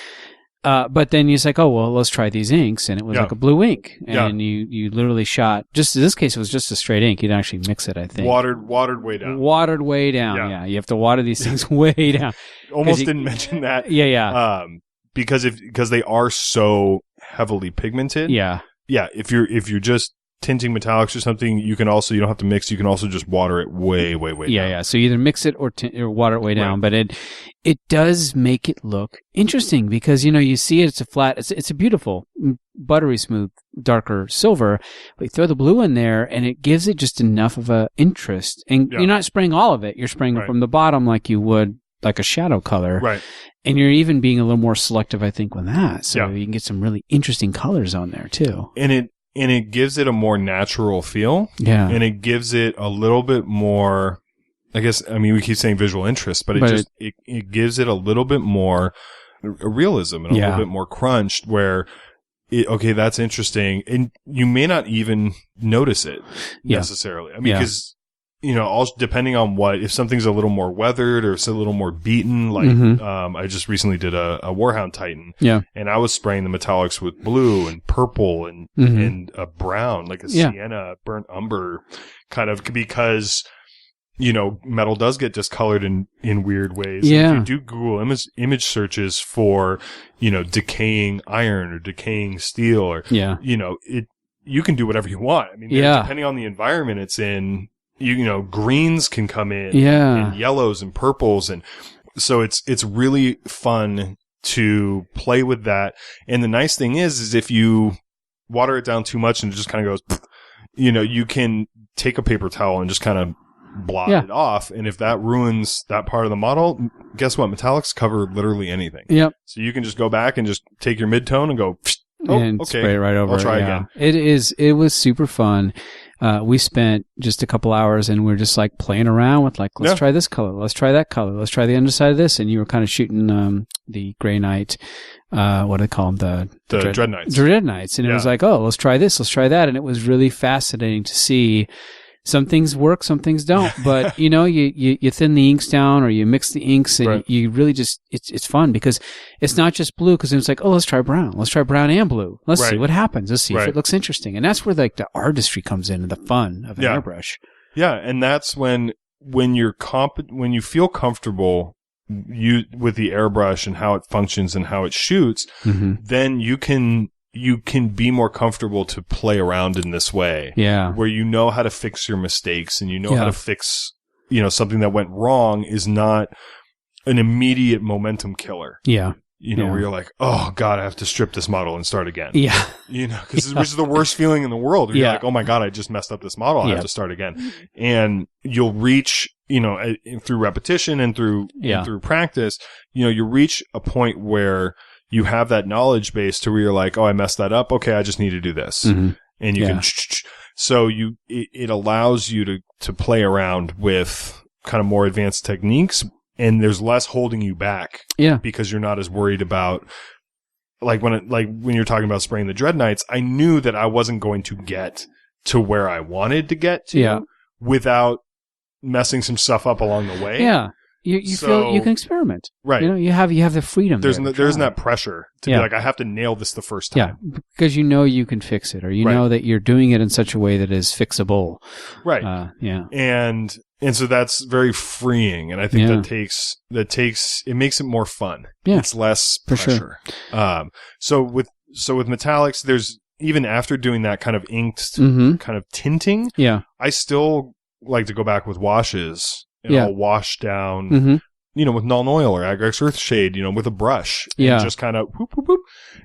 But then you're like, oh, well, let's try these inks. And it was like a blue ink. And you literally shot, just in this case, it was just a straight ink. You didn't actually mix it, I think. Watered way down. Watered way down. Yeah. You have to water these things way down. Almost didn't mention that. Yeah. Because they are so heavily pigmented. Yeah. Yeah. If you're just tinting metallics or something, you don't have to mix. You can also just water it way down. Yeah. So either mix it or water it way down, but it does make it look interesting because you see it's a flat, it's a beautiful, buttery smooth, darker silver. But you throw the blue in there, and it gives it just enough of a interest. And you're not spraying all of it; you're spraying it from the bottom like you would like a shadow color, right? And you're even being a little more selective, I think, with that. So you can get some really interesting colors on there too. And it gives it a more natural feel. Yeah. And it gives it a little bit more, I guess, I mean, we keep saying visual interest, but it gives it a little bit more realism and a little bit more crunched where, okay, that's interesting. And you may not even notice it necessarily. I mean, because, also depending on if something's a little more weathered or it's a little more beaten, like, I just recently did a Warhound Titan. Yeah. And I was spraying the metallics with blue and purple and a brown, like a sienna, burnt umber kind of, because, metal does get discolored in weird ways. Yeah. And if you do Google image searches for, decaying iron or decaying steel or, you can do whatever you want. I mean, depending on the environment it's in, greens can come in and yellows and purples. And so it's really fun to play with that. And the nice thing is if you water it down too much and it just kind of goes, you can take a paper towel and just kind of blot it off. And if that ruins that part of the model, guess what? Metallics cover literally anything. Yep. So you can just go back and just take your mid-tone and go, and okay, spray it right over. I'll try again. It was super fun. We spent just a couple hours and we're just like playing around with like, let's try this color. Let's try that color. Let's try the underside of this. And you were kind of shooting, the Gray Knight, what do they call them? The Dread Knights. Dread Knights. And it was like, oh, let's try this. Let's try that. And it was really fascinating to see. Some things work, some things don't. But, you thin the inks down or you mix the inks and you really just, it's fun because it's not just blue because it's like, oh, let's try brown. Let's try brown and blue. Let's see what happens. Let's see if it looks interesting. And that's where like the artistry comes in and the fun of an airbrush. Yeah. And that's when you feel comfortable with the airbrush and how it functions and how it shoots, then you can be more comfortable to play around in this way. Yeah. Where you know how to fix your mistakes and you know how to fix, something that went wrong is not an immediate momentum killer. Yeah. Where you're like, oh God, I have to strip this model and start again. Yeah. Which is the worst feeling in the world. You're like, oh my God, I just messed up this model. I have to start again. And you'll reach, through repetition and through practice, you reach a point where you have that knowledge base to where you're like, oh, I messed that up. Okay, I just need to do this. And you can, so it allows you to play around with kind of more advanced techniques and there's less holding you back. Yeah. Because you're not as worried about, when you're talking about spraying the Dread Knights, I knew that I wasn't going to get to where I wanted to get to without messing some stuff up along the way. Yeah. You feel you can experiment, right? You have the freedom. There isn't that pressure to be like I have to nail this the first time. Yeah, because you can fix it, or you know that you're doing it in such a way that is fixable. Right. And so that's very freeing, and I think that takes it makes it more fun. Yeah, it's less pressure. Sure. So with metallics, there's even after doing that kind of inked kind of tinting. Yeah, I still like to go back with washes. And I'll wash down, with Null Oil or Agrex Earthshade, with a brush. And just kind of whoop, whoop, whoop.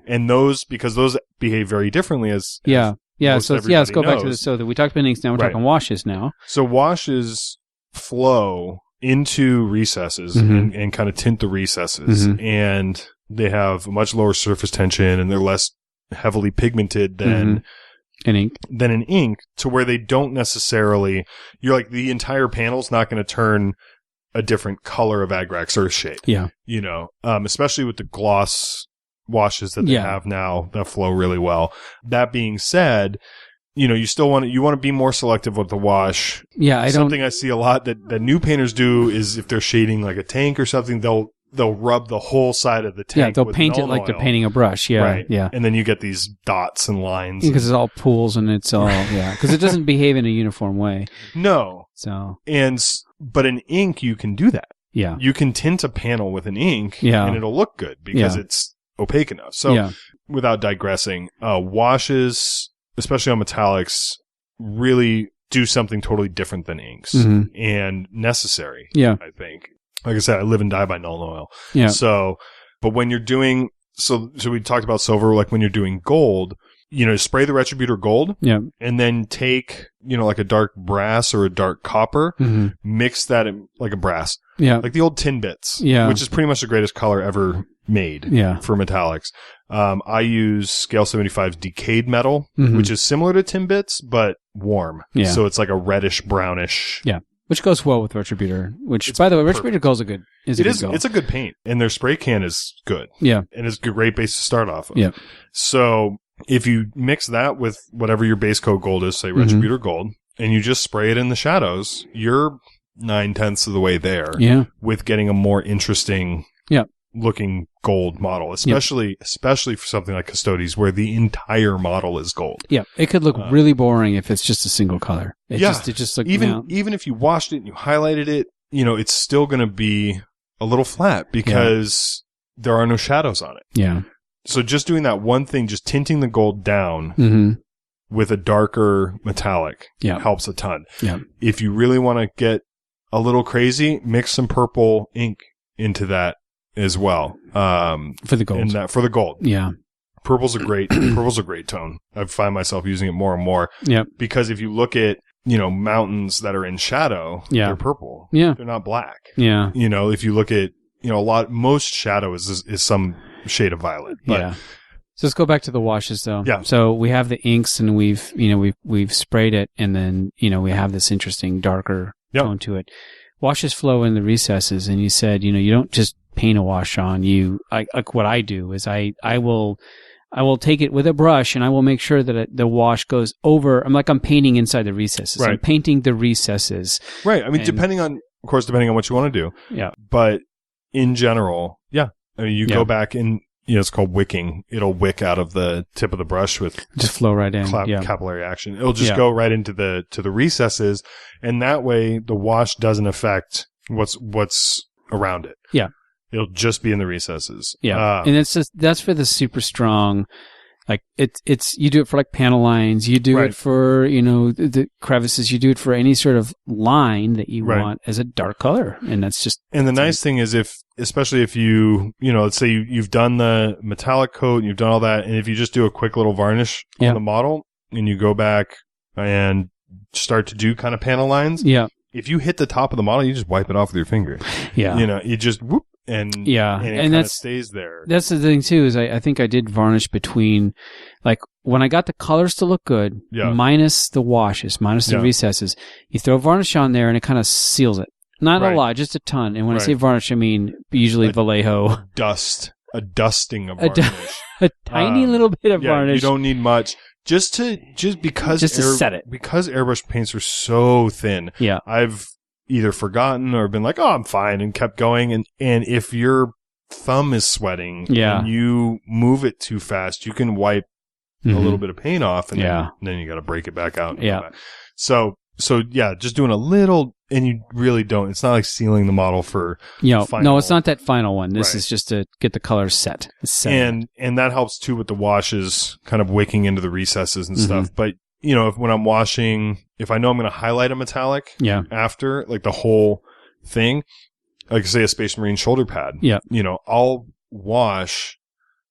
And because those behave very differently as So let's go back to this. So that we talked about inks, now we're talking washes now. So washes flow into recesses and kind of tint the recesses. And they have a much lower surface tension and they're less heavily pigmented than an ink to where they don't necessarily, you're like the entire panel's not going to turn a different color of Agrax Earthshade. Yeah. Especially with the gloss washes that they have now that flow really well. That being said, you still want to be more selective with the wash. Yeah. Something I see a lot that new painters do is if they're shading like a tank or something, they'll rub the whole side of the tank. Yeah, they'll paint it like they're painting a brush. Yeah, right. Yeah. And then you get these dots and lines. Because it's all pools and it's all, because it doesn't behave in a uniform way. No. So. But an ink, you can do that. Yeah. You can tint a panel with an ink and it'll look good because it's opaque enough. So without digressing, washes, especially on metallics, really do something totally different than inks and necessary. Yeah. I think. Like I said, I live and die by Null Oil. Yeah. So, but when you're doing, so we talked about silver, like when you're doing gold, spray the Retributor gold. Yeah. And then take, like a dark brass or a dark copper, mix that in like a brass. Yeah. Like the old tin bits. Yeah. Which is pretty much the greatest color ever made. Yeah. For metallics. I use Scale 75's decayed metal, which is similar to tin bits, but warm. Yeah. So it's like a reddish brownish. Yeah. Which goes well with Retributor, by the way, Retributor gold is a good gold. It's a good paint, and their spray can is good. Yeah. And it's a great base to start off of. Yeah. So if you mix that with whatever your base coat gold is, say Retributor gold, and you just spray it in the shadows, you're 9/10 of the way there with getting a more interesting looking gold model, especially for something like Custodes where the entire model is gold. Yeah, it could look really boring if it's just a single color. It just looks even if you washed it and you highlighted it, it's still going to be a little flat because there are no shadows on it. Yeah. So just doing that one thing, just tinting the gold down with a darker metallic helps a ton. Yeah. If you really want to get a little crazy, mix some purple ink into that as well. For the gold. For the gold. Yeah. Purple's a great tone. I find myself using it more and more. Yep. Because if you look at, mountains that are in shadow, they're purple. Yeah. They're not black. Yeah. If you look at, most shadow is some shade of violet. But yeah. So let's go back to the washes though. Yeah. So we have the inks and we've sprayed it, and then, we have this interesting darker tone to it. Washes flow in the recesses, and you said, you don't just paint a wash on. Like what I do is I will take it with a brush, and I will make sure that the wash goes over. I'm painting inside the recesses. Right. I'm painting the recesses. Right. I mean, depending on what you want to do. Yeah. But in general, yeah. I mean, you go back and, it's called wicking. It'll wick out of the tip of the brush with just flow right in. Capillary action. It'll just go right into the recesses, and that way the wash doesn't affect what's around it. Yeah. It'll just be in the recesses. Yeah. And that's for the super strong. Like it's you do it for like panel lines, you do it for, the crevices, you do it for any sort of line that you want as a dark color. And that's just. And the nice thing is especially if you, let's say you've done the metallic coat and you've done all that. And if you just do a quick little varnish on the model and you go back and start to do kind of panel lines. Yeah. If you hit the top of the model, you just wipe it off with your finger. Yeah. You just whoop. And it kind of stays there. That's the thing too, is I think I did varnish between, like when I got the colors to look good, minus the washes, minus the recesses, you throw varnish on there and it kind of seals it. Not a lot, just a ton. And when I say varnish, I mean usually Vallejo. A dusting of varnish. A tiny little bit of varnish. You don't need much. Just because to set it. Because airbrush paints are so thin. Yeah. I've either forgotten or been like, oh, I'm fine, and kept going. And if your thumb is sweating and you move it too fast, you can wipe a little bit of paint off, and then you got to break it back out. So just doing a little, and you really don't. It's not like sealing the model for final. No, it's not that final one. This is just to get the colors set. And that helps too with the washes kind of wicking into the recesses and stuff. But when I'm washing, if I know I'm going to highlight a metallic after, like the whole thing, like say a Space Marine shoulder pad, I'll wash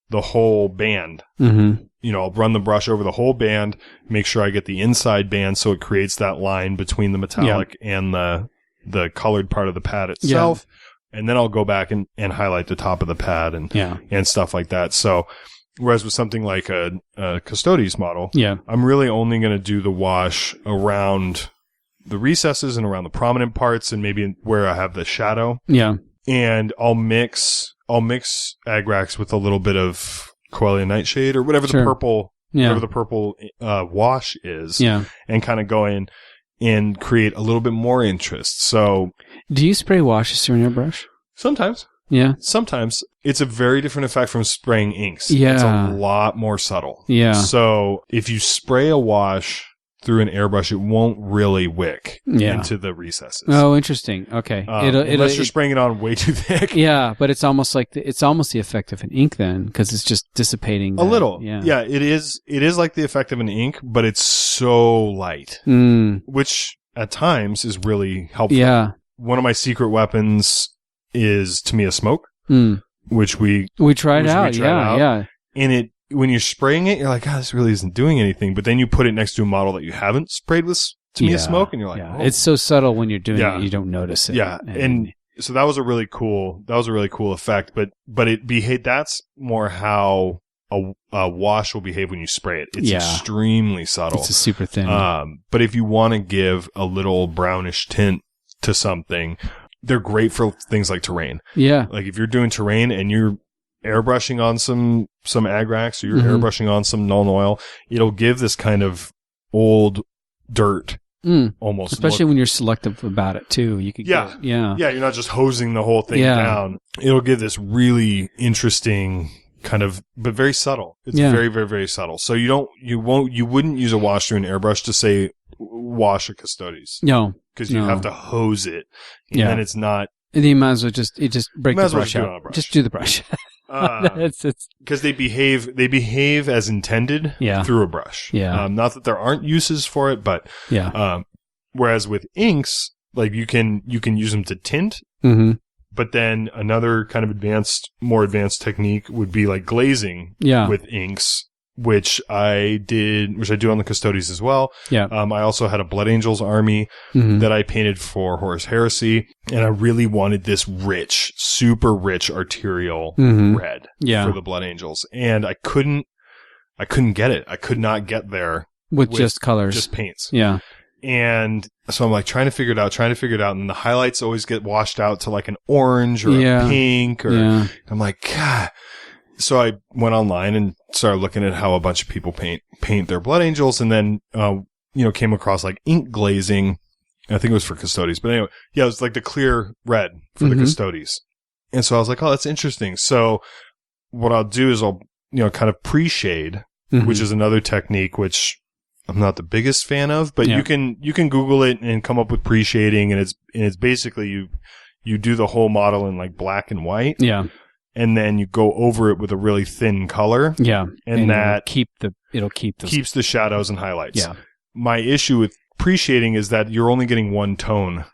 the whole band. I'll run the brush over the whole band, make sure I get the inside band so it creates that line between the metallic and the colored part of the pad itself. And then I'll go back and highlight the top of the pad and stuff like that. So, whereas with something like a Custodes model, I'm really only going to do the wash around the recesses and around the prominent parts and maybe where I have the shadow. Yeah. And I'll mix Agrax with a little bit of Coelia Nightshade or whatever the purple wash is. Yeah. And kind of go in and create a little bit more interest. So, do you spray washes through an airbrush? Sometimes. Yeah. Sometimes. It's a very different effect from spraying inks. Yeah. It's a lot more subtle. Yeah. So if you spray a wash through an airbrush, it won't really wick into the recesses. Oh, interesting. Okay. Unless you're spraying it on way too thick. Yeah, but it's almost like it's almost the effect of an ink then, because it's just dissipating. A little. Yeah. It is like the effect of an ink, but it's so light, which at times is really helpful. Yeah. One of my secret weapons is, to me, a smoke, which we tried out. Yeah. And when you're spraying it, you're like, God, this really isn't doing anything. But then you put it next to a model that you haven't sprayed with, to me, a smoke, and you're like, oh. It's so subtle when you're doing it, you don't notice it. Yeah. And so that was a really cool effect. But that's more how a wash will behave when you spray it. It's extremely subtle. It's a super thin. But if you want to give a little brownish tint to something, they're great for things like terrain. Yeah. Like if you're doing terrain and you're airbrushing on some Agrax or you're airbrushing on some Nuln Oil, it'll give this kind of old dirt almost. Especially when you're selective about it too. You could Yeah, you're not just hosing the whole thing down. It'll give this really interesting kind of, but very subtle. It's very, very, very subtle. So you wouldn't use a wash through an airbrush to say wash a Custodes. No. Because you have to hose it. And then it's not. And you might as well just break the brush out. Just do the brush. Because they behave as intended through a brush. Yeah. Not that there aren't uses for it, but whereas with inks, like you can use them to tint, But then another kind of more advanced technique would be like glazing with inks, which I do on the Custodies as well. Yeah. I also had a Blood Angels army that I painted for Horus Heresy, and I really wanted this rich, super rich arterial red for the Blood Angels, and I couldn't get it. I could not get there with just colors, just paints. Yeah. And so I'm like trying to figure it out, and the highlights always get washed out to like an orange or a pink, or I'm like, God. So I went online and started looking at how a bunch of people paint their Blood Angels, and then came across like ink glazing. I think it was for Custodies, but anyway, it was like the clear red for the Custodies. And so I was like, oh, that's interesting. So what I'll do is I'll kind of pre-shade, which is another technique which I'm not the biggest fan of, but you can Google it and come up with pre-shading, and it's basically you do the whole model in like black and white. Yeah. And then you go over it with a really thin color. Yeah. And that keeps the shadows and highlights. Yeah. My issue with pre-shading is that you're only getting one tone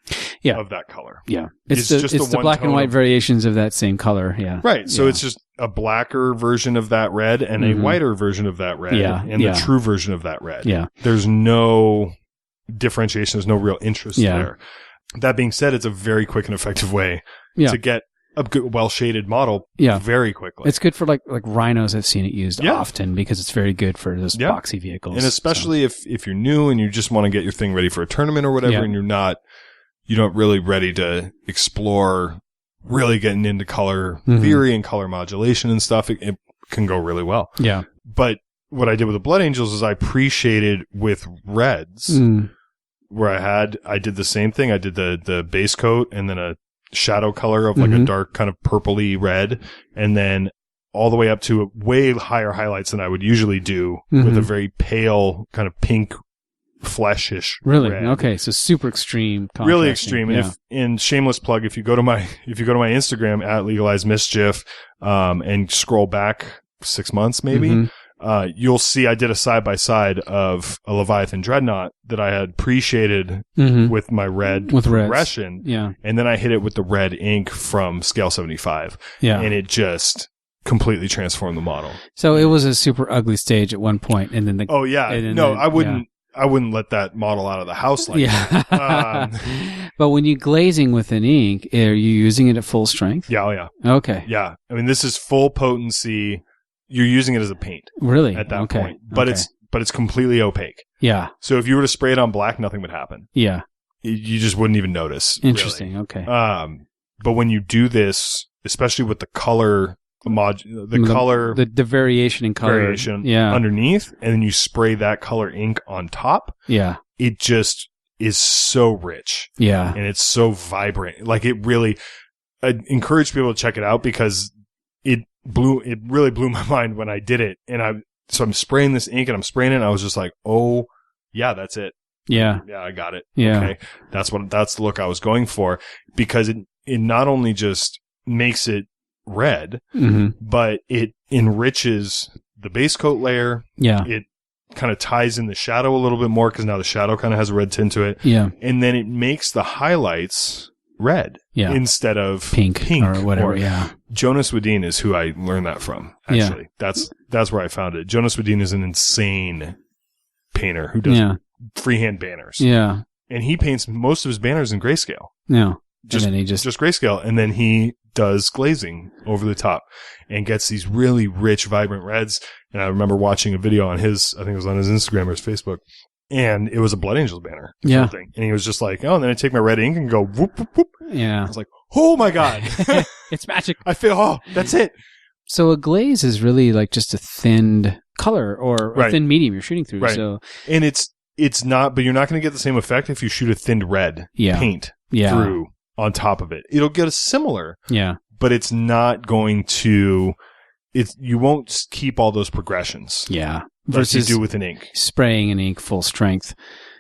of that color. Yeah. It's just the black and white variations of that same color. Yeah. Right. So it's just a blacker version of that red and a whiter version of that red and the true version of that red. Yeah. There's no differentiation. There's no real interest there. That being said, it's a very quick and effective way to get a good, well-shaded model very quickly. It's good for like rhinos. I've seen it used often because it's very good for those boxy vehicles. And especially if you're new and you just want to get your thing ready for a tournament or whatever, and you're not really ready to explore really getting into color theory and color modulation and stuff, it can go really well. Yeah. But what I did with the Blood Angels is I pre-shaded with reds where I did the same thing. I did the base coat and then a shadow color of like a dark kind of purpley red, and then all the way up to way higher highlights than I would usually do with a very pale kind of pink fleshish really red. Okay, so super extreme, really extreme. And shameless plug, if you go to my Instagram at Legalized Mischief and scroll back 6 months maybe, you'll see I did a side-by-side of a Leviathan Dreadnought that I had pre-shaded with my red progression. Yeah. And then I hit it with the red ink from Scale 75. Yeah. And it just completely transformed the model. So it was a super ugly stage at one point, and then I wouldn't let that model out of the house like that. But when you're glazing with an ink, are you using it at full strength? Yeah, oh yeah. Okay. Yeah. I mean, this is full potency. You're using it as a paint. Really? At that point. But it's completely opaque. Yeah. So if you were to spray it on black, nothing would happen. Yeah. You just wouldn't even notice. Interesting. Really. Okay. But when you do this, especially with the color, the variation in color underneath, and then you spray that color ink on top. Yeah. It just is so rich. Yeah. And it's so vibrant. Like it really, I encourage people to check it out because it really blew my mind when I did it. And so I'm spraying this ink and I'm spraying it and I was just like, oh yeah, that's it. Yeah. Yeah, I got it. Yeah. Okay. That's the look I was going for, because it not only just makes it red, but it enriches the base coat layer. Yeah. It kind of ties in the shadow a little bit more because now the shadow kind of has a red tint to it. Yeah. And then it makes the highlights red instead of pink or whatever. Jonas Wadeen is who I learned that from, actually. That's where I found it. Jonas Wadeen is an insane painter who does freehand banners. Yeah. And he paints most of his banners in grayscale. Yeah. Just grayscale. And then he does glazing over the top and gets these really rich, vibrant reds. And I remember watching a video on I think it was on his Instagram or his Facebook. And it was a Blood Angels banner. Yeah. Something. And he was just like, oh, and then I take my red ink and go whoop, whoop, whoop. Yeah. I was like, oh my God. It's magic. I feel, oh, that's it. So a glaze is really like just a thinned color or a thin medium you're shooting through. Right. So. And it's not, but you're not going to get the same effect if you shoot a thinned red paint through on top of it. It'll get a similar. Yeah. But it's not going to, you won't keep all those progressions. Yeah. Versus you do with an ink. Spraying an ink full strength.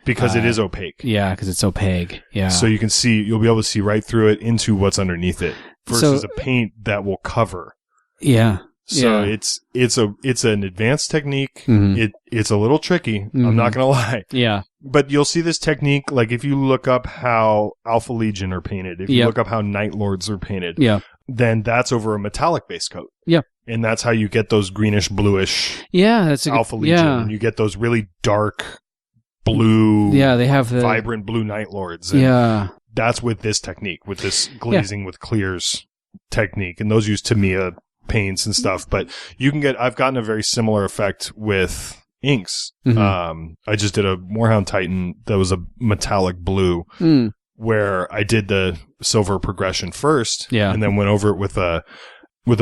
Because it is opaque. Yeah, because it's opaque. Yeah. So you'll be able to see right through it into what's underneath it versus a paint that will cover. Yeah. So it's an advanced technique. It's a little tricky. I'm not going to lie. Yeah. But you'll see this technique, like if you look up how Alpha Legion are painted, if you look up how Night Lords are painted, then that's over a metallic base coat. Yeah. And that's how you get those greenish, bluish that's Alpha Legion. And you get those really dark blue, they have the vibrant blue Night Lords. And that's with this technique, with this glazing with clears technique. And those use Tamiya paints and stuff. But I've gotten a very similar effect with inks. I just did a Moorhound Titan that was a metallic blue where I did the silver progression first and then went over it with a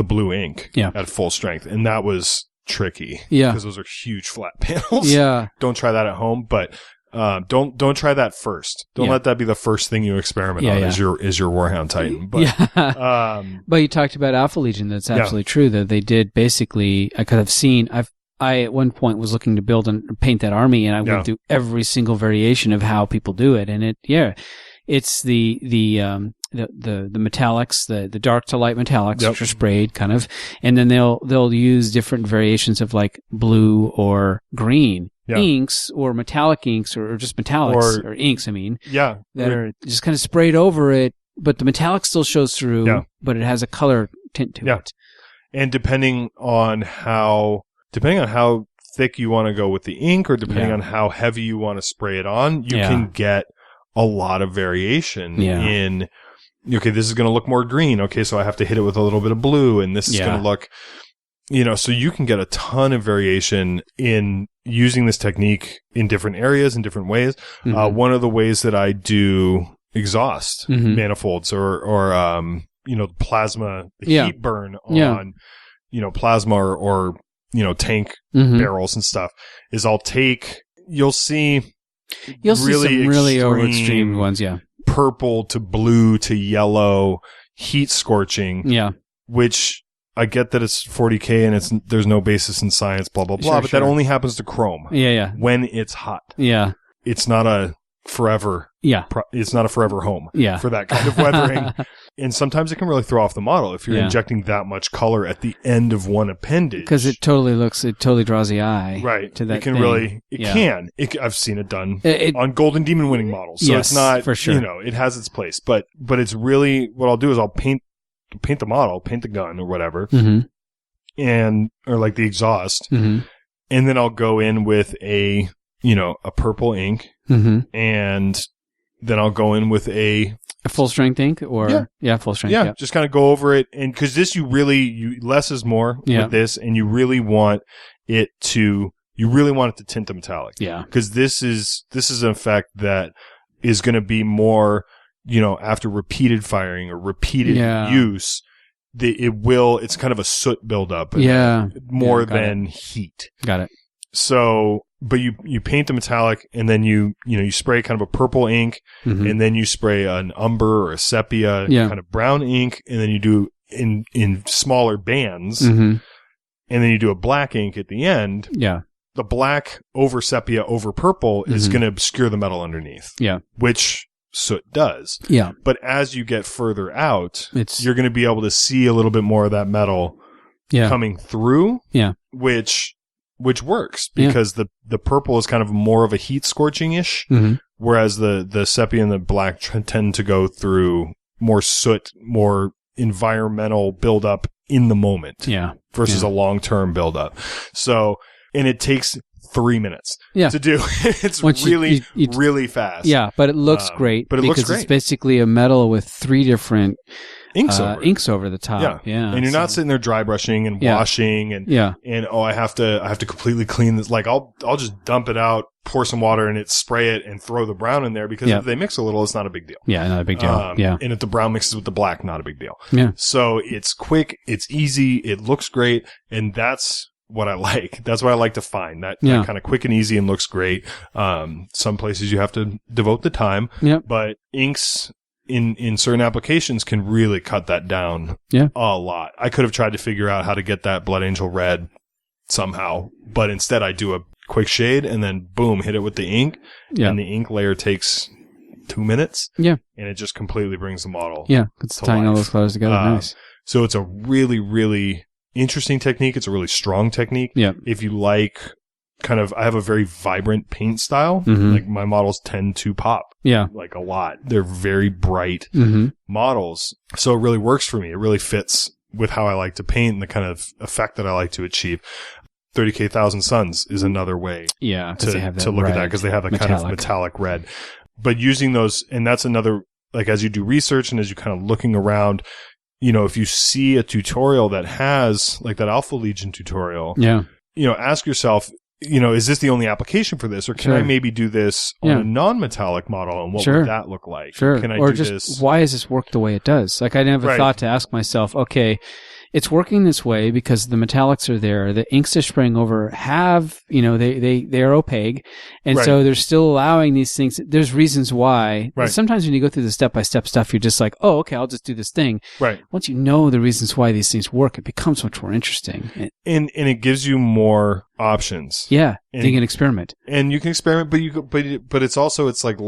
blue ink at full strength. And that was tricky because those are huge flat panels. Don't try that at home, but don't try that first. Don't let that be the first thing you experiment on is your Warhound Titan. But but you talked about Alpha Legion. That's absolutely true. That they did basically, because I've seen, I at one point was looking to build and paint that army, and I went through every single variation of how people do it, and it's the metallics, the dark to light metallics, which are sprayed kind of, and then they'll use different variations of like blue or green inks or metallic inks or just metallics or inks. I mean, that are just kind of sprayed over it, but the metallic still shows through, but it has a color tint to it. And depending on how thick you want to go with the ink, or depending on how heavy you want to spray it on, you can get a lot of variation in, okay, this is going to look more green. Okay, so I have to hit it with a little bit of blue, and this is going to look, so you can get a ton of variation in using this technique in different areas, in different ways. One of the ways that I do exhaust manifolds or plasma, heat burn on, plasma or tank barrels and stuff is you'll see some really extreme ones, purple to blue to yellow, heat scorching, which I get that it's 40K and there's no basis in science, blah, blah, blah, but that only happens to chrome when it's hot. It's not a forever it's not a forever home for that kind of weathering. And sometimes it can really throw off the model if you're injecting that much color at the end of one appendage. Because it totally draws the eye. Right. To that thing. I've seen it done on Golden Demon winning models. So it's not, for sure. It has its place. But it's really, what I'll do is I'll paint the model, paint the gun or whatever, or like the exhaust. And then I'll go in with a purple ink, and then I'll go in with a full strength ink or full strength. Just kind of go over it, and because this less is more with this, and you really want it to tint the metallic. Because this is an effect that is going to be more, after repeated firing or repeated use. It's kind of a soot buildup. More than heat. Got it. So, but you paint the metallic, and then you spray kind of a purple ink, and then you spray an umber or a sepia kind of brown ink, and then you do in smaller bands, and then you do a black ink at the end. The black over sepia over purple is going to obscure the metal underneath. Which soot does. But as you get further out, you're going to be able to see a little bit more of that metal coming through. Which works because the purple is kind of more of a heat scorching-ish, whereas the sepia and the black tend to go through more soot, more environmental buildup in the moment versus a long-term buildup. So, and it takes 3 minutes to do. It's really fast. But it looks great. But it looks great. It's basically a metal with 3 different inks over the top. And you're not sitting there dry brushing and washing and I have to completely clean this. Like I'll just dump it out, pour some water in it, spray it, and throw the brown in there because if they mix a little, it's not a big deal. Not a big deal. And if the brown mixes with the black, not a big deal. So it's quick, it's easy, it looks great, and that's what I like. That's what I like to find. That kind of quick and easy and looks great. Some places you have to devote the time, but inks in certain applications can really cut that down a lot. I could have tried to figure out how to get that Blood Angel red somehow, but instead I do a quick shade and then boom, hit it with the ink, and the ink layer takes 2 minutes, and it just completely brings the model it's tying all those colors together. Nice. So it's a really, really interesting technique. It's a really strong technique. Yeah. If you like I have a very vibrant paint style. Mm-hmm. Like my models tend to pop. Yeah. Like a lot. They're very bright models. So it really works for me. It really fits with how I like to paint and the kind of effect that I like to achieve. 30K Thousand Suns is another way to look at that, because they have a kind of metallic red. But using those, and that's another, like as you do research and as you kind of looking around, if you see a tutorial that has like that Alpha Legion tutorial, ask yourself, is this the only application for this, or can I maybe do this on a non-metallic model, and what would that look like? Can I do this? Why does this work the way it does? Like I never thought to ask myself, okay, it's working this way because the metallics are there. The inks they're spraying over have, they're opaque. And so they're still allowing these things. There's reasons why. Right. Sometimes when you go through the step-by-step stuff, you're just like, oh, okay, I'll just do this thing. Right. Once you know the reasons why these things work, it becomes much more interesting. And it gives you more options. Yeah. And you can experiment. And you can experiment, but it's also, it's like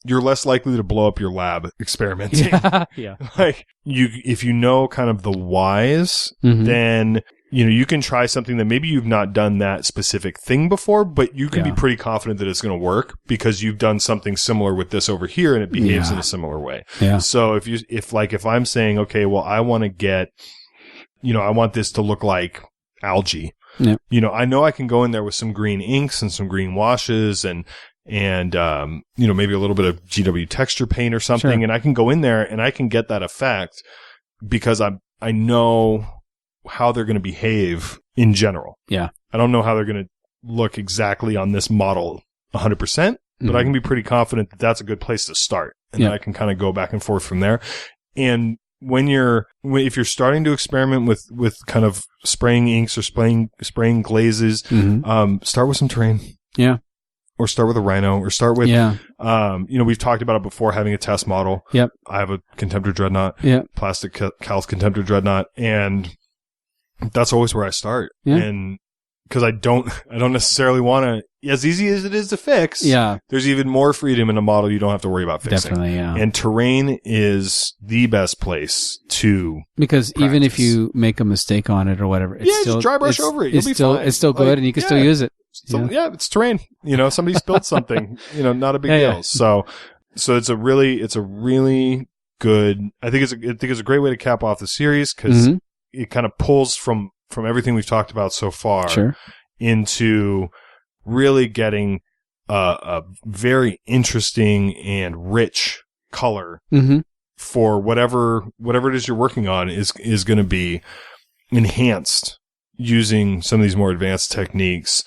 you're less likely to blow up your lab experimenting. Yeah. Like if you know kind of the whys, then, you can try something that maybe you've not done that specific thing before, but you can be pretty confident that it's going to work because you've done something similar with this over here and it behaves in a similar way. Yeah. So if I'm saying, okay, well, I want to get, I want this to look like algae. Yeah. I know I can go in there with some green inks and some green washes and maybe a little bit of GW texture paint or something, and I can go in there and I can get that effect because I know how they're going to behave in general. Yeah. I don't know how they're going to look exactly on this model 100%, but I can be pretty confident that that's a good place to start, and then I can kind of go back and forth from there. And if you're starting to experiment with kind of spraying inks or spraying glazes, start with some terrain. Yeah. Or start with a Rhino, or start with, we've talked about it before, having a test model. Yep. I have a Contemptor Dreadnought, plastic Calth Contemptor Dreadnought, and that's always where I start. Yeah. And because I don't necessarily want to, as easy as it is to fix, there's even more freedom in a model you don't have to worry about fixing. Definitely, yeah. And terrain is the best place to because practice. Even if you make a mistake on it or whatever, it's still, just dry brush over it. You'll be fine. It's still good, and you can still use it. So, it's terrain. Somebody spilled something. Not a big deal. Yeah. So it's a really good. I think it's a great way to cap off the series because it kind of pulls from everything we've talked about so far into really getting a very interesting and rich color for whatever it is you're working on is going to be enhanced using some of these more advanced techniques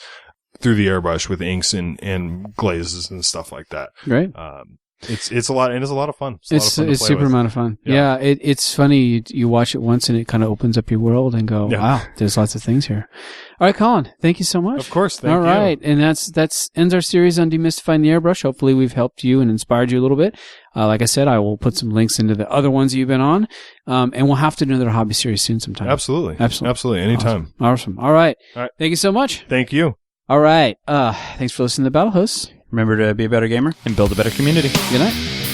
through the airbrush with inks and glazes and stuff like that. Right. It's a lot, and it's a lot of fun. It's super amount of fun. Yeah. It's funny. You watch it once and it kind of opens up your world and go, wow, there's lots of things here. All right, Colin, thank you so much. Of course. Thank you. All right. And that's ends our series on demystifying the airbrush. Hopefully we've helped you and inspired you a little bit. Like I said, I will put some links into the other ones you've been on. And we'll have to do another hobby series soon sometime. Absolutely. Anytime. Awesome. All right. Thank you so much. Thank you. All right. Thanks for listening to Battlehosts. Remember to be a better gamer and build a better community. Good night.